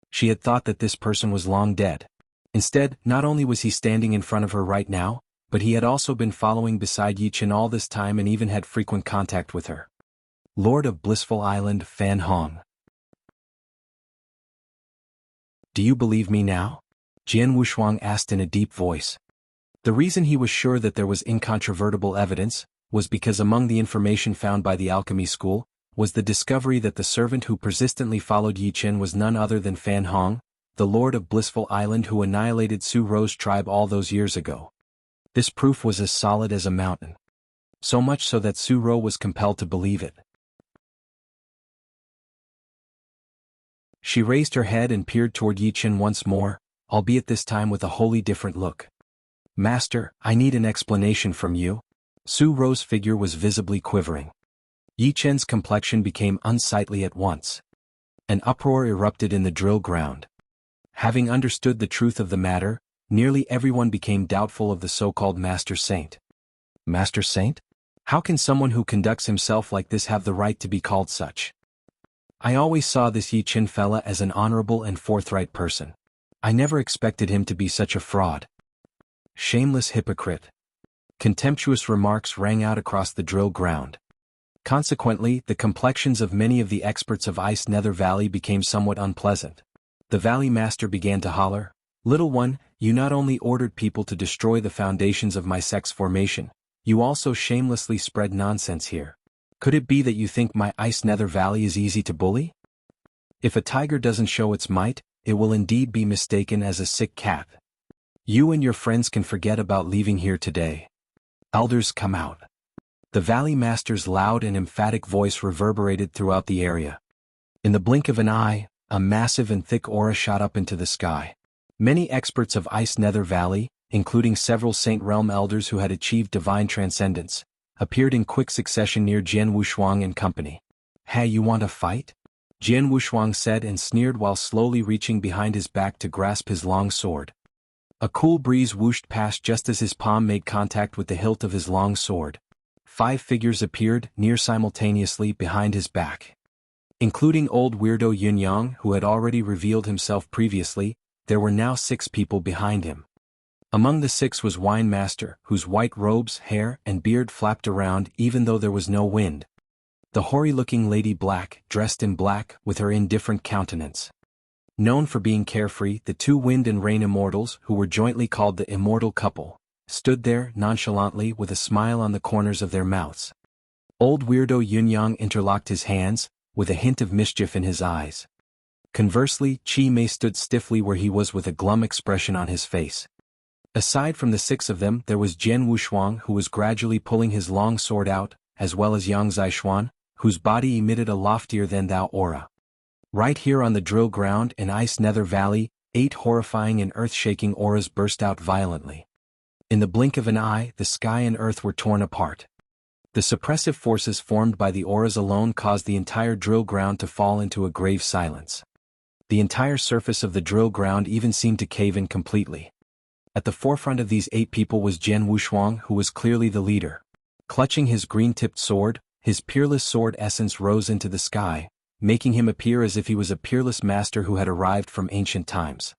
She had thought that this person was long dead. Instead, not only was he standing in front of her right now, but he had also been following beside Yi Qin all this time and even had frequent contact with her. Lord of Blissful Island, Fan Hong. Do you believe me now? Jian Wushuang asked in a deep voice. The reason he was sure that there was incontrovertible evidence was because among the information found by the alchemy school was the discovery that the servant who persistently followed Yi Qin was none other than Fan Hong, the Lord of Blissful Island who annihilated Su Rou's tribe all those years ago. This proof was as solid as a mountain. So much so that Su Rou was compelled to believe it. She raised her head and peered toward Yi Qin once more, albeit this time with a wholly different look. Master, I need an explanation from you. Su Rou's figure was visibly quivering. Yi Qin's complexion became unsightly at once. An uproar erupted in the drill ground. Having understood the truth of the matter, nearly everyone became doubtful of the so-called Master Saint. Master Saint? How can someone who conducts himself like this have the right to be called such? I always saw this Yi Qin fella as an honorable and forthright person. I never expected him to be such a fraud. Shameless hypocrite. Contemptuous remarks rang out across the drill ground. Consequently, the complexions of many of the experts of Ice Nether Valley became somewhat unpleasant. The Valley Master began to holler, "Little one, you not only ordered people to destroy the foundations of my sect's formation, you also shamelessly spread nonsense here. Could it be that you think my Ice Nether Valley is easy to bully? If a tiger doesn't show its might, it will indeed be mistaken as a sick cat. You and your friends can forget about leaving here today. Elders, come out." The Valley Master's loud and emphatic voice reverberated throughout the area. In the blink of an eye, a massive and thick aura shot up into the sky. Many experts of Ice Nether Valley, including several Saint Realm elders who had achieved divine transcendence, appeared in quick succession near Jian Wushuang and company. "Hey, you want a fight?" Jian Wushuang said and sneered while slowly reaching behind his back to grasp his long sword. A cool breeze whooshed past just as his palm made contact with the hilt of his long sword. 5 figures appeared, near simultaneously, behind his back. Including old weirdo Yunyang, who had already revealed himself previously, there were now 6 people behind him. Among the 6 was Wine Master, whose white robes, hair, and beard flapped around even though there was no wind. The hoary-looking Lady Black, dressed in black, with her indifferent countenance. Known for being carefree, the 2 Wind and Rain Immortals, who were jointly called the Immortal Couple, stood there nonchalantly with a smile on the corners of their mouths. Old weirdo Yunyang interlocked his hands, with a hint of mischief in his eyes. Conversely, Chi Mei stood stiffly where he was with a glum expression on his face. Aside from the 6 of them, there was Jian Wushuang, who was gradually pulling his long sword out, as well as Yang Zishuan, whose body emitted a loftier-than-thou aura. Right here on the drill ground in Ice Nether Valley, 8 horrifying and earth-shaking auras burst out violently. In the blink of an eye, the sky and earth were torn apart. The suppressive forces formed by the auras alone caused the entire drill ground to fall into a grave silence. The entire surface of the drill ground even seemed to cave in completely. At the forefront of these 8 people was Jian Wushuang, who was clearly the leader. Clutching his green-tipped sword, his peerless sword essence rose into the sky, making him appear as if he was a peerless master who had arrived from ancient times.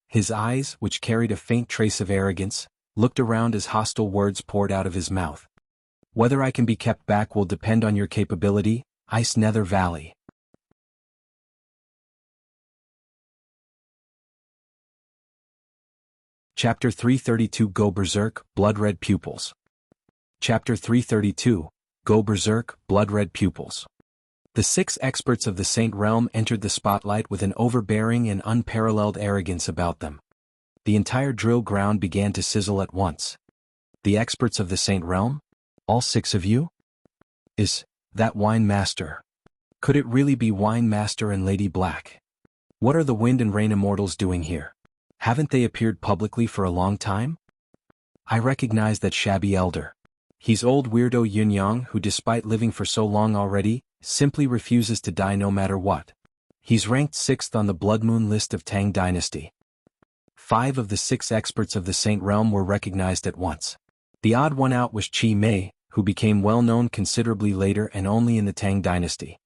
His eyes, which carried a faint trace of arrogance, looked around as hostile words poured out of his mouth. Whether I can be kept back will depend on your capability, Ice Nether Valley. Chapter 332 Go Berserk, Blood-Red Pupils. Chapter 332, Go Berserk, Blood-Red Pupils. The 6 experts of the Saint Realm entered the spotlight with an overbearing and unparalleled arrogance about them. The entire drill ground began to sizzle at once. The experts of the Saint Realm? All 6 of you? Is that Wine Master? Could it really be Wine Master and Lady Black? What are the Wind and Rain Immortals doing here? Haven't they appeared publicly for a long time? I recognize that shabby elder. He's old weirdo Yunyang, who despite living for so long already, simply refuses to die no matter what. He's ranked 6th on the Blood Moon list of Tang Dynasty. 5 of the 6 experts of the Saint Realm were recognized at once. The odd one out was Chi Mei, who became well known considerably later and only in the Tang Dynasty.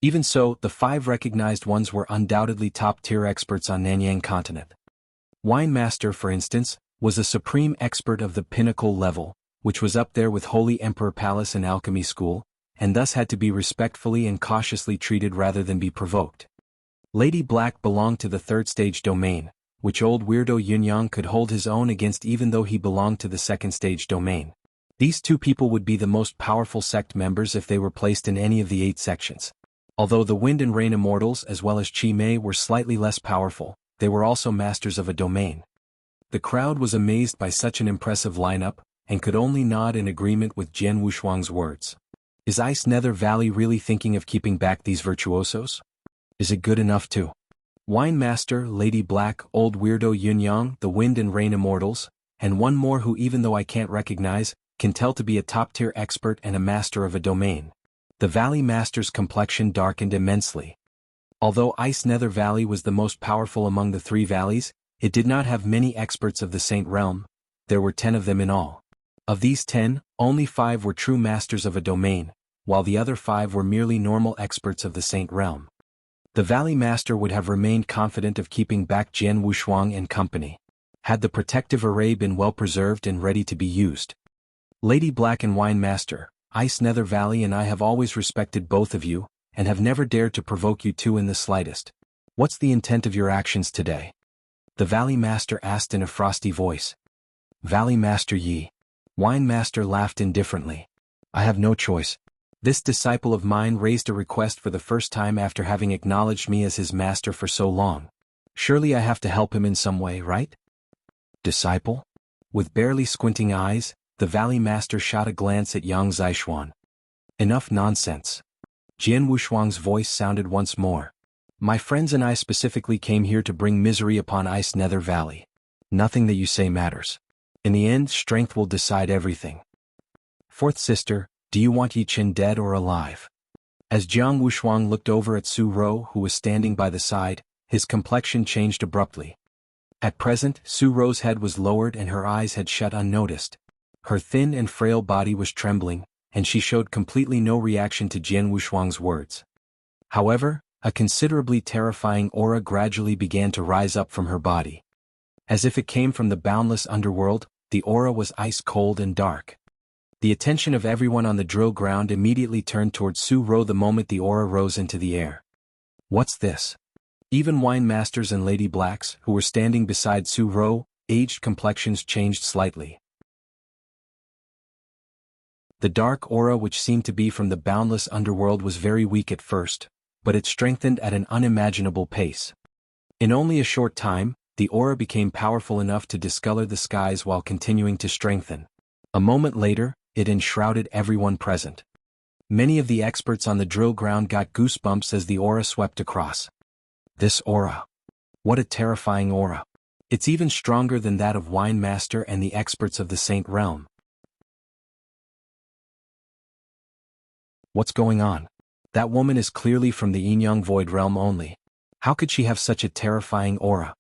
Even so, the 5 recognized ones were undoubtedly top-tier experts on Nanyang continent. Wine Master, for instance, was a supreme expert of the pinnacle level, which was up there with Holy Emperor Palace and Alchemy School, and thus had to be respectfully and cautiously treated rather than be provoked. Lady Black belonged to the 3rd stage domain, which old weirdo Yunyang could hold his own against even though he belonged to the 2nd stage domain. These 2 people would be the most powerful sect members if they were placed in any of the 8 sections. Although the Wind and Rain Immortals as well as Chi Mei were slightly less powerful, they were also masters of a domain. The crowd was amazed by such an impressive lineup, and could only nod in agreement with Jian Wushuang's words. Is Ice Nether Valley really thinking of keeping back these virtuosos? Is it good enough to? Wine Master, Lady Black, old weirdo Yunyang, the Wind and Rain Immortals, and one more who even though I can't recognize, can tell to be a top-tier expert and a master of a domain. The Valley Master's complexion darkened immensely. Although Ice Nether Valley was the most powerful among the 3 valleys, it did not have many experts of the Saint Realm. There were 10 of them in all. Of these 10, only 5 were true masters of a domain, while the other 5 were merely normal experts of the Saint Realm. The Valley Master would have remained confident of keeping back Jian Wushuang and company, had the protective array been well preserved and ready to be used. Lady Black and Wine Master, Ice Nether Valley and I have always respected both of you, and have never dared to provoke you 2 in the slightest. What's the intent of your actions today? The Valley Master asked in a frosty voice. Valley Master Yi. Wine Master laughed indifferently. I have no choice. This disciple of mine raised a request for the first time after having acknowledged me as his master for so long. Surely I have to help him in some way, right? Disciple? With barely squinting eyes, the Valley Master shot a glance at Yang Zishuan. Enough nonsense. Jian Wushuang's voice sounded once more. My friends and I specifically came here to bring misery upon Ice Nether Valley. Nothing that you say matters. In the end, strength will decide everything. 4th sister, do you want Yi Chen dead or alive? As Jiang Wushuang looked over at Su Ro who was standing by the side, his complexion changed abruptly. At present, Su Ro's head was lowered and her eyes had shut unnoticed. Her thin and frail body was trembling, and she showed completely no reaction to Jianghu Shuang's words. However, a considerably terrifying aura gradually began to rise up from her body. As if it came from the boundless underworld, the aura was ice-cold and dark. The attention of everyone on the drill ground immediately turned towards Su Ro the moment the aura rose into the air. What's this? Even wine masters and lady blacks, who were standing beside Su Ro, aged complexions changed slightly. The dark aura which seemed to be from the boundless underworld was very weak at first, but it strengthened at an unimaginable pace. In only a short time, the aura became powerful enough to discolor the skies while continuing to strengthen. A moment later, it enshrouded everyone present. Many of the experts on the drill ground got goosebumps as the aura swept across. This aura. What a terrifying aura. It's even stronger than that of Wine Master and the experts of the Saint Realm. What's going on? That woman is clearly from the Yin-Yang Void Realm only. How could she have such a terrifying aura?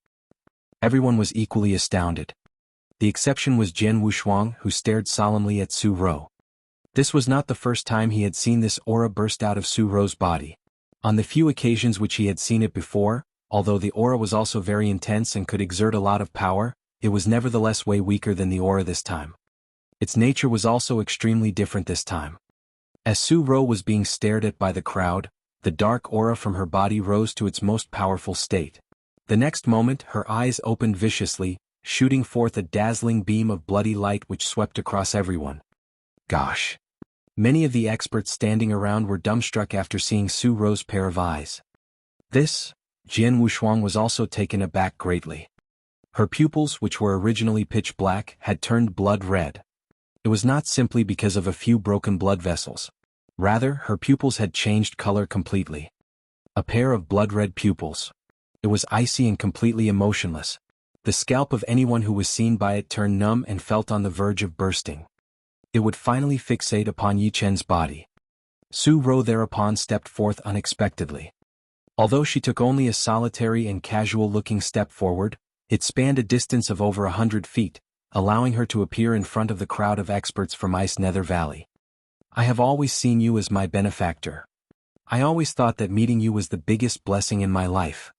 Everyone was equally astounded. The exception was Jianghu Shuang, who stared solemnly at Su Ro. This was not the first time he had seen this aura burst out of Su Ro's body. On the few occasions which he had seen it before, although the aura was also very intense and could exert a lot of power, it was nevertheless way weaker than the aura this time. Its nature was also extremely different this time. As Su Ro was being stared at by the crowd, the dark aura from her body rose to its most powerful state. The next moment her eyes opened viciously, shooting forth a dazzling beam of bloody light which swept across everyone. Gosh! Many of the experts standing around were dumbstruck after seeing Su Ro's pair of eyes. This, Jianghu Shuang was also taken aback greatly. Her pupils, which were originally pitch black, had turned blood red. It was not simply because of a few broken blood vessels. Rather, her pupils had changed color completely. A pair of blood-red pupils. It was icy and completely emotionless. The scalp of anyone who was seen by it turned numb and felt on the verge of bursting. It would finally fixate upon Yi Chen's body. Su Ro thereupon stepped forth unexpectedly. Although she took only a solitary and casual-looking step forward, it spanned a distance of over 100 feet, allowing her to appear in front of the crowd of experts from Ice Nether Valley. I have always seen you as my benefactor. I always thought that meeting you was the biggest blessing in my life.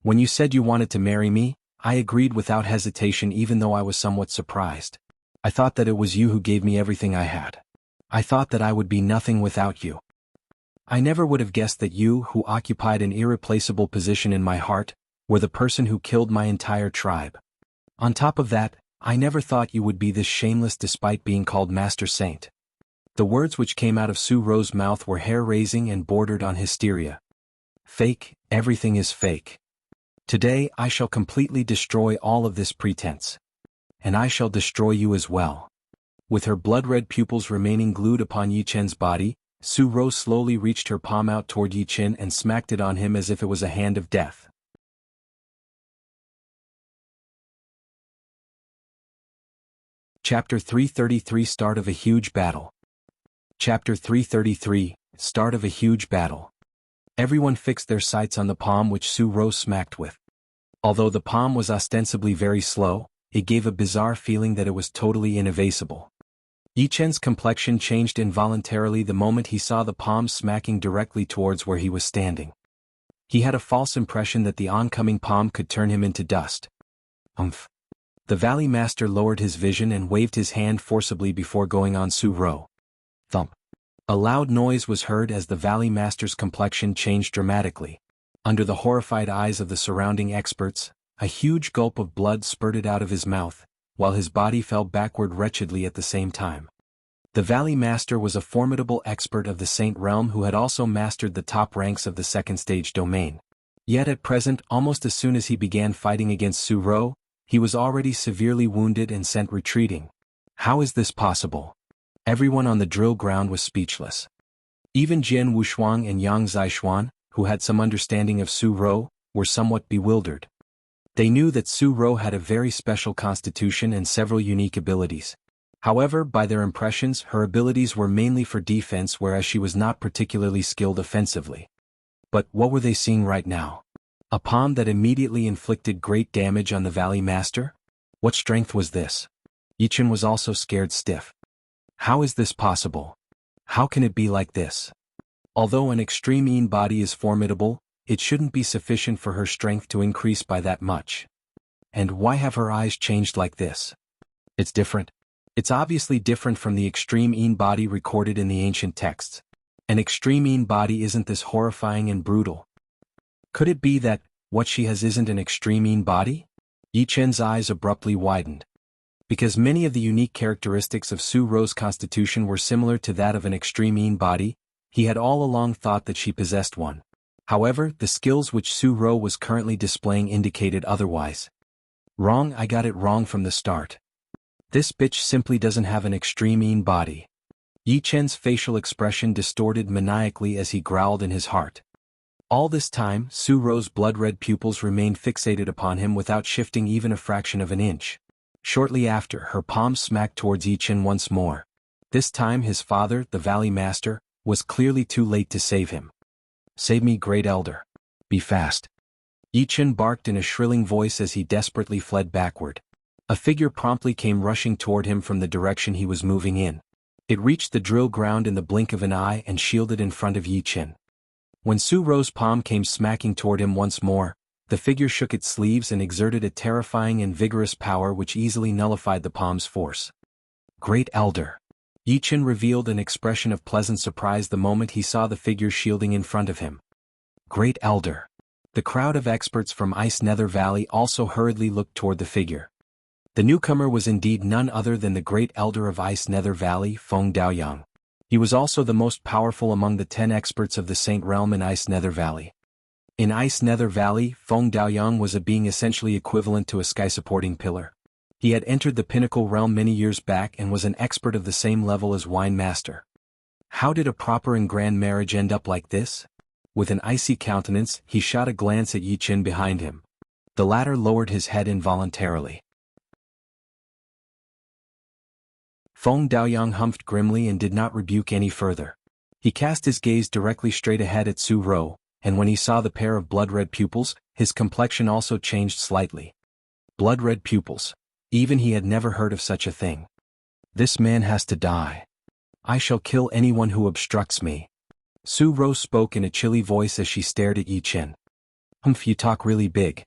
When you said you wanted to marry me, I agreed without hesitation even though I was somewhat surprised. I thought that it was you who gave me everything I had. I thought that I would be nothing without you. I never would have guessed that you, who occupied an irreplaceable position in my heart, were the person who killed my entire tribe. On top of that, I never thought you would be this shameless despite being called Master Saint. The words which came out of Su Ro's mouth were hair-raising and bordered on hysteria. Fake, everything is fake. Today I shall completely destroy all of this pretense. And I shall destroy you as well. With her blood-red pupils remaining glued upon Yi Chen's body, Su Ro slowly reached her palm out toward Yi Chen and smacked it on him as if it was a hand of death. Chapter 333 Start of a Huge Battle. Chapter 333 Start of a Huge Battle. Everyone fixed their sights on the palm which Su Ro smacked with. Although the palm was ostensibly very slow, it gave a bizarre feeling that it was totally inevasible. Yi Chen's complexion changed involuntarily the moment he saw the palm smacking directly towards where he was standing. He had a false impression that the oncoming palm could turn him into dust. Umph. The Valley Master lowered his vision and waved his hand forcibly before going on Su Ro. Thump. A loud noise was heard as the Valley Master's complexion changed dramatically. Under the horrified eyes of the surrounding experts, a huge gulp of blood spurted out of his mouth, while his body fell backward wretchedly at the same time. The Valley Master was a formidable expert of the Saint Realm who had also mastered the top ranks of the second stage domain. Yet at present, almost as soon as he began fighting against Su Ro, he was already severely wounded and sent retreating. How is this possible? Everyone on the drill ground was speechless. Even Jianghu Shuang and Yang Zishuan, who had some understanding of Su Ro, were somewhat bewildered. They knew that Su Ro had a very special constitution and several unique abilities. However, by their impressions, her abilities were mainly for defense, whereas she was not particularly skilled offensively. But what were they seeing right now? A palm that immediately inflicted great damage on the Valley Master? What strength was this? Yichen was also scared stiff. How is this possible? How can it be like this? Although an extreme Yin body is formidable, it shouldn't be sufficient for her strength to increase by that much. And why have her eyes changed like this? It's different. It's obviously different from the extreme Yin body recorded in the ancient texts. An extreme Yin body isn't this horrifying and brutal. Could it be that what she has isn't an extreme Yin body? Yi Chen's eyes abruptly widened. Because many of the unique characteristics of Su Ro's constitution were similar to that of an extreme Yin body, he had all along thought that she possessed one. However, the skills which Su Ro was currently displaying indicated otherwise. Wrong, I got it wrong from the start. This bitch simply doesn't have an extreme Yin body. Yi Chen's facial expression distorted maniacally as he growled in his heart. All this time, Su Ro's blood-red pupils remained fixated upon him without shifting even a fraction of an inch. Shortly after, her palm smacked towards Yi Chen once more. This time his father, the Valley Master, was clearly too late to save him. Save me, Great Elder. Be fast. Yi Chen barked in a shrilling voice as he desperately fled backward. A figure promptly came rushing toward him from the direction he was moving in. It reached the drill ground in the blink of an eye and shielded in front of Yi Chen. When Su Ro's palm came smacking toward him once more, the figure shook its sleeves and exerted a terrifying and vigorous power which easily nullified the palm's force. Great Elder. Yi Chen revealed an expression of pleasant surprise the moment he saw the figure shielding in front of him. Great Elder. The crowd of experts from Ice Nether Valley also hurriedly looked toward the figure. The newcomer was indeed none other than the Great Elder of Ice Nether Valley, Feng Daoyang. He was also the most powerful among the 10 experts of the Saint Realm in Ice Nether Valley. In Ice Nether Valley, Feng Daoyang was a being essentially equivalent to a sky-supporting pillar. He had entered the Pinnacle Realm many years back and was an expert of the same level as Wine Master. How did a proper and grand marriage end up like this? With an icy countenance, he shot a glance at Yi Chen behind him. The latter lowered his head involuntarily. Feng Daoyang humphed grimly and did not rebuke any further. He cast his gaze directly straight ahead at Su Ro, and when he saw the pair of blood-red pupils, his complexion also changed slightly. Blood-red pupils. Even he had never heard of such a thing. This man has to die. I shall kill anyone who obstructs me. Su Ro spoke in a chilly voice as she stared at Yi Chen. Humph, you talk really big.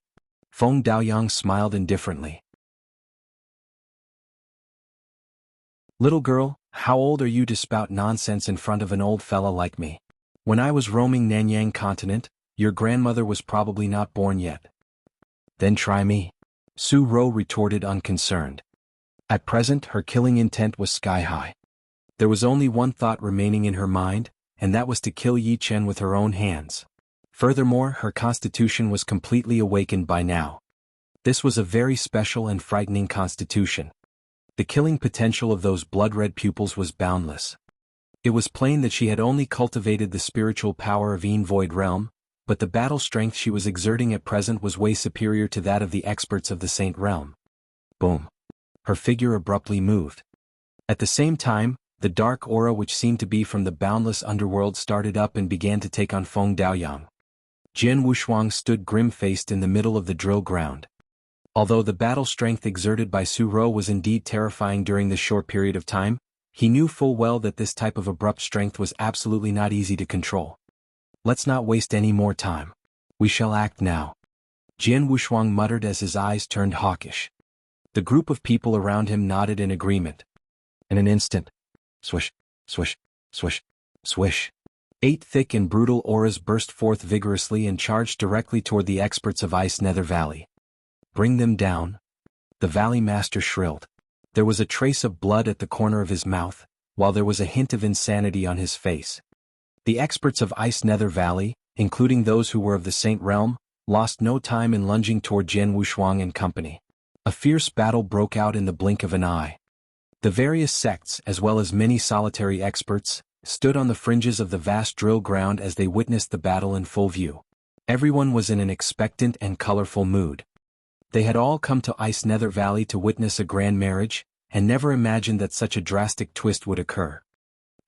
Feng Daoyang smiled indifferently. Little girl, how old are you to spout nonsense in front of an old fella like me? When I was roaming Nanyang continent, your grandmother was probably not born yet. Then try me. Su Ro retorted unconcerned. At present her killing intent was sky-high. There was only one thought remaining in her mind, and that was to kill Yi Chen with her own hands. Furthermore, her constitution was completely awakened by now. This was a very special and frightening constitution. The killing potential of those blood-red pupils was boundless. It was plain that she had only cultivated the spiritual power of Yin Void Realm, but the battle strength she was exerting at present was way superior to that of the experts of the Saint Realm. Boom. Her figure abruptly moved. At the same time, the dark aura which seemed to be from the boundless underworld started up and began to take on Feng Daoyang. Jianghu stood grim-faced in the middle of the drill ground. Although the battle strength exerted by Su Ro was indeed terrifying during this short period of time, he knew full well that this type of abrupt strength was absolutely not easy to control. Let's not waste any more time. We shall act now. Jianghu muttered as his eyes turned hawkish. The group of people around him nodded in agreement. In an instant, swish, swish, swish, swish. 8 thick and brutal auras burst forth vigorously and charged directly toward the experts of Ice Nether Valley. Bring them down. The Valley Master shrilled. There was a trace of blood at the corner of his mouth, while there was a hint of insanity on his face. The experts of Ice Nether Valley, including those who were of the Saint Realm, lost no time in lunging toward Jianghu and company. A fierce battle broke out in the blink of an eye. The various sects, as well as many solitary experts, stood on the fringes of the vast drill ground as they witnessed the battle in full view. Everyone was in an expectant and colorful mood. They had all come to Ice Nether Valley to witness a grand marriage, and never imagined that such a drastic twist would occur.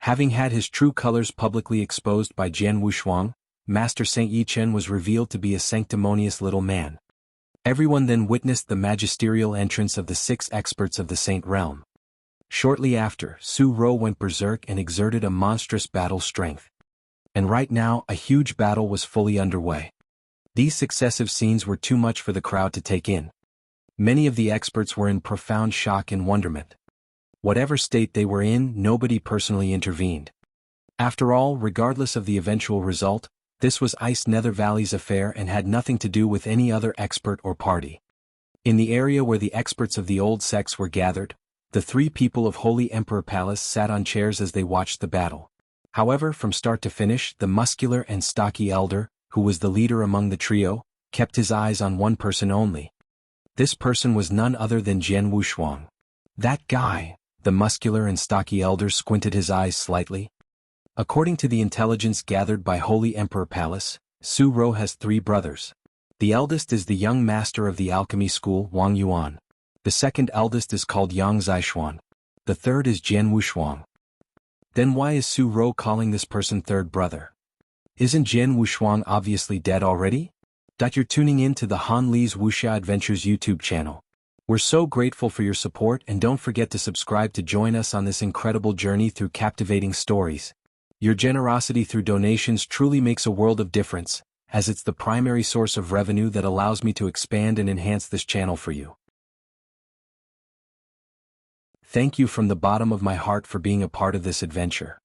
Having had his true colors publicly exposed by Jianghu, Master Saint Yi-Chen was revealed to be a sanctimonious little man. Everyone then witnessed the magisterial entrance of the 6 experts of the Saint Realm. Shortly after, Su Ro went berserk and exerted a monstrous battle strength. And right now, a huge battle was fully underway. These successive scenes were too much for the crowd to take in. Many of the experts were in profound shock and wonderment. Whatever state they were in, nobody personally intervened. After all, regardless of the eventual result, this was Ice Nether Valley's affair and had nothing to do with any other expert or party. In the area where the experts of the old sects were gathered, the 3 people of Holy Emperor Palace sat on chairs as they watched the battle. However, from start to finish, the muscular and stocky elder, who was the leader among the trio, kept his eyes on one person only. This person was none other than Jianghu Shuang. That guy, the muscular and stocky elder squinted his eyes slightly. According to the intelligence gathered by Holy Emperor Palace, Su Ro has 3 brothers. The eldest is the young master of the alchemy school, Wang Yuan. The second eldest is called Yang Zishuan. The third is Jianwu Shuang. Then why is Su Ro calling this person third brother? Isn't Jianwu Shuang obviously dead already? You're tuning in to the Han Li's Wuxia Adventures YouTube channel. We're so grateful for your support, and don't forget to subscribe to join us on this incredible journey through captivating stories. Your generosity through donations truly makes a world of difference, as it's the primary source of revenue that allows me to expand and enhance this channel for you. Thank you from the bottom of my heart for being a part of this adventure.